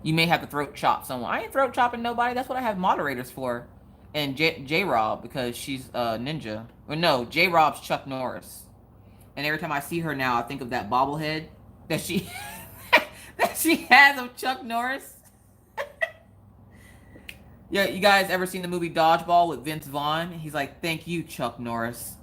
You may have to throat chop someone. I ain't throat chopping nobody. That's what I have moderators for. And J-Rob, because she's ninja. Or no, J-Rob's Chuck Norris. And every time I see her now, I think of that bobblehead that she that she has of Chuck Norris. Yeah, you guys ever seen the movie Dodgeball with Vince Vaughn? He's like, "Thank you, Chuck Norris."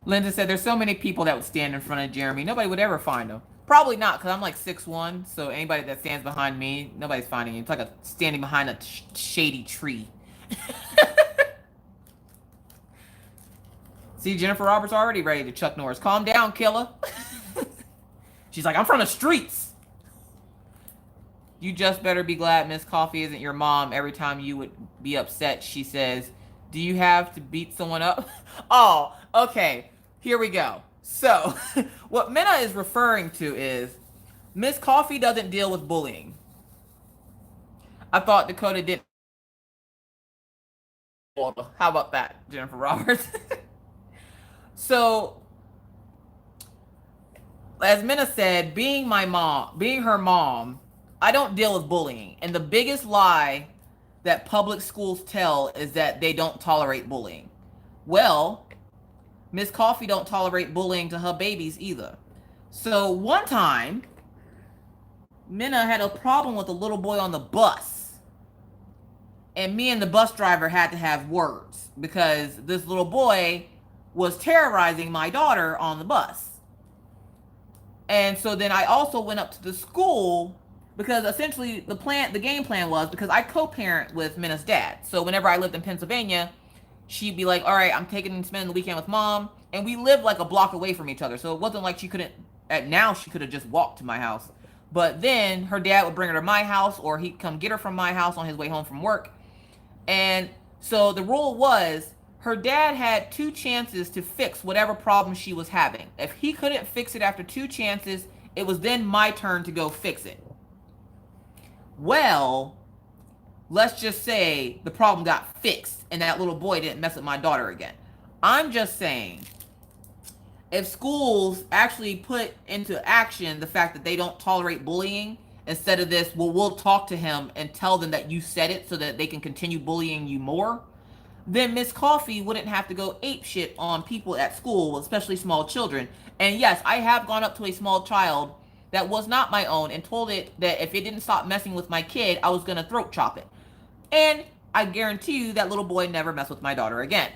Linda said, "There's so many people that would stand in front of Jeremy. Nobody would ever find him." Probably not, because I'm like 6'1", so anybody that stands behind me, nobody's finding him. It's like a standing behind a shady tree. See, Jennifer Roberts already ready to Chuck Norris. Calm down, killer. She's like, "I'm from the streets." You just better be glad Miss Coffee isn't your mom. Every time you would be upset, she says, "Do you have to beat someone up?" Oh, okay. Here we go. So, what Minna is referring to is Miss Coffee doesn't deal with bullying. I thought Dakota didn't. How about that, Jennifer Roberts? So, as Minna said, being her mom, I don't deal with bullying. And the biggest lie that public schools tell is that they don't tolerate bullying. Well, Miss Coffee don't tolerate bullying to her babies either. So one time, Minna had a problem with a little boy on the bus. And me and the bus driver had to have words because this little boy was terrorizing my daughter on the bus. And so then I also went up to the school because essentially the game plan was, because I co-parent with Minna's dad. So whenever I lived in Pennsylvania, she'd be like, "All right, I'm taking and spending the weekend with mom." And we lived like a block away from each other. So it wasn't like she couldn't, now she could have just walked to my house. But then her dad would bring her to my house, or he'd come get her from my house on his way home from work. And so the rule was, her dad had 2 chances to fix whatever problem she was having. If he couldn't fix it after 2 chances, it was then my turn to go fix it. Well, let's just say the problem got fixed and that little boy didn't mess with my daughter again. I'm just saying, if schools actually put into action the fact that they don't tolerate bullying, instead of this, well, we'll talk to him and tell them that you said it so that they can continue bullying you more, then Miss Coffee wouldn't have to go apeshit on people at school, especially small children. And yes, I have gone up to a small child that was not my own and told it that if it didn't stop messing with my kid, I was going to throat chop it. And I guarantee you that little boy never messed with my daughter again.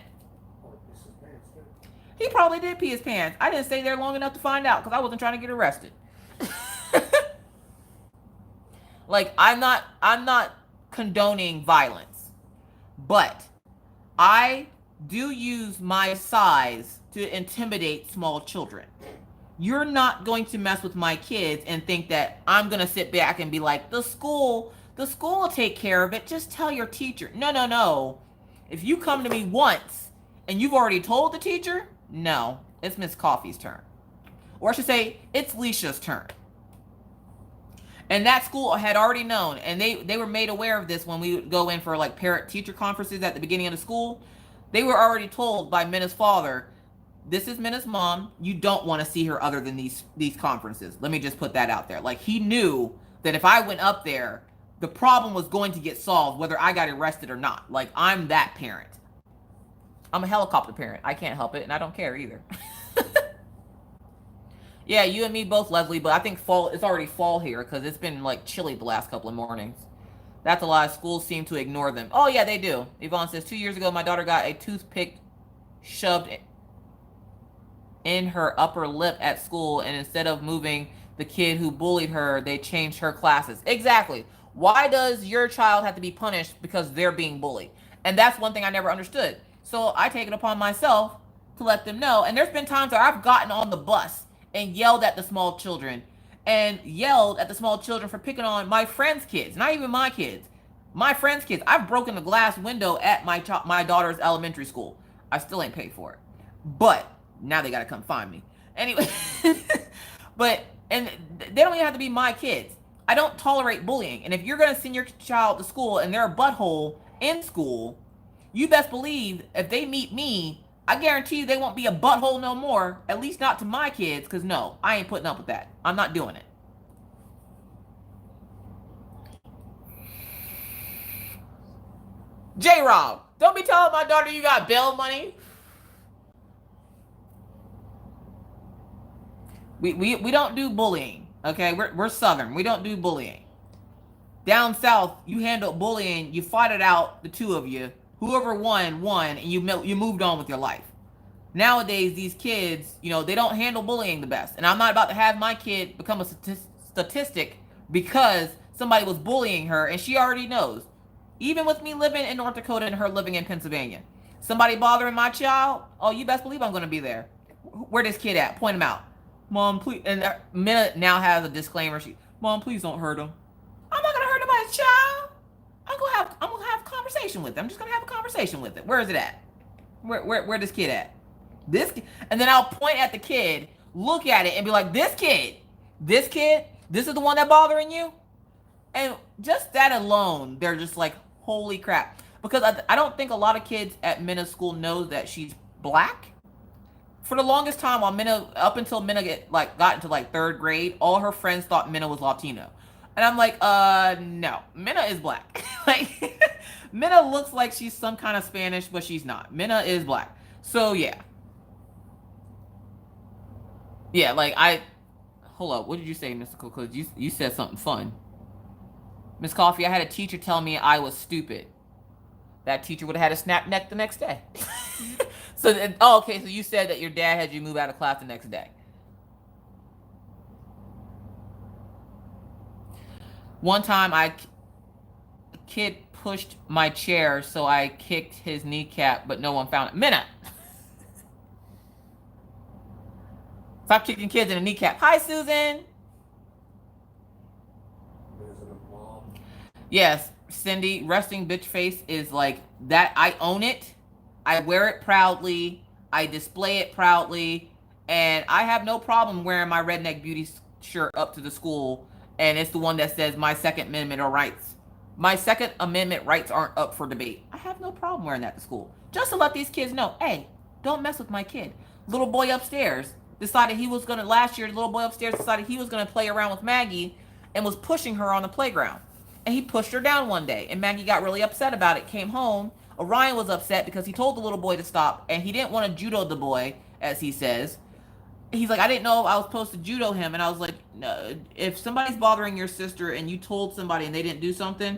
He probably did pee his pants. I didn't stay there long enough to find out because I wasn't trying to get arrested. Like, I'm not condoning violence, but I do use my size to intimidate small children. You're not going to mess with my kids and think that I'm going to sit back and be like, the school will take care of it. Just tell your teacher. No, no, no. If you come to me once and you've already told the teacher, no, it's Miss Coffee's turn. Or I should say, it's Leisha's turn. And that school had already known, and they were made aware of this when we would go in for like parent-teacher conferences at the beginning of the school. They were already told by Minna's father, this is Minna's mom. You don't want to see her other than these conferences. Let me just put that out there. Like, he knew that if I went up there, the problem was going to get solved, whether I got arrested or not. Like, I'm that parent. I'm a helicopter parent. I can't help it, and I don't care either. Yeah, you and me both, Leslie, but I think it's already fall here because it's been like chilly the last couple of mornings. That's a lie. Schools seem to ignore them. Oh, yeah, they do. Yvonne says, 2 years ago, my daughter got a toothpick shoved in her upper lip at school, and instead of moving the kid who bullied her, they changed her classes. Exactly. Why does your child have to be punished because they're being bullied? And that's one thing I never understood. So I take it upon myself to let them know. And there's been times where I've gotten on the bus and yelled at the small children for picking on my friends' kids, not even my kids, my friends' kids. I've broken the glass window at my daughter's elementary school. I still ain't paid for it, but now they gotta come find me anyway. And they don't even have to be my kids. I don't tolerate bullying, and if you're gonna send your child to school and they're a butthole in school, you best believe if they meet me, I guarantee you they won't be a butthole no more, at least not to my kids, because no, I ain't putting up with that. I'm not doing it. J-Rob, don't be telling my daughter you got bail money. We don't do bullying, okay? We're Southern. We don't do bullying. Down South, you handle bullying, you fight it out, the two of you. Whoever won, and you moved on with your life. Nowadays, these kids, they don't handle bullying the best. And I'm not about to have my kid become a statistic because somebody was bullying her, and she already knows. Even with me living in North Dakota and her living in Pennsylvania. Somebody bothering my child, oh, you best believe I'm going to be there. Where this kid at? Point him out. Mom, please. And Minna now has a disclaimer. Mom, please don't hurt him. I'm not going to hurt nobody's child. I'm gonna have a conversation with it. I'm just gonna have a conversation with it. Where is it at? Where this kid at? And then I'll point at the kid, look at it, and be like, this kid, this is the one that bothering you? And just that alone, they're just like, holy crap. Because I don't think a lot of kids at Minna's school knows that she's black. For the longest time, up until Minna got into like 3rd grade, all her friends thought Minna was Latino. And I'm like, no, Minna is black. Like, Minna looks like she's some kind of Spanish, but she's not. Minna is black. So, yeah. Yeah, like, hold up. What did you say, Mystical? Because you said something fun. Miss Coffee, I had a teacher tell me I was stupid. That teacher would have had a snap neck the next day. Okay, so you said that your dad had you move out of class the next day. One time, a kid pushed my chair, so I kicked his kneecap, but no one found it. Minna! Stop kicking kids in the kneecap. Hi, Susan! Yes, Cindy, resting bitch face is like that. I own it. I wear it proudly. I display it proudly. And I have no problem wearing my redneck beauty shirt up to the school. And it's the one that says my Second Amendment rights. My Second Amendment rights aren't up for debate. I have no problem wearing that to school. Just to let these kids know, hey, don't mess with my kid. Little boy upstairs decided last year, the little boy upstairs decided he was going to play around with Maggie and was pushing her on the playground. And he pushed her down one day. And Maggie got really upset about it, came home. Orion was upset because he told the little boy to stop. And he didn't want to judo the boy, as he says. He's like, I didn't know I was supposed to judo him. And I was like, no, if somebody's bothering your sister and you told somebody and they didn't do something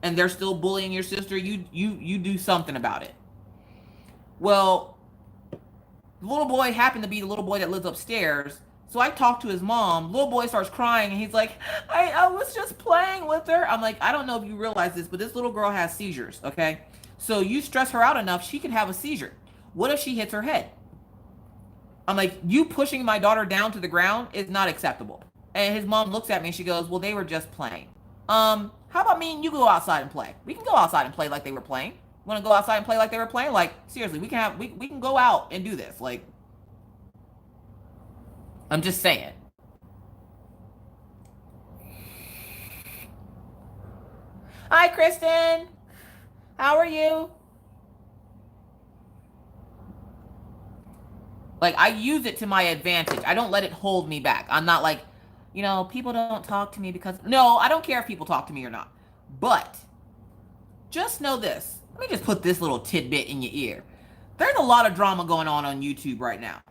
and they're still bullying your sister, you do something about it. Well, the little boy happened to be the little boy that lives upstairs. So I talked to his mom. Little boy starts crying and he's like, I was just playing with her. I'm like, I don't know if you realize this, but this little girl has seizures, okay? So you stress her out enough, she can have a seizure. What if she hits her head? I'm like, you pushing my daughter down to the ground is not acceptable. And his mom looks at me and she goes, well, they were just playing. How about me and you go outside and play? We can go outside and play like they were playing. Want to go outside and play like they were playing? Like, seriously, we can go out and do this. Like, I'm just saying. Hi, Kristen. How are you? Like, I use it to my advantage. I don't let it hold me back. I'm not like, you know, people don't talk to me because... No, I don't care if people talk to me or not. But just know this. Let me just put this little tidbit in your ear. There's a lot of drama going on YouTube right now.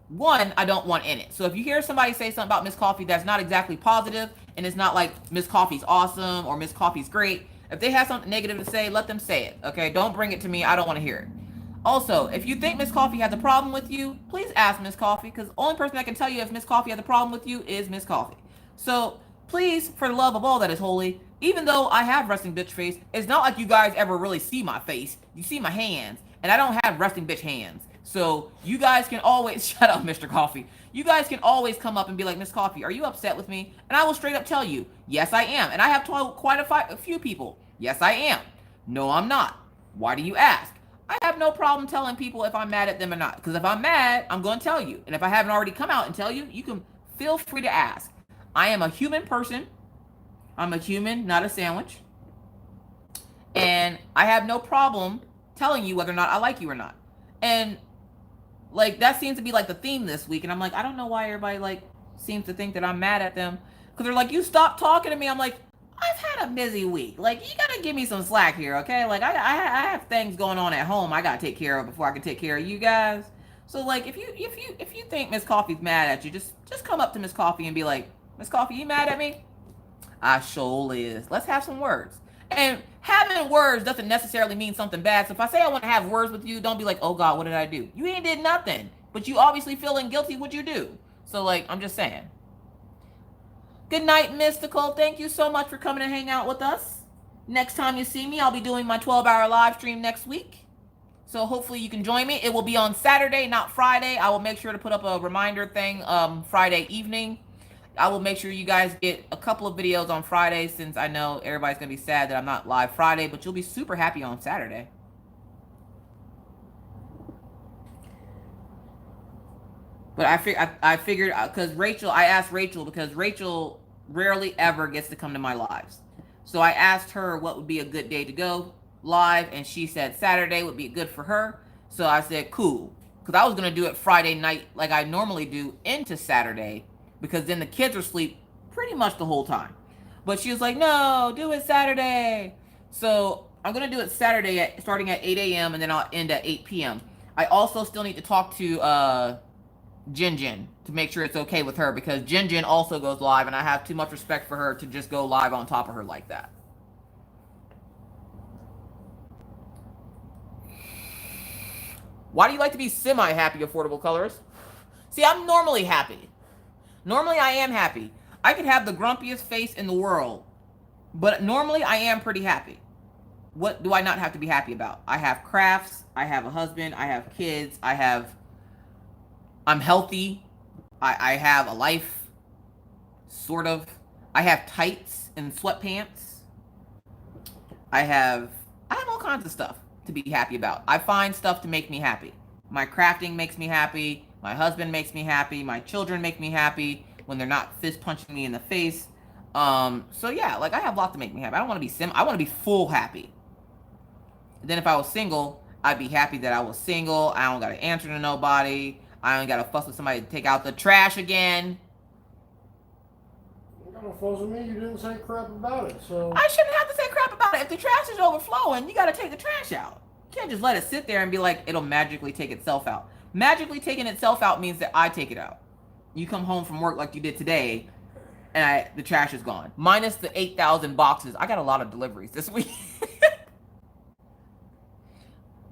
One, I don't want in it. So if you hear somebody say something about Miss Coffee that's not exactly positive, and it's not like Miss Coffee's awesome or Miss Coffee's great, if they have something negative to say, let them say it, okay? Don't bring it to me. I don't want to hear it. Also, if you think Miss Coffee has a problem with you, please ask Miss Coffee, because the only person that can tell you if Miss Coffee has a problem with you is Miss Coffee. So please, for the love of all that is holy, even though I have resting bitch face, it's not like you guys ever really see my face. You see my hands, and I don't have resting bitch hands. So you guys can always, shut up, Mr. Coffee. You guys can always come up and be like, Miss Coffee, are you upset with me? And I will straight up tell you, yes, I am. And I have told quite a few people, yes, I am. No, I'm not. Why do you ask? I have no problem telling people if I'm mad at them or not. Because if I'm mad, I'm going to tell you. And if I haven't already come out and tell you, you can feel free to ask. I am a human person. I'm a human, not a sandwich. And I have no problem telling you whether or not I like you or not. And like, that seems to be like the theme this week. And I'm like, I don't know why everybody like seems to think that I'm mad at them. Because they're like, you stop talking to me. I'm like, I've had a busy week. Like, you gotta give me some slack here, okay? Like, I have things going on at home I gotta take care of before I can take care of you guys. So like, if you think Miss Coffee's mad at you, just come up to Miss Coffee and be like, Miss Coffee, you mad at me? I sure is. Let's have some words. And having words doesn't necessarily mean something bad. So if I say I want to have words with you, don't be like, oh God, what did I do? You ain't did nothing. But you obviously feeling guilty what you do. So like, I'm just saying. Good night, Mystical. Thank you so much for coming and hang out with us. Next time you see me, I'll be doing my 12-hour live stream next week. So hopefully you can join me. It will be on Saturday, not Friday. I will make sure to put up a reminder thing Friday evening. I will make sure you guys get a couple of videos on Friday, since I know everybody's going to be sad that I'm not live Friday, but you'll be super happy on Saturday. But I figured, because I asked Rachel, because Rachel rarely ever gets to come to my lives. So I asked her what would be a good day to go live, and she said Saturday would be good for her. So I said, cool. Because I was going to do it Friday night like I normally do into Saturday, because then the kids are asleep pretty much the whole time. But she was like, no, do it Saturday. So I'm going to do it Saturday starting at 8 a.m. and then I'll end at 8 p.m. I also still need to talk to Jin to make sure it's okay with her, because Jin also goes live, and I have too much respect for her to just go live on top of her like that. Why do you like to be semi-happy, Affordable Colors? See, I'm normally happy. Normally, I am happy. I could have the grumpiest face in the world, but normally I am pretty happy. What do I not have to be happy about? I have crafts. I have a husband. I have kids. I'm healthy. I have a life, sort of. I have tights and sweatpants. I have all kinds of stuff to be happy about. I find stuff to make me happy. My crafting makes me happy. My husband makes me happy. My children make me happy when they're not fist punching me in the face. So yeah, like, I have lots to make me happy. I don't want to be I want to be full happy. Then if I was single, I'd be happy that I was single. I don't got to answer to nobody. I don't got to fuss with somebody to take out the trash again. You got no fuss with me. You didn't say crap about it, so... I shouldn't have to say crap about it. If the trash is overflowing, you got to take the trash out. You can't just let it sit there and be like, it'll magically take itself out. Magically taking itself out means that I take it out. You come home from work like you did today, and the trash is gone. Minus the 8,000 boxes. I got a lot of deliveries this week.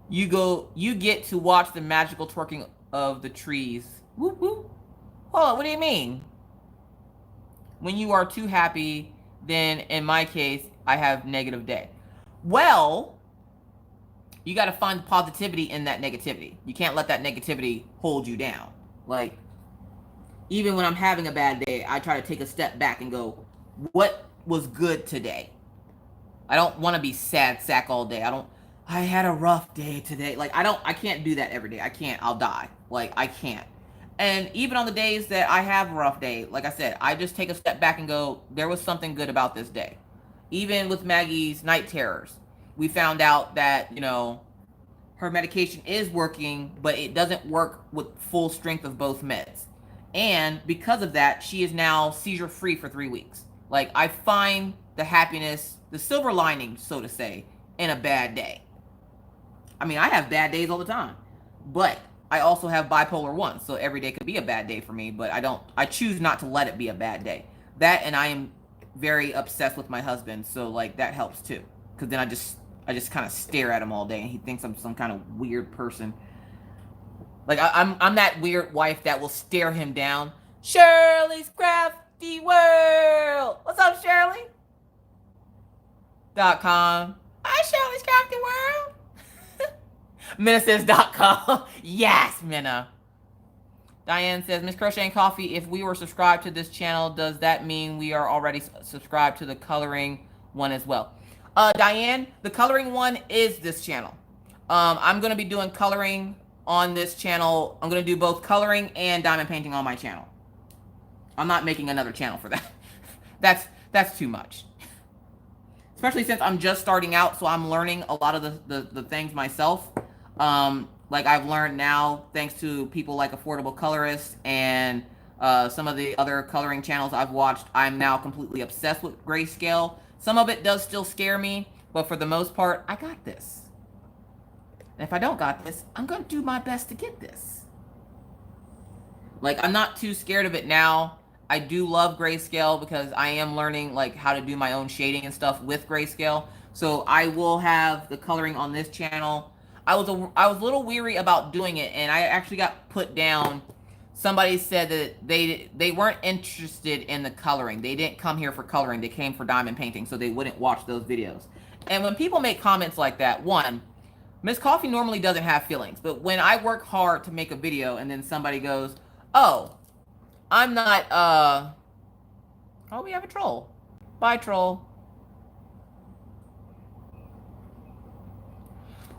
You get to watch the magical twerking of the trees. Whoop, whoop. Hold on, what do you mean? When you are too happy, then in my case, I have negative day. Well, you got to find positivity in that negativity. You can't let that negativity hold you down. Like, even when I'm having a bad day, I try to take a step back and go, what was good today? I don't want to be sad sack all day. I had a rough day today. Like, I can't do that every day. I can't. I'll die. Like, I can't. And even on the days that I have a rough day, like I said, I just take a step back and go, there was something good about this day. Even with Maggie's night terrors, we found out that, you know, her medication is working, but it doesn't work with full strength of both meds. And because of that, she is now seizure free for 3 weeks. Like, I find the happiness, the silver lining, so to say, in a bad day. I mean, I have bad days all the time, but I also have bipolar 1, so every day could be a bad day for me, but I choose not to let it be a bad day. That, and I am very obsessed with my husband, so like that helps too, because then I just kind of stare at him all day and he thinks I'm some kind of weird person. Like, I'm that weird wife that will stare him down. Shirley's Crafty World. What's up, Shirley? .com. Hi, Shirley's Crafty World. Minna says .com. Yes, Minna. Diane says, Miss Crochet and Coffee, if we were subscribed to this channel, does that mean we are already subscribed to the coloring one as well? Diane, the coloring one is this channel. I'm going to be doing coloring on this channel. I'm going to do both coloring and diamond painting on my channel. I'm not making another channel for that. That's too much. Especially since I'm just starting out, so I'm learning a lot of the things myself. Like I've learned now, thanks to people like Affordable Colorists and some of the other coloring channels I've watched, I'm now completely obsessed with grayscale. Some of it does still scare me, but for the most part, I got this. And if I don't got this, I'm going to do my best to get this. Like, I'm not too scared of it now. I do love grayscale because I am learning like how to do my own shading and stuff with grayscale. So I will have the coloring on this channel. I was a little weary about doing it, and I actually got put down. Somebody said that they weren't interested in the coloring. They didn't come here for coloring. They came for diamond painting, so they wouldn't watch those videos. And when people make comments like that, one, Miss Coffee normally doesn't have feelings, but when I work hard to make a video and then somebody goes, oh, I'm not, oh, we have a troll. Bye, troll.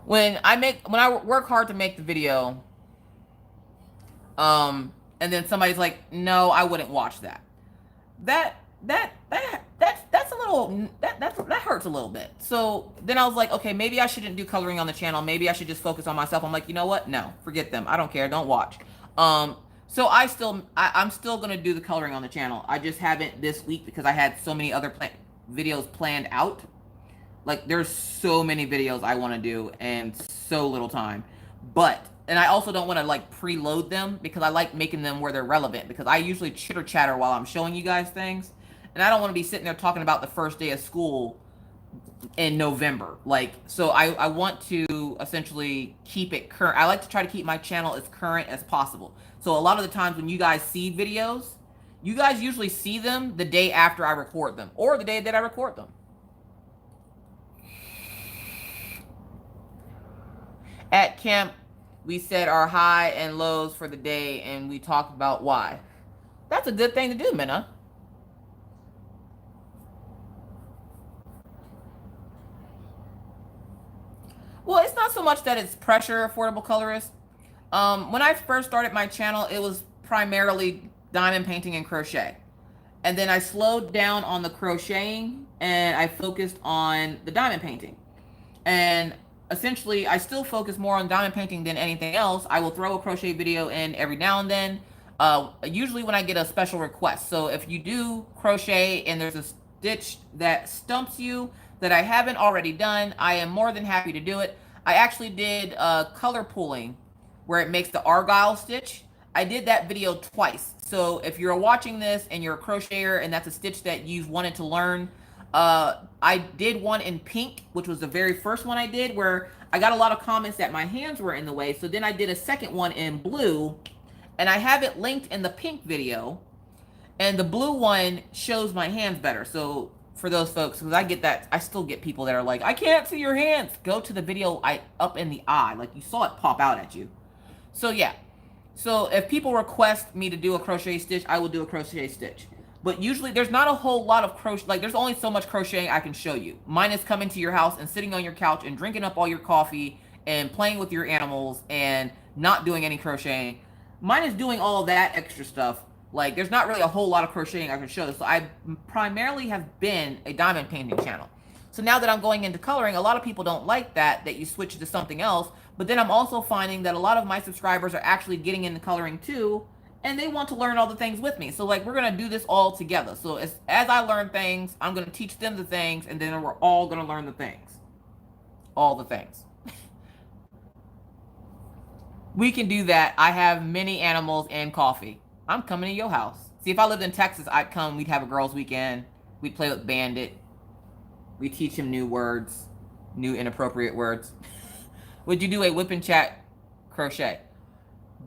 When I work hard to make the video, and then somebody's like, no, I wouldn't watch that. That's a little, that hurts a little bit. So then I was like, okay, maybe I shouldn't do coloring on the channel. Maybe I should just focus on myself. I'm like, you know what? No, forget them. I don't care. Don't watch. So I'm still going to do the coloring on the channel. I just haven't this week because I had so many other videos planned out. Like, there's so many videos I want to do and so little time. And I also don't want to like preload them because I like making them where they're relevant, because I usually chitter chatter while I'm showing you guys things. And I don't want to be sitting there talking about the first day of school in November. Like, so I want to essentially keep it current. I like to try to keep my channel as current as possible. So a lot of the times when you guys see videos, you guys usually see them the day after I record them or the day that I record them. At camp, we said our high and lows for the day, and we talked about why. That's a good thing to do, Minna. Well, it's not so much that it's pressure, Affordable Colorist. When I first started my channel, it was primarily diamond painting and crochet. And then I slowed down on the crocheting, and I focused on the diamond painting. And essentially, I still focus more on diamond painting than anything else. I will throw a crochet video in every now and then, usually when I get a special request. So if you do crochet and there's a stitch that stumps you that I haven't already done, I am more than happy to do it. I actually did color pulling where it makes the argyle stitch. I did that video twice. So if you're watching this and you're a crocheter and that's a stitch that you've wanted to learn, I did one in pink, which was the very first one I did, where I got a lot of comments that my hands were in the way. So then I did a second one in blue, and I have it linked in the pink video, and the blue one shows my hands better. So for those folks, because I get that. I still get people that are like, I can't see your hands. Go to the video up in the eye. Like you saw it pop out at you. So yeah. So if people request me to do a crochet stitch, I will do a crochet stitch. But usually there's not a whole lot of crochet. Like there's only so much crocheting I can show you. Mine is coming to your house and sitting on your couch and drinking up all your coffee and playing with your animals and not doing any crocheting. Mine is doing all of that extra stuff. Like there's not really a whole lot of crocheting I can show. So I primarily have been a diamond painting channel. So now that I'm going into coloring, a lot of people don't like that you switch to something else. But then I'm also finding that a lot of my subscribers are actually getting into coloring too. And they want to learn all the things with me. So like we're going to do this all together. So as I learn things, I'm going to teach them the things. And then we're all going to learn the things. All the things. We can do that. I have many animals and coffee. I'm coming to your house. See, if I lived in Texas, I'd come. We'd have a girls' weekend. We'd play with Bandit. We teach him new words, new inappropriate words. Would you do a whip and chat crochet?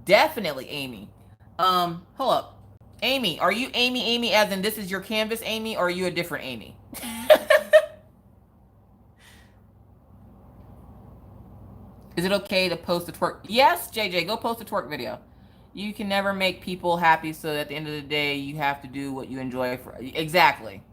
Definitely, Amy. Hold up. Amy, are you Amy as in this is your canvas, Amy, or are you a different Amy? Is it okay to post a twerk? Yes, JJ, go post a twerk video. You can never make people happy, so at the end of the day, you have to do what you enjoy. Exactly.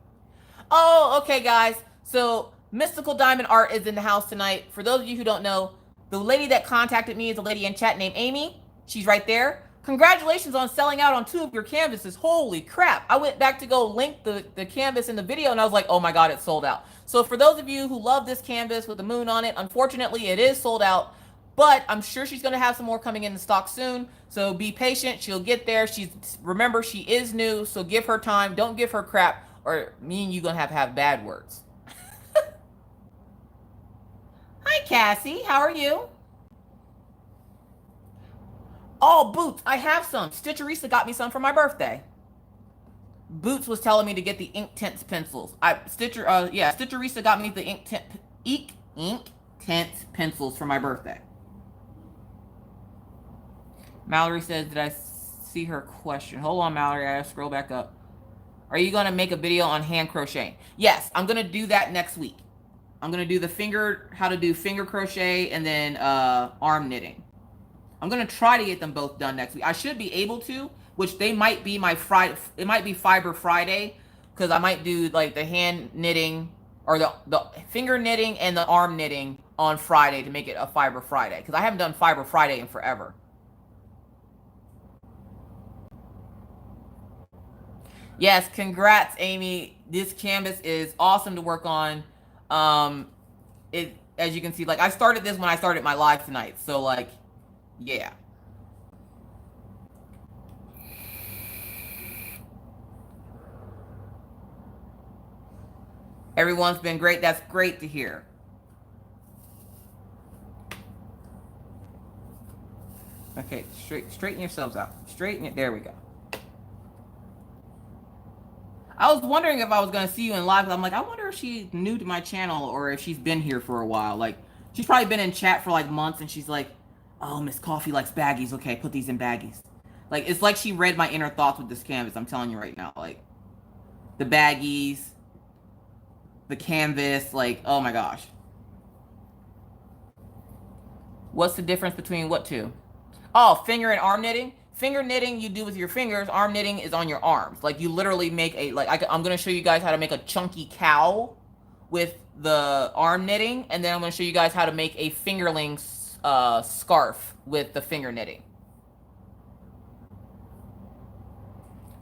Oh, okay, guys. So, Mystical Diamond Art is in the house tonight. For those of you who don't know, the lady that contacted me is a lady in chat named Amy. She's right there. Congratulations on selling out on 2 of your canvases. Holy crap. I went back to go link the canvas in the video, and I was like, oh my God, it's sold out. So for those of you who love this canvas with the moon on it, unfortunately, it is sold out. But I'm sure she's going to have some more coming in the stock soon. So be patient. She'll get there. Remember, she is new. So give her time. Don't give her crap. Or me and you going to have bad words. Hi, Cassie. How are you? Oh, Boots. I have some. Stitcherisa got me some for my birthday. Boots was telling me to get the ink tints pencils. Stitcherisa got me the ink tints pencils for my birthday. Mallory says, did I see her question? Hold on, Mallory. I gotta scroll back up. Are you going to make a video on hand crocheting? Yes, I'm going to do that next week. I'm going to do how to do finger crochet and then arm knitting. I'm going to try to get them both done next week. I should be able to, which they might be my Friday. It might be Fiber Friday because I might do like the hand knitting or the finger knitting and the arm knitting on Friday to make it a Fiber Friday because I haven't done Fiber Friday in forever. Yes, congrats, Amy. This canvas is awesome to work on. As you can see, like I started this when I started my live tonight. So like, yeah. Everyone's been great. That's great to hear. Okay, straighten yourselves out. Straighten it. There we go. I was wondering if I was going to see you in live. I'm like, I wonder if she's new to my channel or if she's been here for a while. Like, she's probably been in chat for like months and she's like, oh, Miss Coffee likes baggies. Okay, put these in baggies. Like, it's like she read my inner thoughts with this canvas. I'm telling you right now. Like, the baggies, the canvas, like, oh my gosh. What's the difference between what two? Oh, finger and arm knitting. Finger knitting you do with your fingers. Arm knitting is on your arms. Like you literally make a, I'm going to show you guys how to make a chunky cow with the arm knitting. And then I'm going to show you guys how to make a fingerling scarf with the finger knitting.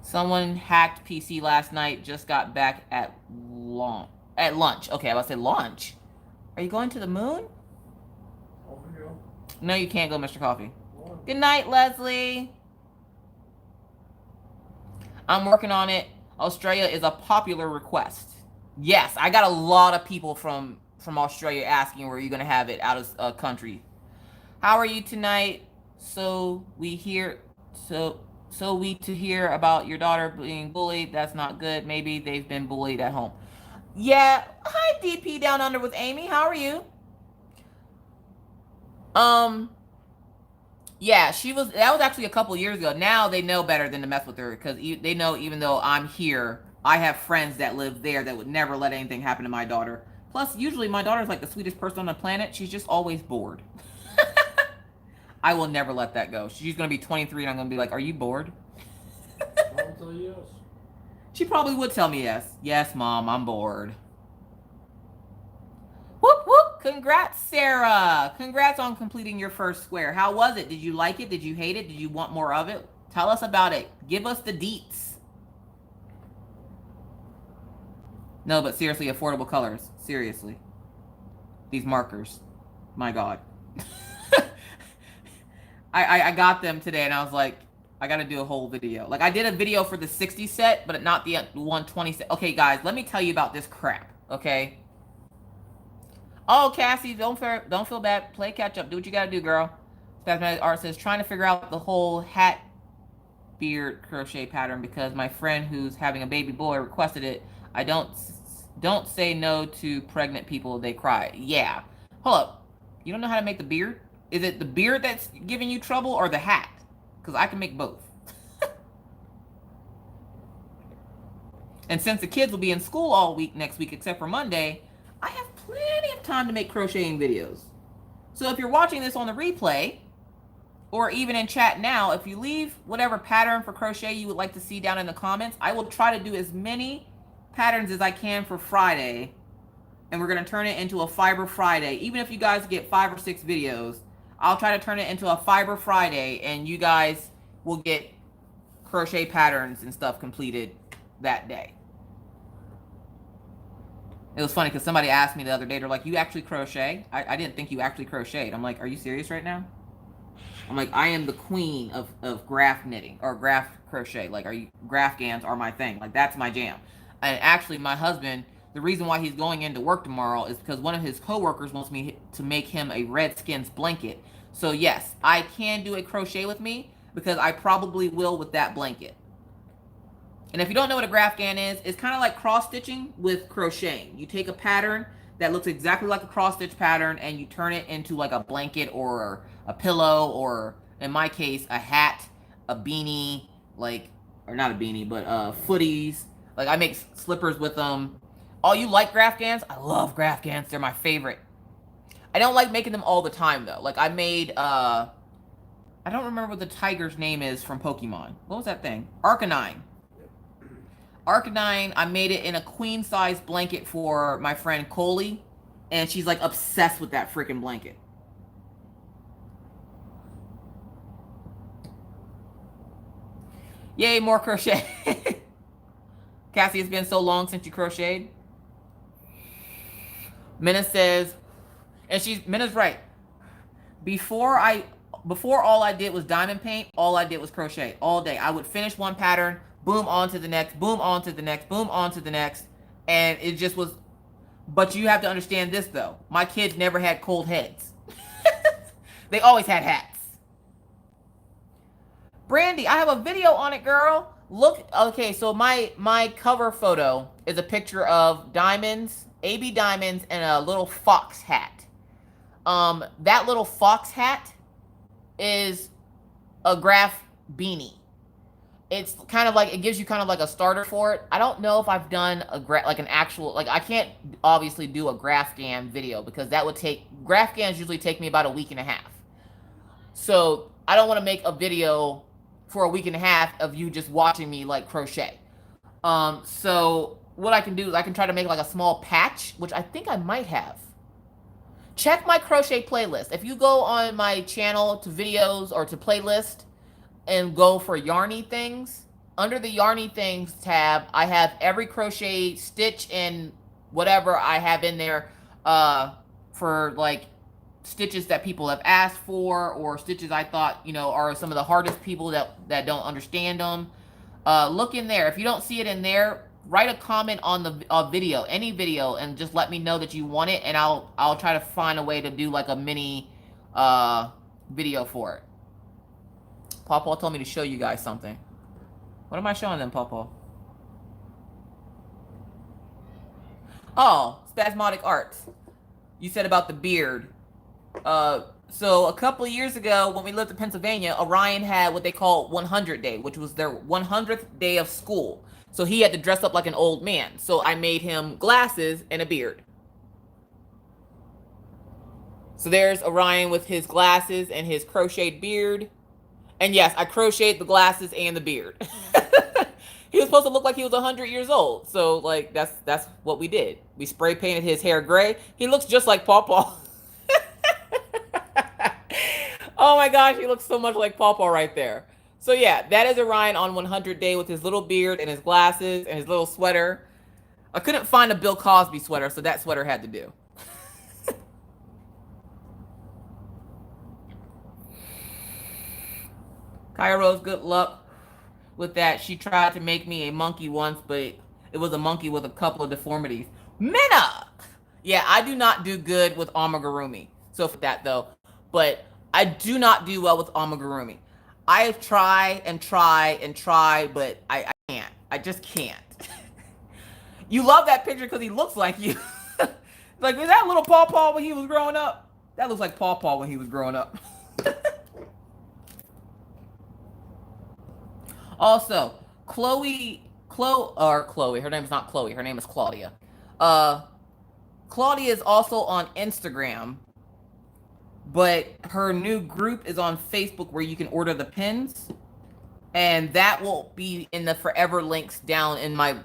Someone hacked PC last night. Just got back at lunch. Okay, I was about to say lunch. Are you going to the moon? No, you can't go, Mr. Coffee. Good night, Leslie. I'm working on it. Australia is a popular request. Yes, I got a lot of people from Australia asking where you're going to have it out of country. How are you tonight? So we hear about your daughter being bullied. That's not good. Maybe they've been bullied at home. Yeah. Hi, DP Down Under with Amy. How are you? Yeah, that was actually a couple years ago. Now they know better than to mess with her because they know even though I'm here, I have friends that live there that would never let anything happen to my daughter. Plus, usually my daughter's like the sweetest person on the planet. She's just always bored. I will never let that go. She's going to be 23 and I'm going to be like, are you bored? I'll tell you yes. She probably would tell me yes. Yes, Mom, I'm bored. Whoop, whoop. Congrats, Sarah. Congrats on completing your first square. How was it? Did you like it? Did you hate it? Did you want more of it? Tell us about it. Give us the deets. No, but seriously, affordable colors. Seriously. These markers. My God. I got them today and I was like, I got to do a whole video. Like I did a video for the 60 set, but not the 120 set. Okay, guys, let me tell you about this crap. Okay. Oh, Cassie, don't feel bad. Play catch up. Do what you got to do, girl. Spasmodic Art says, trying to figure out the whole hat beard crochet pattern because my friend who's having a baby boy requested it. I don't say no to pregnant people. They cry. Yeah. Hold up. You don't know how to make the beard? Is it the beard that's giving you trouble or the hat? Because I can make both. And since the kids will be in school all week next week except for Monday, I have plenty of time to make crocheting videos. So if you're watching this on the replay, or even in chat now, if you leave whatever pattern for crochet you would like to see down in the comments, I will try to do as many patterns as I can for Friday. And we're going to turn it into a Fiber Friday. Even if you guys get 5 or 6 videos, I'll try to turn it into a Fiber Friday and you guys will get crochet patterns and stuff completed that day. It was funny because somebody asked me the other day, they're like, you actually crochet? I didn't think you actually crocheted. I'm like, are you serious right now? I'm like, I am the queen of graph knitting or graph crochet. Like, graph gans are my thing. Like, that's my jam. And actually, my husband, the reason why he's going into work tomorrow is because one of his coworkers wants me to make him a Redskins blanket. So yes, I can do a crochet with me because I probably will with that blanket. And if you don't know what a graph gan is, it's kind of like cross stitching with crocheting. You take a pattern that looks exactly like a cross stitch pattern and you turn it into like a blanket or a pillow or in my case a hat, a beanie, like, or not a beanie, but footies. Like I make slippers with them. Oh, you like graph gans? I love graph gans. They're my favorite. I don't like making them all the time though. Like I made I don't remember what the tiger's name is from Pokemon. What was that thing? Arcanine. Arcanine, I made it in a queen size blanket for my friend Coley, and she's like obsessed with that freaking blanket. Yay, more crochet. Cassie, it's been so long since you crocheted. Minna says, and Minna's right. Before all I did was diamond paint, all I did was crochet all day. I would finish one pattern, boom, on to the next, boom, on to the next, boom, on to the next. And it just was, but you have to understand this though. My kids never had cold heads. They always had hats. Brandy, I have a video on it, girl. Look, okay, so my cover photo is a picture of diamonds, AB diamonds, and a little fox hat. That little fox hat is a graph beanie. It's kind of like, it gives you kind of like a starter for it. I don't know if I've done like an actual, like I can't obviously do a graph gan video because that would take, graph gans usually take me about a week and a half. So I don't want to make a video for a week and a half of you just watching me like crochet. So what I can do is I can try to make like a small patch, which I think I might have. Check my crochet playlist. If you go on my channel to videos or to playlist and go for yarny things, under the yarny things tab, I have every crochet stitch and whatever I have in there for like stitches that people have asked for or stitches I thought, you know, are some of the hardest people that don't understand them. Look in there. If you don't see it in there, write a comment on the video, any video, and just let me know that you want it, and I'll try to find a way to do like a mini video for it. Pawpaw told me to show you guys something. What am I showing them, Pawpaw? Oh, Spasmodic Arts. You said about the beard. So a couple of years ago, when we lived in Pennsylvania, Orion had what they call 100 Day, which was their 100th day of school. So he had to dress up like an old man. So I made him glasses and a beard. So there's Orion with his glasses and his crocheted beard. And yes, I crocheted the glasses and the beard. He was supposed to look like he was 100 years old. So like that's what we did. We spray painted his hair gray. He looks just like Paw Paw. Oh my gosh, he looks so much like Paw Paw right there. So yeah, that is Orion on 100 day with his little beard and his glasses and his little sweater. I couldn't find a Bill Cosby sweater, so that sweater had to do. Kaya Rose, good luck with that. She tried to make me a monkey once, but it was a monkey with a couple of deformities. Minna! Yeah, I do not do good with amigurumi. So for that though. But I do not do well with amigurumi. I try and try and try, but I can't. I just can't. You love that picture because he looks like you. Like, is that little Paw Paw when he was growing up? That looks like Paw Paw when he was growing up. Also, Chloe, her name is not Chloe, her name is Claudia. Claudia is also on Instagram, but her new group is on Facebook where you can order the pins. And that will be in the forever links down in my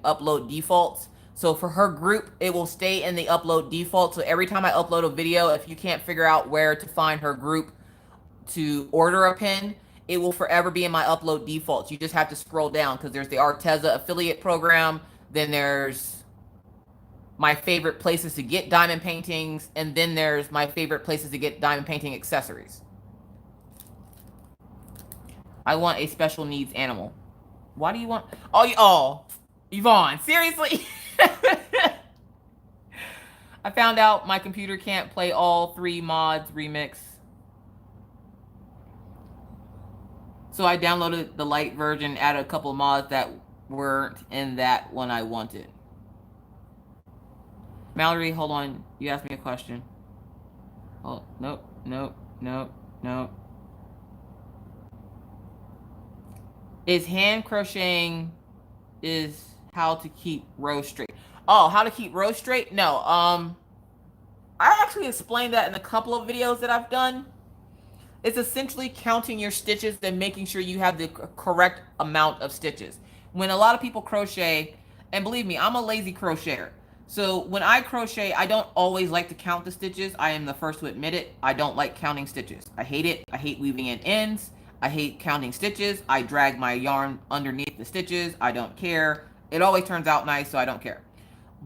upload defaults. So for her group, it will stay in the upload default. So every time I upload a video, if you can't figure out where to find her group to order a pin, it will forever be in my upload defaults. You just have to scroll down because there's the Arteza affiliate program. Then there's my favorite places to get diamond paintings. And then there's my favorite places to get diamond painting accessories. I want a special needs animal. Why do you want... Oh, Yvonne, seriously? I found out my computer can't play all 3 mods remix. So I downloaded the light version, added a couple of mods that weren't in that one I wanted. Mallory, hold on. You asked me a question. Oh, nope. Is hand crocheting is how to keep rows straight. Oh, how to keep rows straight? No. I actually explained that in a couple of videos that I've done. It's essentially counting your stitches and making sure you have the correct amount of stitches. When a lot of people crochet, and believe me, I'm a lazy crocheter. So when I crochet, I don't always like to count the stitches. I am the first to admit it. I don't like counting stitches. I hate it. I hate weaving in ends. I hate counting stitches. I drag my yarn underneath the stitches. I don't care. It always turns out nice, so I don't care.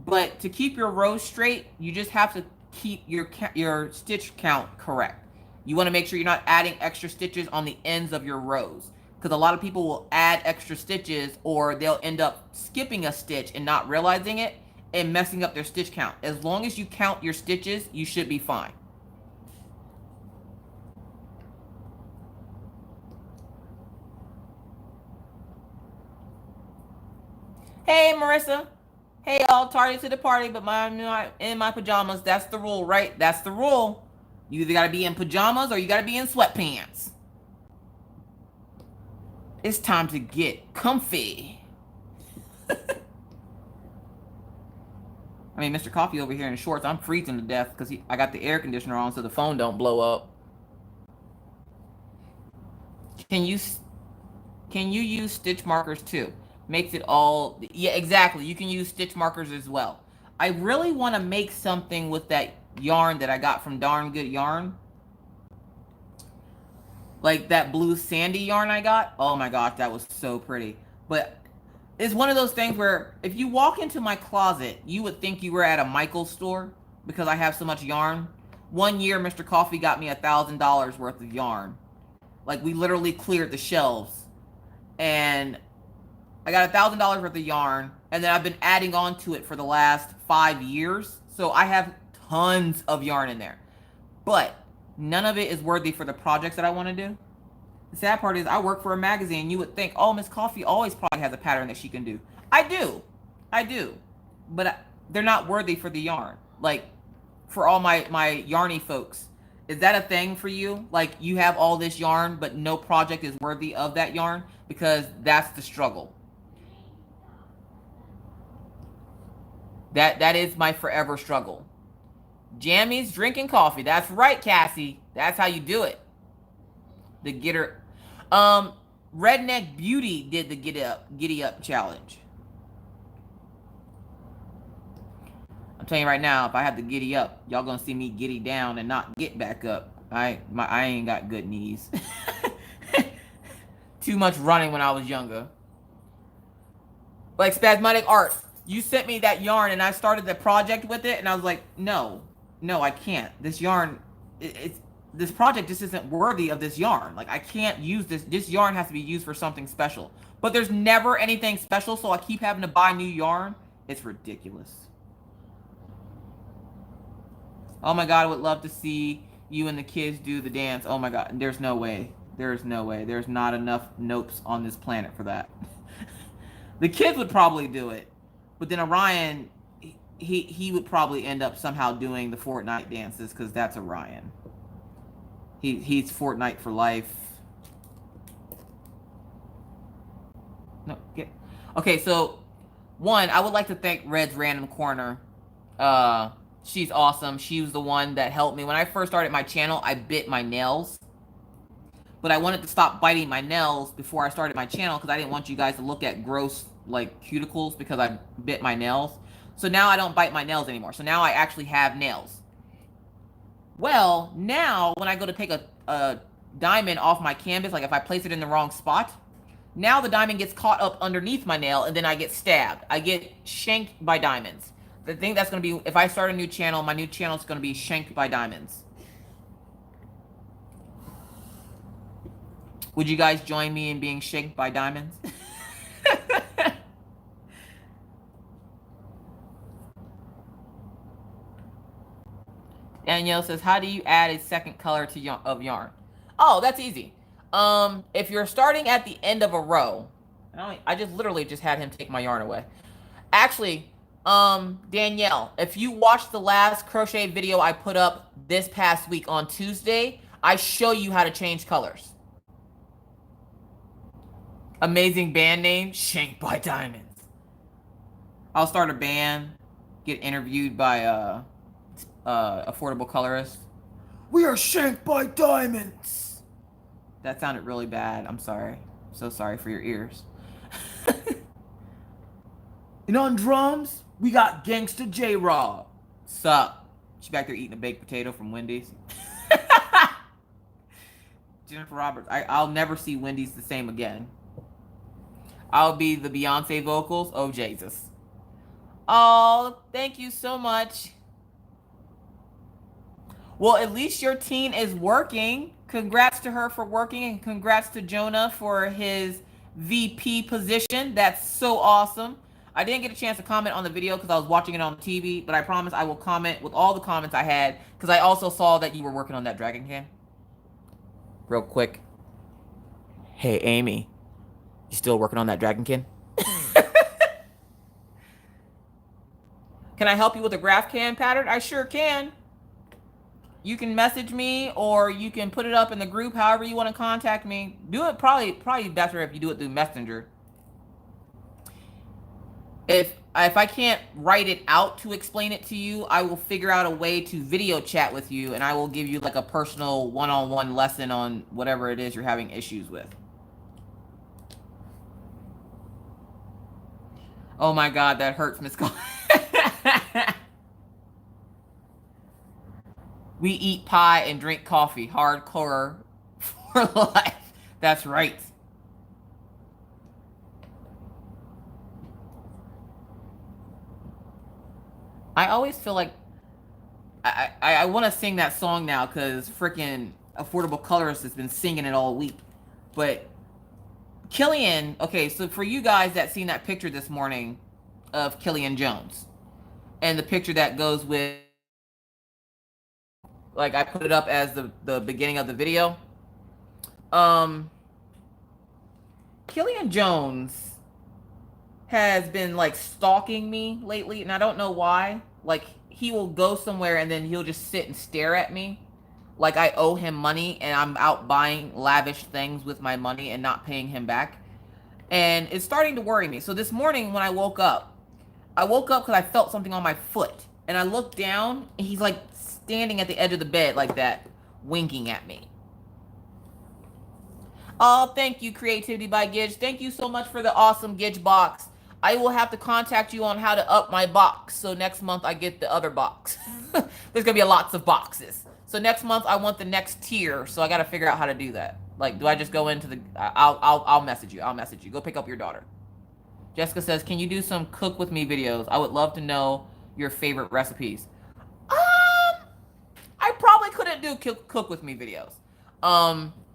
But to keep your rows straight, you just have to keep your stitch count correct. You want to make sure you're not adding extra stitches on the ends of your rows, because a lot of people will add extra stitches or they'll end up skipping a stitch and not realizing it and messing up their stitch count. As long as you count your stitches, you should be fine. Hey, Marissa. Hey, all, tardy to the party, but I'm not in my pajamas. That's the rule, right? That's the rule. You either got to be in pajamas or you got to be in sweatpants. It's time to get comfy. I mean, Mr. Coffee over here in shorts, I'm freezing to death because I got the air conditioner on so the phone don't blow up. Can you use stitch markers too? Makes it all... Yeah, exactly. You can use stitch markers as well. I really want to make something with that yarn that I got from Darn Good Yarn. Like that blue sandy yarn I got. Oh my gosh, that was so pretty. But it's one of those things where if you walk into my closet, you would think you were at a Michael's store because I have so much yarn. One year, Mr. Coffee got me $1,000 worth of yarn. Like, we literally cleared the shelves. And I got $1,000 worth of yarn, and then I've been adding on to it for the last 5 years. So I have tons of yarn in there. But none of it is worthy for the projects that I want to do. The sad part is I work for a magazine. You would think, oh, Miss Coffee always probably has a pattern that she can do. I do. But they're not worthy for the yarn. Like, for all my yarny folks, is that a thing for you? Like, you have all this yarn, but no project is worthy of that yarn? Because that's the struggle. That is my forever struggle. Jammies drinking coffee. That's right, Cassie. That's how you do it. The getter. Redneck Beauty did the giddy up challenge. I'm telling you right now, if I have to giddy up, y'all gonna see me giddy down and not get back up. I ain't got good knees. Too much running when I was younger. Like Spasmodic Art, you sent me that yarn and I started the project with it and I was like, no, I can't. This yarn, this project just isn't worthy of this yarn. Like, I can't use this. This yarn has to be used for something special. But there's never anything special, so I keep having to buy new yarn. It's ridiculous. Oh my God, I would love to see you and the kids do the dance. Oh my God, there's no way. There's no way. There's not enough nopes on this planet for that. The kids would probably do it. But then Orion, he would probably end up somehow doing the Fortnite dances because that's Orion. He's Fortnite for life. No, get. Okay, so one, I would like to thank Red's Random Corner. She's awesome. She was the one that helped me when I first started my channel. I bit my nails, but I wanted to stop biting my nails before I started my channel because I didn't want you guys to look at gross like cuticles because I bit my nails. So now I don't bite my nails anymore. So now I actually have nails. Well, now when I go to take a diamond off my canvas, like if I place it in the wrong spot, now the diamond gets caught up underneath my nail and then I get stabbed. I get shanked by diamonds. The thing that's going to be, if I start a new channel, my new channel is going to be shanked by diamonds. Would you guys join me in being shanked by diamonds? Danielle says, how do you add a second color to of yarn? Oh, that's easy. If you're starting at the end of a row, I just literally just had him take my yarn away. Actually, Danielle, if you watched the last crochet video I put up this past week on Tuesday, I show you how to change colors. Amazing band name, Shanked by Diamonds. I'll start a band, get interviewed by affordable colorist. We are shanked by diamonds. That sounded really bad. I'm sorry. I'm so sorry for your ears. And on drums, we got Gangsta J-Raw. Sup? She back there eating a baked potato from Wendy's. Jennifer Roberts. I'll never see Wendy's the same again. I'll be the Beyonce vocals. Oh, Jesus. Oh, thank you so much. Well, at least your teen is working. Congrats to her for working, and congrats to Jonah for his VP position. That's so awesome. I didn't get a chance to comment on the video because I was watching it on TV, but I promise I will comment with all the comments I had because I also saw that you were working on that dragon can. Real quick. Hey, Amy. You still working on that dragonkin? Can I help you with a graph can pattern? I sure can. You can message me or you can put it up in the group however you want to contact me. Do it probably better if you do it through Messenger. If I can't write it out to explain it to you, I will figure out a way to video chat with you and I will give you like a personal one-on-one lesson on whatever it is you're having issues with. Oh my God, that hurts, Miss Cole. We eat pie and drink coffee. Hardcore for life. That's right. I always feel like I want to sing that song now because freaking Affordable Colorist has been singing it all week. But Killian, okay, so for you guys that seen that picture this morning of Killian Jones and the picture that goes with, like I put it up as the beginning of the video. Killian Jones has been like stalking me lately and I don't know why. Like he will go somewhere and then he'll just sit and stare at me like I owe him money and I'm out buying lavish things with my money and not paying him back. And it's starting to worry me. So this morning when I woke up, I woke up because I felt something on my foot. And I looked down, and he's like standing at the edge of the bed like that, winking at me. Oh, thank you, Creativity by Gidge. Thank you so much for the awesome Gidge Box. I will have to contact you on how to up my box. So next month I get the other box. There's going to be lots of boxes. So next month I want the next tier. So I got to figure out how to do that. Like, do I just go into the... I'll message you. I'll message you. Go pick up your daughter. Jessica says, can you do some cook with me videos? I would love to know your favorite recipes. I probably couldn't do cook with me videos.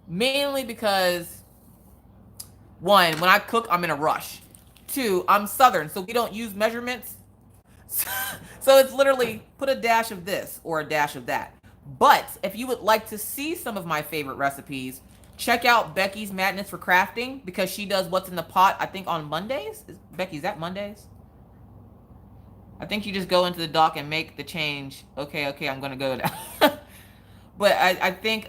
Mainly because, one, when I cook, I'm in a rush. Two, I'm Southern, so we don't use measurements. So it's literally put a dash of this or a dash of that. But if you would like to see some of my favorite recipes, check out Becky's Madness for Crafting, because she does What's in the Pot, I think, on Mondays. Becky, is that Mondays? I think you just go into the doc and make the change. Okay, I'm going to go now. But I think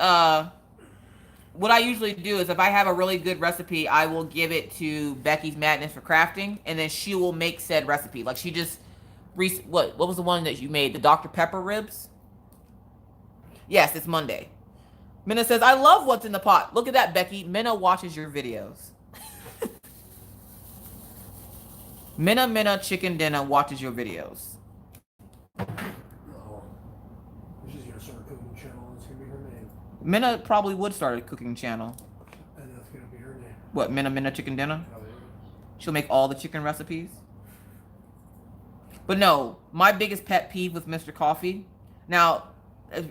what I usually do is if I have a really good recipe, I will give it to Becky's Madness for Crafting, and then she will make said recipe. Like she just, what was the one that you made? The Dr. Pepper ribs? Yes, it's Monday. Minna says, I love What's in the Pot. Look at that, Becky. Minna watches your videos. Minna Chicken Dinner watches your videos. She's gonna start a cooking channel. It's gonna be her name. Minna probably would start a cooking channel. And that's gonna be her name. What, Minna Chicken Dinner? Oh, yeah. She'll make all the chicken recipes. But no, my biggest pet peeve with Mr. Coffee. Now,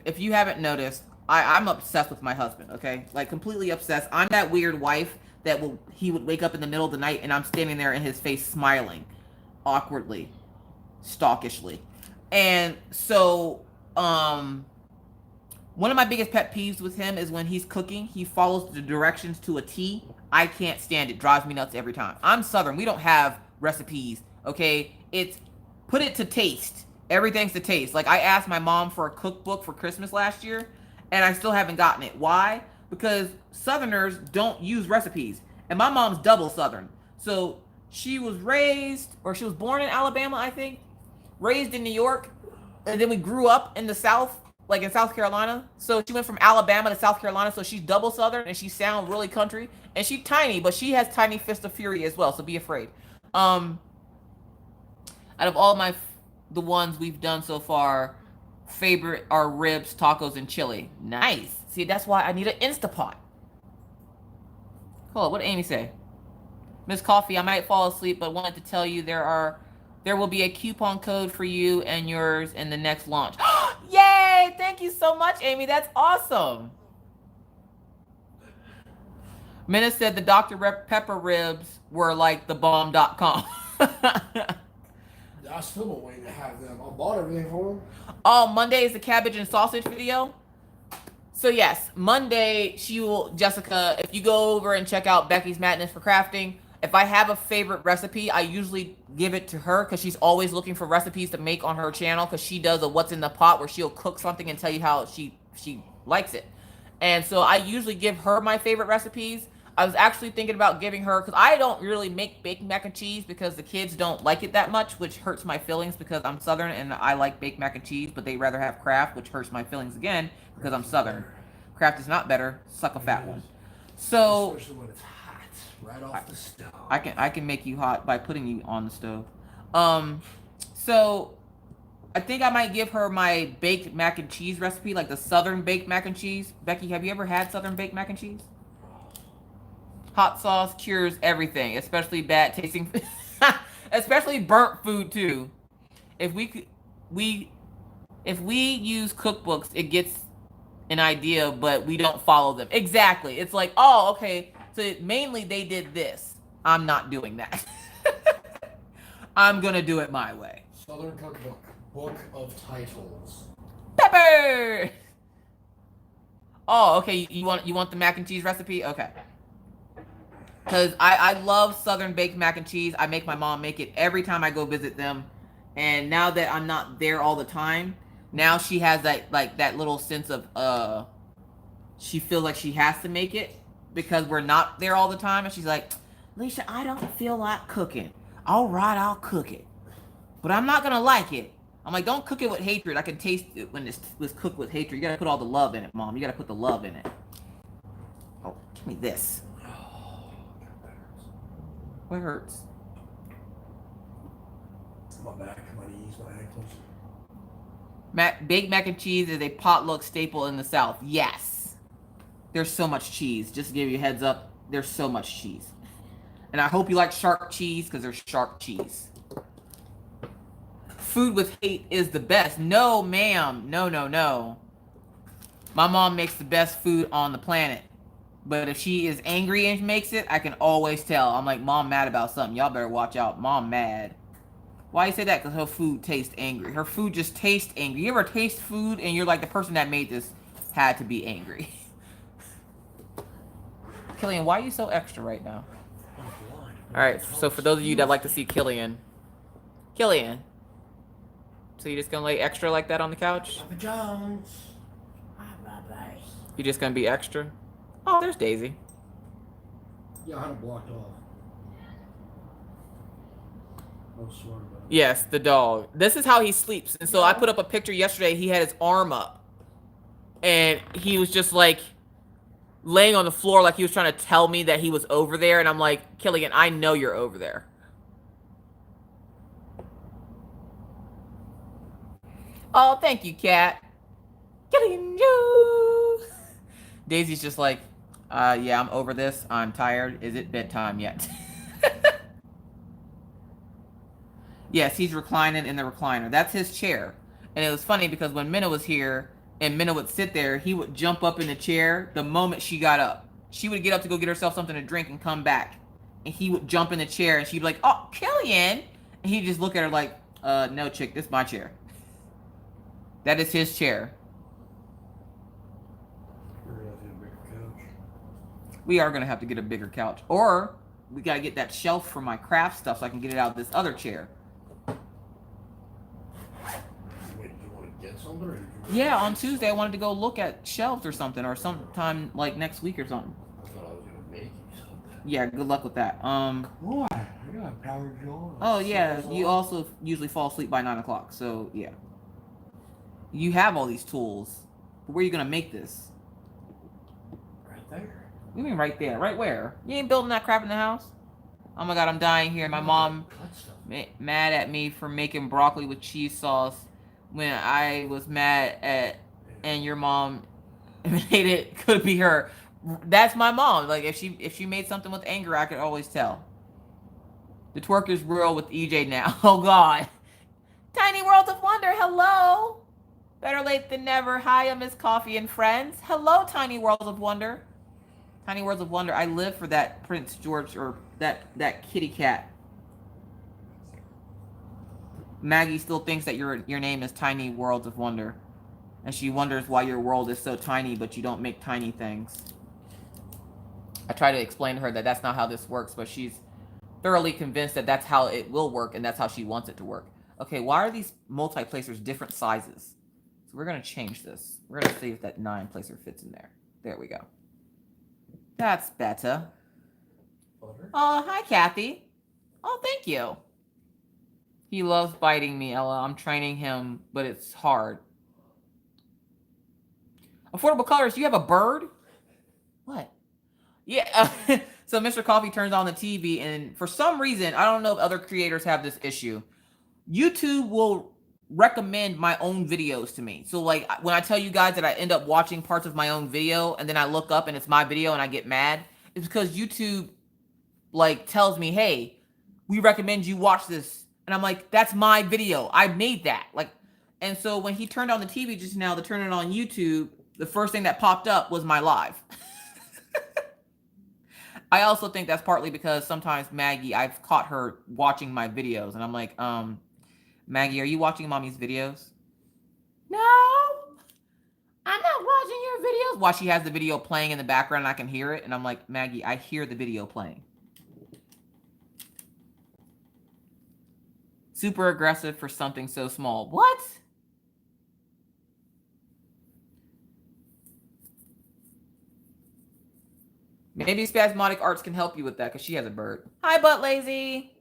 if you haven't noticed, I'm obsessed with my husband, okay? Like, completely obsessed. I'm that weird wife that he would wake up in the middle of the night and I'm standing there in his face smiling. Awkwardly. Stalkishly. And so, one of my biggest pet peeves with him is when he's cooking, he follows the directions to a T. I can't stand it. Drives me nuts every time. I'm Southern. We don't have recipes, okay? It's put it to taste. Everything's to taste. Like, I asked my mom for a cookbook for Christmas last year, and I still haven't gotten it. Why? Because Southerners don't use recipes. And my mom's double Southern. So she was born in Alabama, I think. Raised in New York. And then we grew up in the South, like in South Carolina. So she went from Alabama to South Carolina. So she's double Southern, and she sounds really country. And she's tiny, but she has tiny fist of fury as well. So be afraid. Out of all the ones we've done so far, favorite are ribs, tacos, and chili. Nice. See, that's why I need an Instapot. Hold on, what did Amy say? Miss Coffee, I might fall asleep, but wanted to tell you there will be a coupon code for you and yours in the next launch. Yay! Thank you so much, Amy. That's awesome. Minna said the Dr. Pepper ribs were like the bomb.com. I still don't wait to have them. I bought everything for them. Oh, Monday is the cabbage and sausage video. So yes, Monday Jessica, if you go over and check out Becky's Madness for Crafting, if I have a favorite recipe, I usually give it to her because she's always looking for recipes to make on her channel, because she does a What's in the Pot where she'll cook something and tell you how she likes it. And so I usually give her my favorite recipes. I was actually thinking about giving her, because I don't really make baked mac and cheese because the kids don't like it that much, which hurts my feelings because I'm Southern and I like baked mac and cheese, but they rather have Kraft, which hurts my feelings again because I'm Southern. Kraft is not better. Suck a fat one. So especially when it's hot, right off the stove. I can make you hot by putting you on the stove. So I think I might give her my baked mac and cheese recipe, like the Southern baked mac and cheese. Becky, have you ever had Southern baked mac and cheese? Hot sauce cures everything, especially bad tasting, especially burnt food too. If we use cookbooks, it gets an idea, but we don't follow them. Exactly. It's like, oh, okay. So mainly they did this. I'm not doing that. I'm gonna do it my way. Southern Cookbook, Book of Titles. Pepper. Oh, okay. You want the mac and cheese recipe? Okay. Because I love Southern baked mac and cheese. I make my mom make it every time I go visit them. And now that I'm not there all the time, now she has that little sense of she feels like she has to make it because we're not there all the time. And she's like, Alicia, I don't feel like cooking. All right, I'll cook it. but I'm not gonna like it. I'm like, don't cook it with hatred. I can taste it when it was cooked with hatred. You gotta put all the love in it, Mom. You gotta put the love in it. Oh, give me this. What hurts? My back, my knees, my ankles. Baked mac and cheese is a potluck staple in the South. Yes. There's so much cheese. Just to give you a heads up, there's so much cheese. And I hope you like shark cheese, because there's shark cheese. Food with hate is the best. No, ma'am. No, no, no. My mom makes the best food on the planet. But if she is angry and makes it, I can always tell. I'm like, Mom mad about something. Y'all better watch out. Mom mad. Why you say that? Because her food tastes angry. Her food just tastes angry. You ever taste food and you're like, the person that made this had to be angry? Killian, why are you so extra right now? Alright, so for those of you that like to see Killian. Killian. So you're just going to lay extra like that on the couch? Papa John's. You're just going to be extra? Oh, there's Daisy. Yeah, I had it blocked off. Oh, sorry about it. Yes, the dog. This is how he sleeps. And so I put up a picture yesterday. He had his arm up. And he was just like laying on the floor like he was trying to tell me that he was over there. And I'm like, Killian, I know you're over there. Oh, thank you, Cat. Killian Joe. Daisy's just like, yeah, I'm over this. I'm tired. Is it bedtime yet? Yes, he's reclining in the recliner. That's his chair. And it was funny because when Minna was here and Minna would sit there, he would jump up in the chair the moment she got up. She would get up to go get herself something to drink and come back. And he would jump in the chair and she'd be like, oh, Killian. And he'd just look at her like, no, chick, this is my chair. That is his chair. We are going to have to get a bigger couch. Or we got to get that shelf for my craft stuff so I can get it out of this other chair. Wait, do you want to get something? Or Yeah, on Tuesday I wanted to go look at shelves or something, or sometime like next week or something. I thought I was going to make you something. Yeah, good luck with that. Why? I got power jaw. Oh yeah, you also usually fall asleep by 9 o'clock, so yeah. You have all these tools. But where are you going to make this? Right there. What do you mean right there? Right where? You ain't building that crap in the house? Oh my god, I'm dying here. My mom mad at me for making broccoli with cheese sauce when I was mad at, and your mom made it. Could be her. That's my mom. Like if she made something with anger, I could always tell. The twerk is real with EJ now. Oh god. Tiny World of Wonder, hello. Better late than never. Hi, I'm Miss Coffee and Friends. Hello, Tiny World of Wonder. Tiny Worlds of Wonder. I live for that Prince George, or that kitty cat. Maggie still thinks that your name is Tiny Worlds of Wonder. And she wonders why your world is so tiny, but you don't make tiny things. I try to explain to her that that's not how this works, but she's thoroughly convinced that that's how it will work, and that's how she wants it to work. Okay, why are these multi-placers different sizes? So we're going to change this. We're going to see if that 9-placer fits in there. There we go. That's better. Butter? Oh, hi, Kathy. Oh, thank you. He loves biting me, Ella. I'm training him, but it's hard. Affordable Colors, you have a bird? What? Yeah. So Mr. Coffee turns on the TV, and for some reason, I don't know if other creators have this issue. YouTube will recommend my own videos to me. So like when I tell you guys that I end up watching parts of my own video and then I look up and it's my video and I get mad, it's because YouTube like tells me, hey, we recommend you watch this. And I'm like, that's my video. I made that. Like, and so when he turned on the TV just now to turn it on YouTube, the first thing that popped up was my live. I also think that's partly because sometimes Maggie, I've caught her watching my videos and I'm like, Maggie, are you watching mommy's videos? No, I'm not watching your videos. While she has the video playing in the background and I can hear it. And I'm like, Maggie, I hear the video playing. Super aggressive for something so small. What? Maybe Spasmodic Arts can help you with that because she has a bird. Hi, Butt Lazy.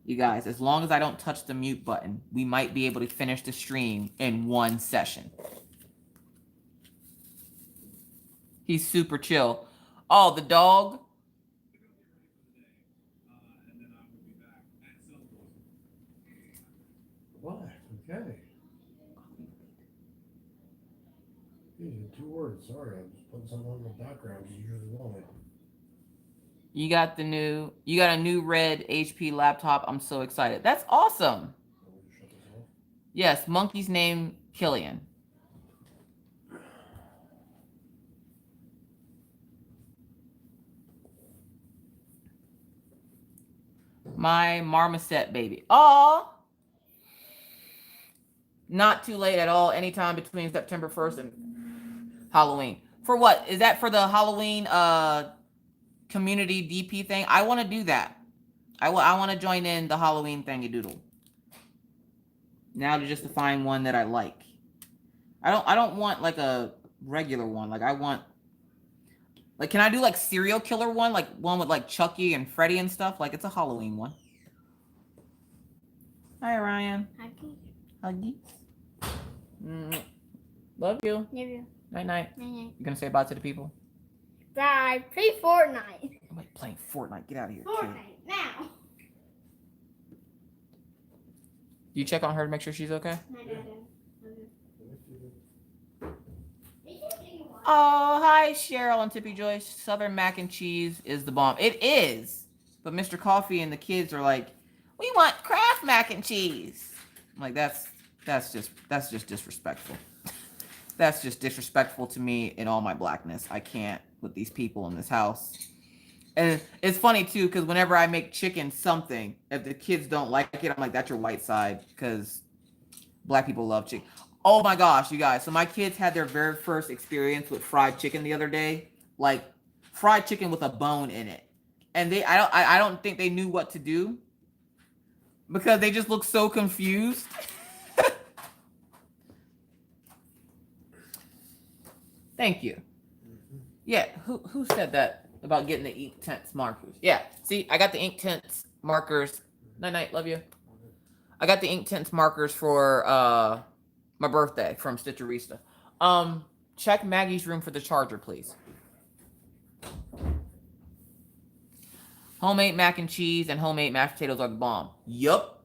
You guys, as long as I don't touch the mute button, we might be able to finish the stream in one session. He's super chill. Oh, the dog? What? Okay. Easy, 2 words. Sorry, I'm just putting something on the background because you really want it. You got a new red HP laptop. I'm so excited. That's awesome. Yes, monkey's name Killian. My marmoset baby. Oh, not too late at all. Anytime between September 1st and Halloween. For what? Is that for the Halloween community DP thing? I want to do that. I want to join in the Halloween thingy doodle. Now to just to find one that I like. I don't want like a regular one. Like I want, like, can I do like serial killer one? Like one with like Chucky and Freddy and stuff? Like it's a Halloween one. Hi, Ryan. Huggy. Love you. Love you. Night night. Night night. You gonna say bye to the people? Bye. Play Fortnite. I'm like playing Fortnite. Get out of here, Fortnite kid. now. You check on her to make sure she's okay? Oh, hi, Cheryl and Tippy Joyce. Southern mac and cheese is the bomb. It is. But Mr. Coffee and the kids are like, we want Kraft mac and cheese. I'm like, that's just disrespectful. That's just disrespectful to me in all my blackness. I can't with these people in this house. And it's funny too, because whenever I make chicken something, if the kids don't like it, I'm like, that's your white side, because black people love chicken. Oh my gosh, you guys. So my kids had their very first experience with fried chicken the other day. Like fried chicken with a bone in it. And I don't think they knew what to do, because they just looked so confused. Thank you. Yeah, who said that about getting the ink tints markers? Yeah, see, I got the ink tints markers. Night night, love you. I got the ink tints markers for my birthday from Stitcherista. Check Maggie's room for the charger, please. Homemade mac and cheese and homemade mashed potatoes are the bomb. Yup.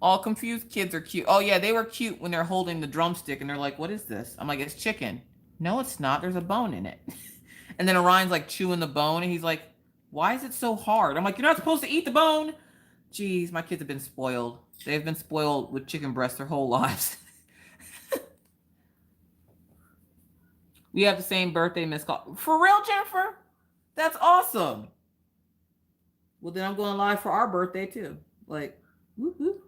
All confused kids are cute. Oh yeah, they were cute when they're holding the drumstick and they're like, what is this? I'm like, it's chicken. No, it's not. There's a bone in it. And then Orion's like chewing the bone and he's like, why is it so hard? I'm like, you're not supposed to eat the bone. Jeez, my kids have been spoiled. They've been spoiled with chicken breasts their whole lives. We have the same birthday, Miss Call. For real, Jennifer? That's awesome. Well, then I'm going live for our birthday too. Like, whoop, whoop.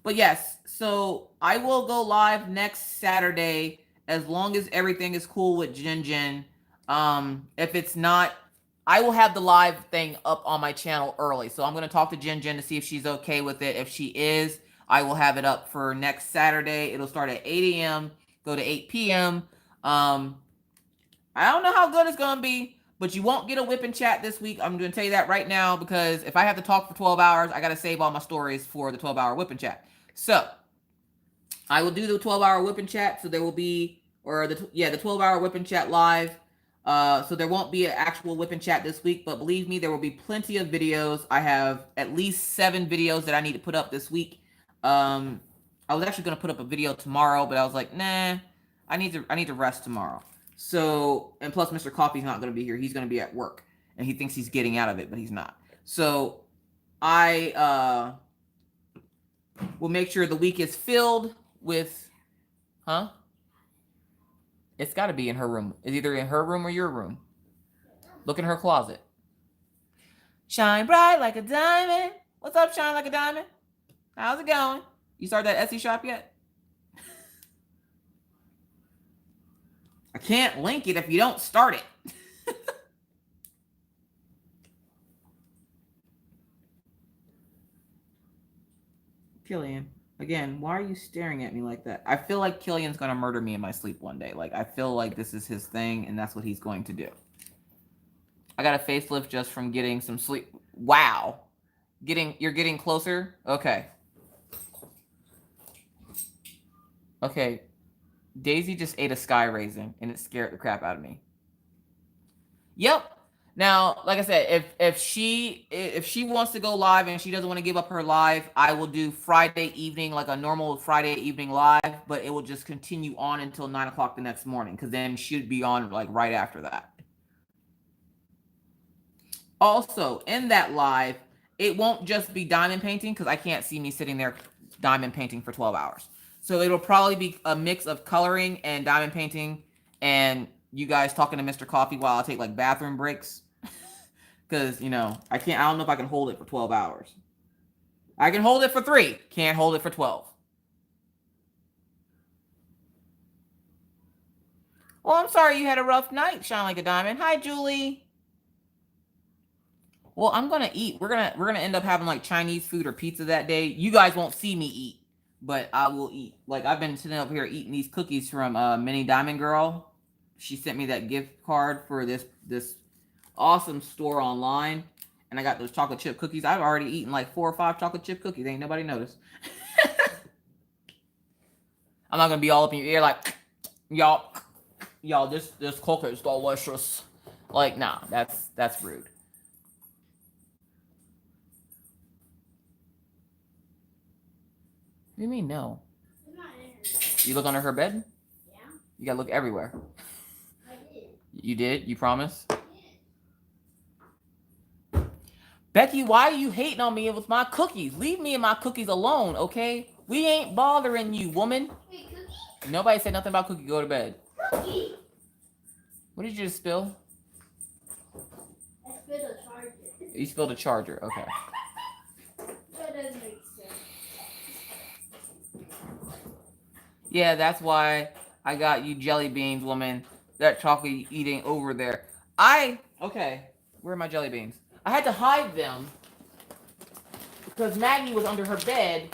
But yes, so I will go live next Saturday as long as everything is cool with Jin. If it's not, I will have the live thing up on my channel early. So I'm going to talk to Jin to see if she's okay with it. If she is, I will have it up for next Saturday. It'll start at 8 a.m., go to 8 p.m. I don't know how good it's going to be, but you won't get a whip and chat this week. I'm going to tell you that right now, because if I have to talk for 12 hours, I got to save all my stories for the 12-hour whip and chat. So I will do the 12-hour whip and chat. So there will be, or the 12-hour whip and chat live. So there won't be an actual whip and chat this week, but believe me, there will be plenty of videos. I have at least 7 videos that I need to put up this week. I was actually going to put up a video tomorrow, but I was like, nah, I need to rest tomorrow. So, and plus Mr. Coffee's not going to be here. He's going to be at work and he thinks he's getting out of it, but he's not. So I, will make sure the week is filled with, It's got to be in her room. It's either in her room or your room. Look in her closet. Shine bright like a diamond. What's up, Shine Like a Diamond? How's it going? You started that Etsy shop yet? I can't link it if you don't start it. Killian, again, why are you staring at me like that? I feel like Killian's going to murder me in my sleep one day. Like, I feel like this is his thing, and that's what he's going to do. I got a facelift just from getting some sleep. Wow. You're getting closer? Okay. Okay. Daisy just ate a sky raisin and it scared the crap out of me. Yep. Now, like I said, if she wants to go live and she doesn't want to give up her live, I will do Friday evening, like a normal Friday evening live, but it will just continue on until 9 o'clock the next morning, because then she'd be on like right after that. Also, in that live, it won't just be diamond painting, because I can't see me sitting there diamond painting for 12 hours. So it'll probably be a mix of coloring and diamond painting, and you guys talking to Mr. Coffee while I take like bathroom breaks. Because, you know, I don't know if I can hold it for 12 hours. I can hold it for 3. Can't hold it for 12. Well, I'm sorry you had a rough night, Shine Like a Diamond. Hi, Julie. Well, I'm gonna eat. We're gonna end up having like Chinese food or pizza that day. You guys won't see me eat, but I will eat. Like, I've been sitting up here eating these cookies from Mini Diamond Girl. She sent me that gift card for this awesome store online, and I got those chocolate chip cookies. I've already eaten like 4 or 5 chocolate chip cookies. Ain't nobody noticed. I'm not gonna be all up in your ear like, y'all, this cookie is delicious. Like, nah, that's rude. What do you mean no? You look under her bed? Yeah. You gotta look everywhere. I did. You did? You promise? Becky, why are you hating on me with my cookies? Leave me and my cookies alone, okay? We ain't bothering you, woman. Wait, cookie? Nobody said nothing about cookie. Go to bed. Cookie. What did you just spill? I spilled a charger. You spilled a charger. Okay. That doesn't make sense. Yeah, that's why I got you jelly beans, woman. That chocolate eating over there. Okay. Where are my jelly beans? I had to hide them because Maggie was under her bed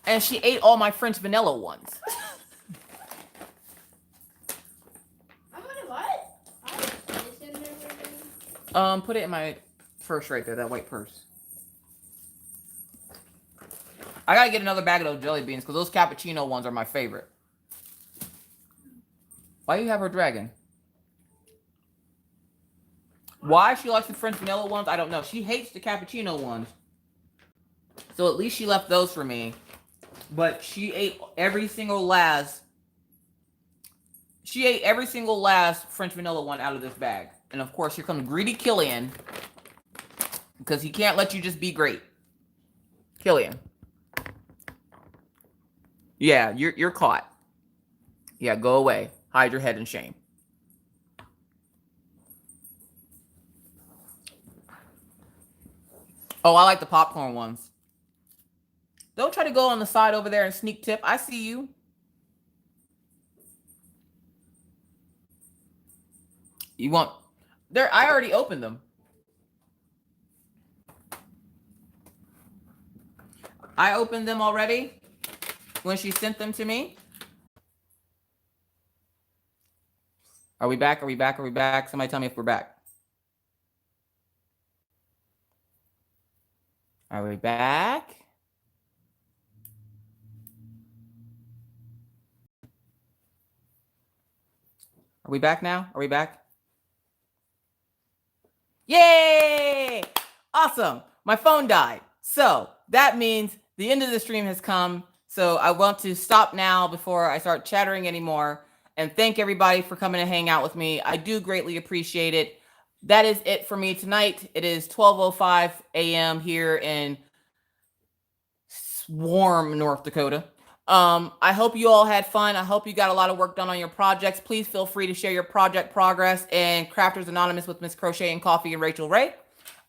and she ate all my French vanilla ones. I'm gonna what? Put it in my purse right there, that white purse. I gotta get another bag of those jelly beans because those cappuccino ones are my favorite. Why do you have her dragging? Why she likes the French vanilla ones, I don't know. She hates the cappuccino ones. So at least she left those for me. But she ate every single last French vanilla one out of this bag. And of course, here comes greedy Killian. Because he can't let you just be great. Killian. Yeah, you're caught. Yeah, go away. Hide your head in shame. Oh, I like the popcorn ones. Don't try to go on the side over there and sneak tip. I see you. You want... There, I already opened them. I opened them already when she sent them to me. Are we back? Are we back? Are we back? Somebody tell me if we're back. Are we back? Are we back now? Are we back? Yay! Awesome. My phone died. So that means the end of the stream has come. So I want to stop now before I start chattering anymore. And thank everybody for coming to hang out with me. I do greatly appreciate it. That is it for me tonight. It is 12:05 a.m. here in warm North Dakota. I hope you all had fun. I hope you got a lot of work done on your projects. Please feel free to share your project progress and Crafters Anonymous with Miss Crochet and Coffee and Rachel Ray.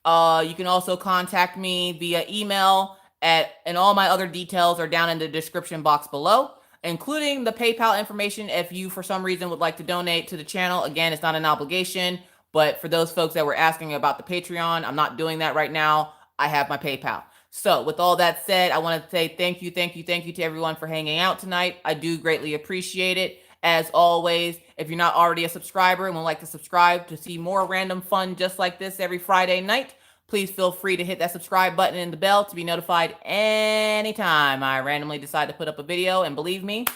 You can also contact me via email and all my other details are down in the description box below, including the PayPal information if you, for some reason, would like to donate to the channel. Again, it's not an obligation, but for those folks that were asking about the Patreon, I'm not doing that right now. I have my PayPal. So with all that said, I want to say thank you to everyone for hanging out tonight. I do greatly appreciate it. As always, if you're not already a subscriber and would like to subscribe to see more random fun just like this every Friday night, please feel free to hit that subscribe button and the bell to be notified anytime I randomly decide to put up a video. And believe me,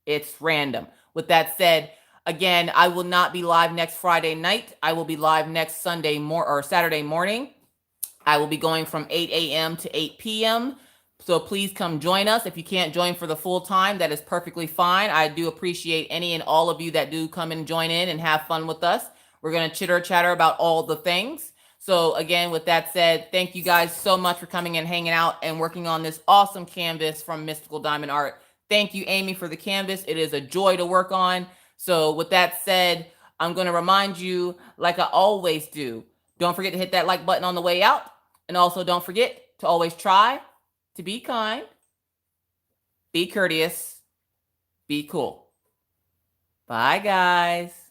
it's random. With that said, again, I will not be live next Friday night. I will be live next Saturday morning. I will be going from 8 a.m. to 8 p.m. So please come join us. If you can't join for the full time, that is perfectly fine. I do appreciate any and all of you that do come and join in and have fun with us. We're going to chitter chatter about all the things. So again, with that said, thank you guys so much for coming and hanging out and working on this awesome canvas from Mystical Diamond Art. Thank you, Amy, for the canvas. It is a joy to work on. So with that said, I'm going to remind you, like I always do, don't forget to hit that like button on the way out. And also don't forget to always try to be kind, be courteous, be cool. Bye, guys.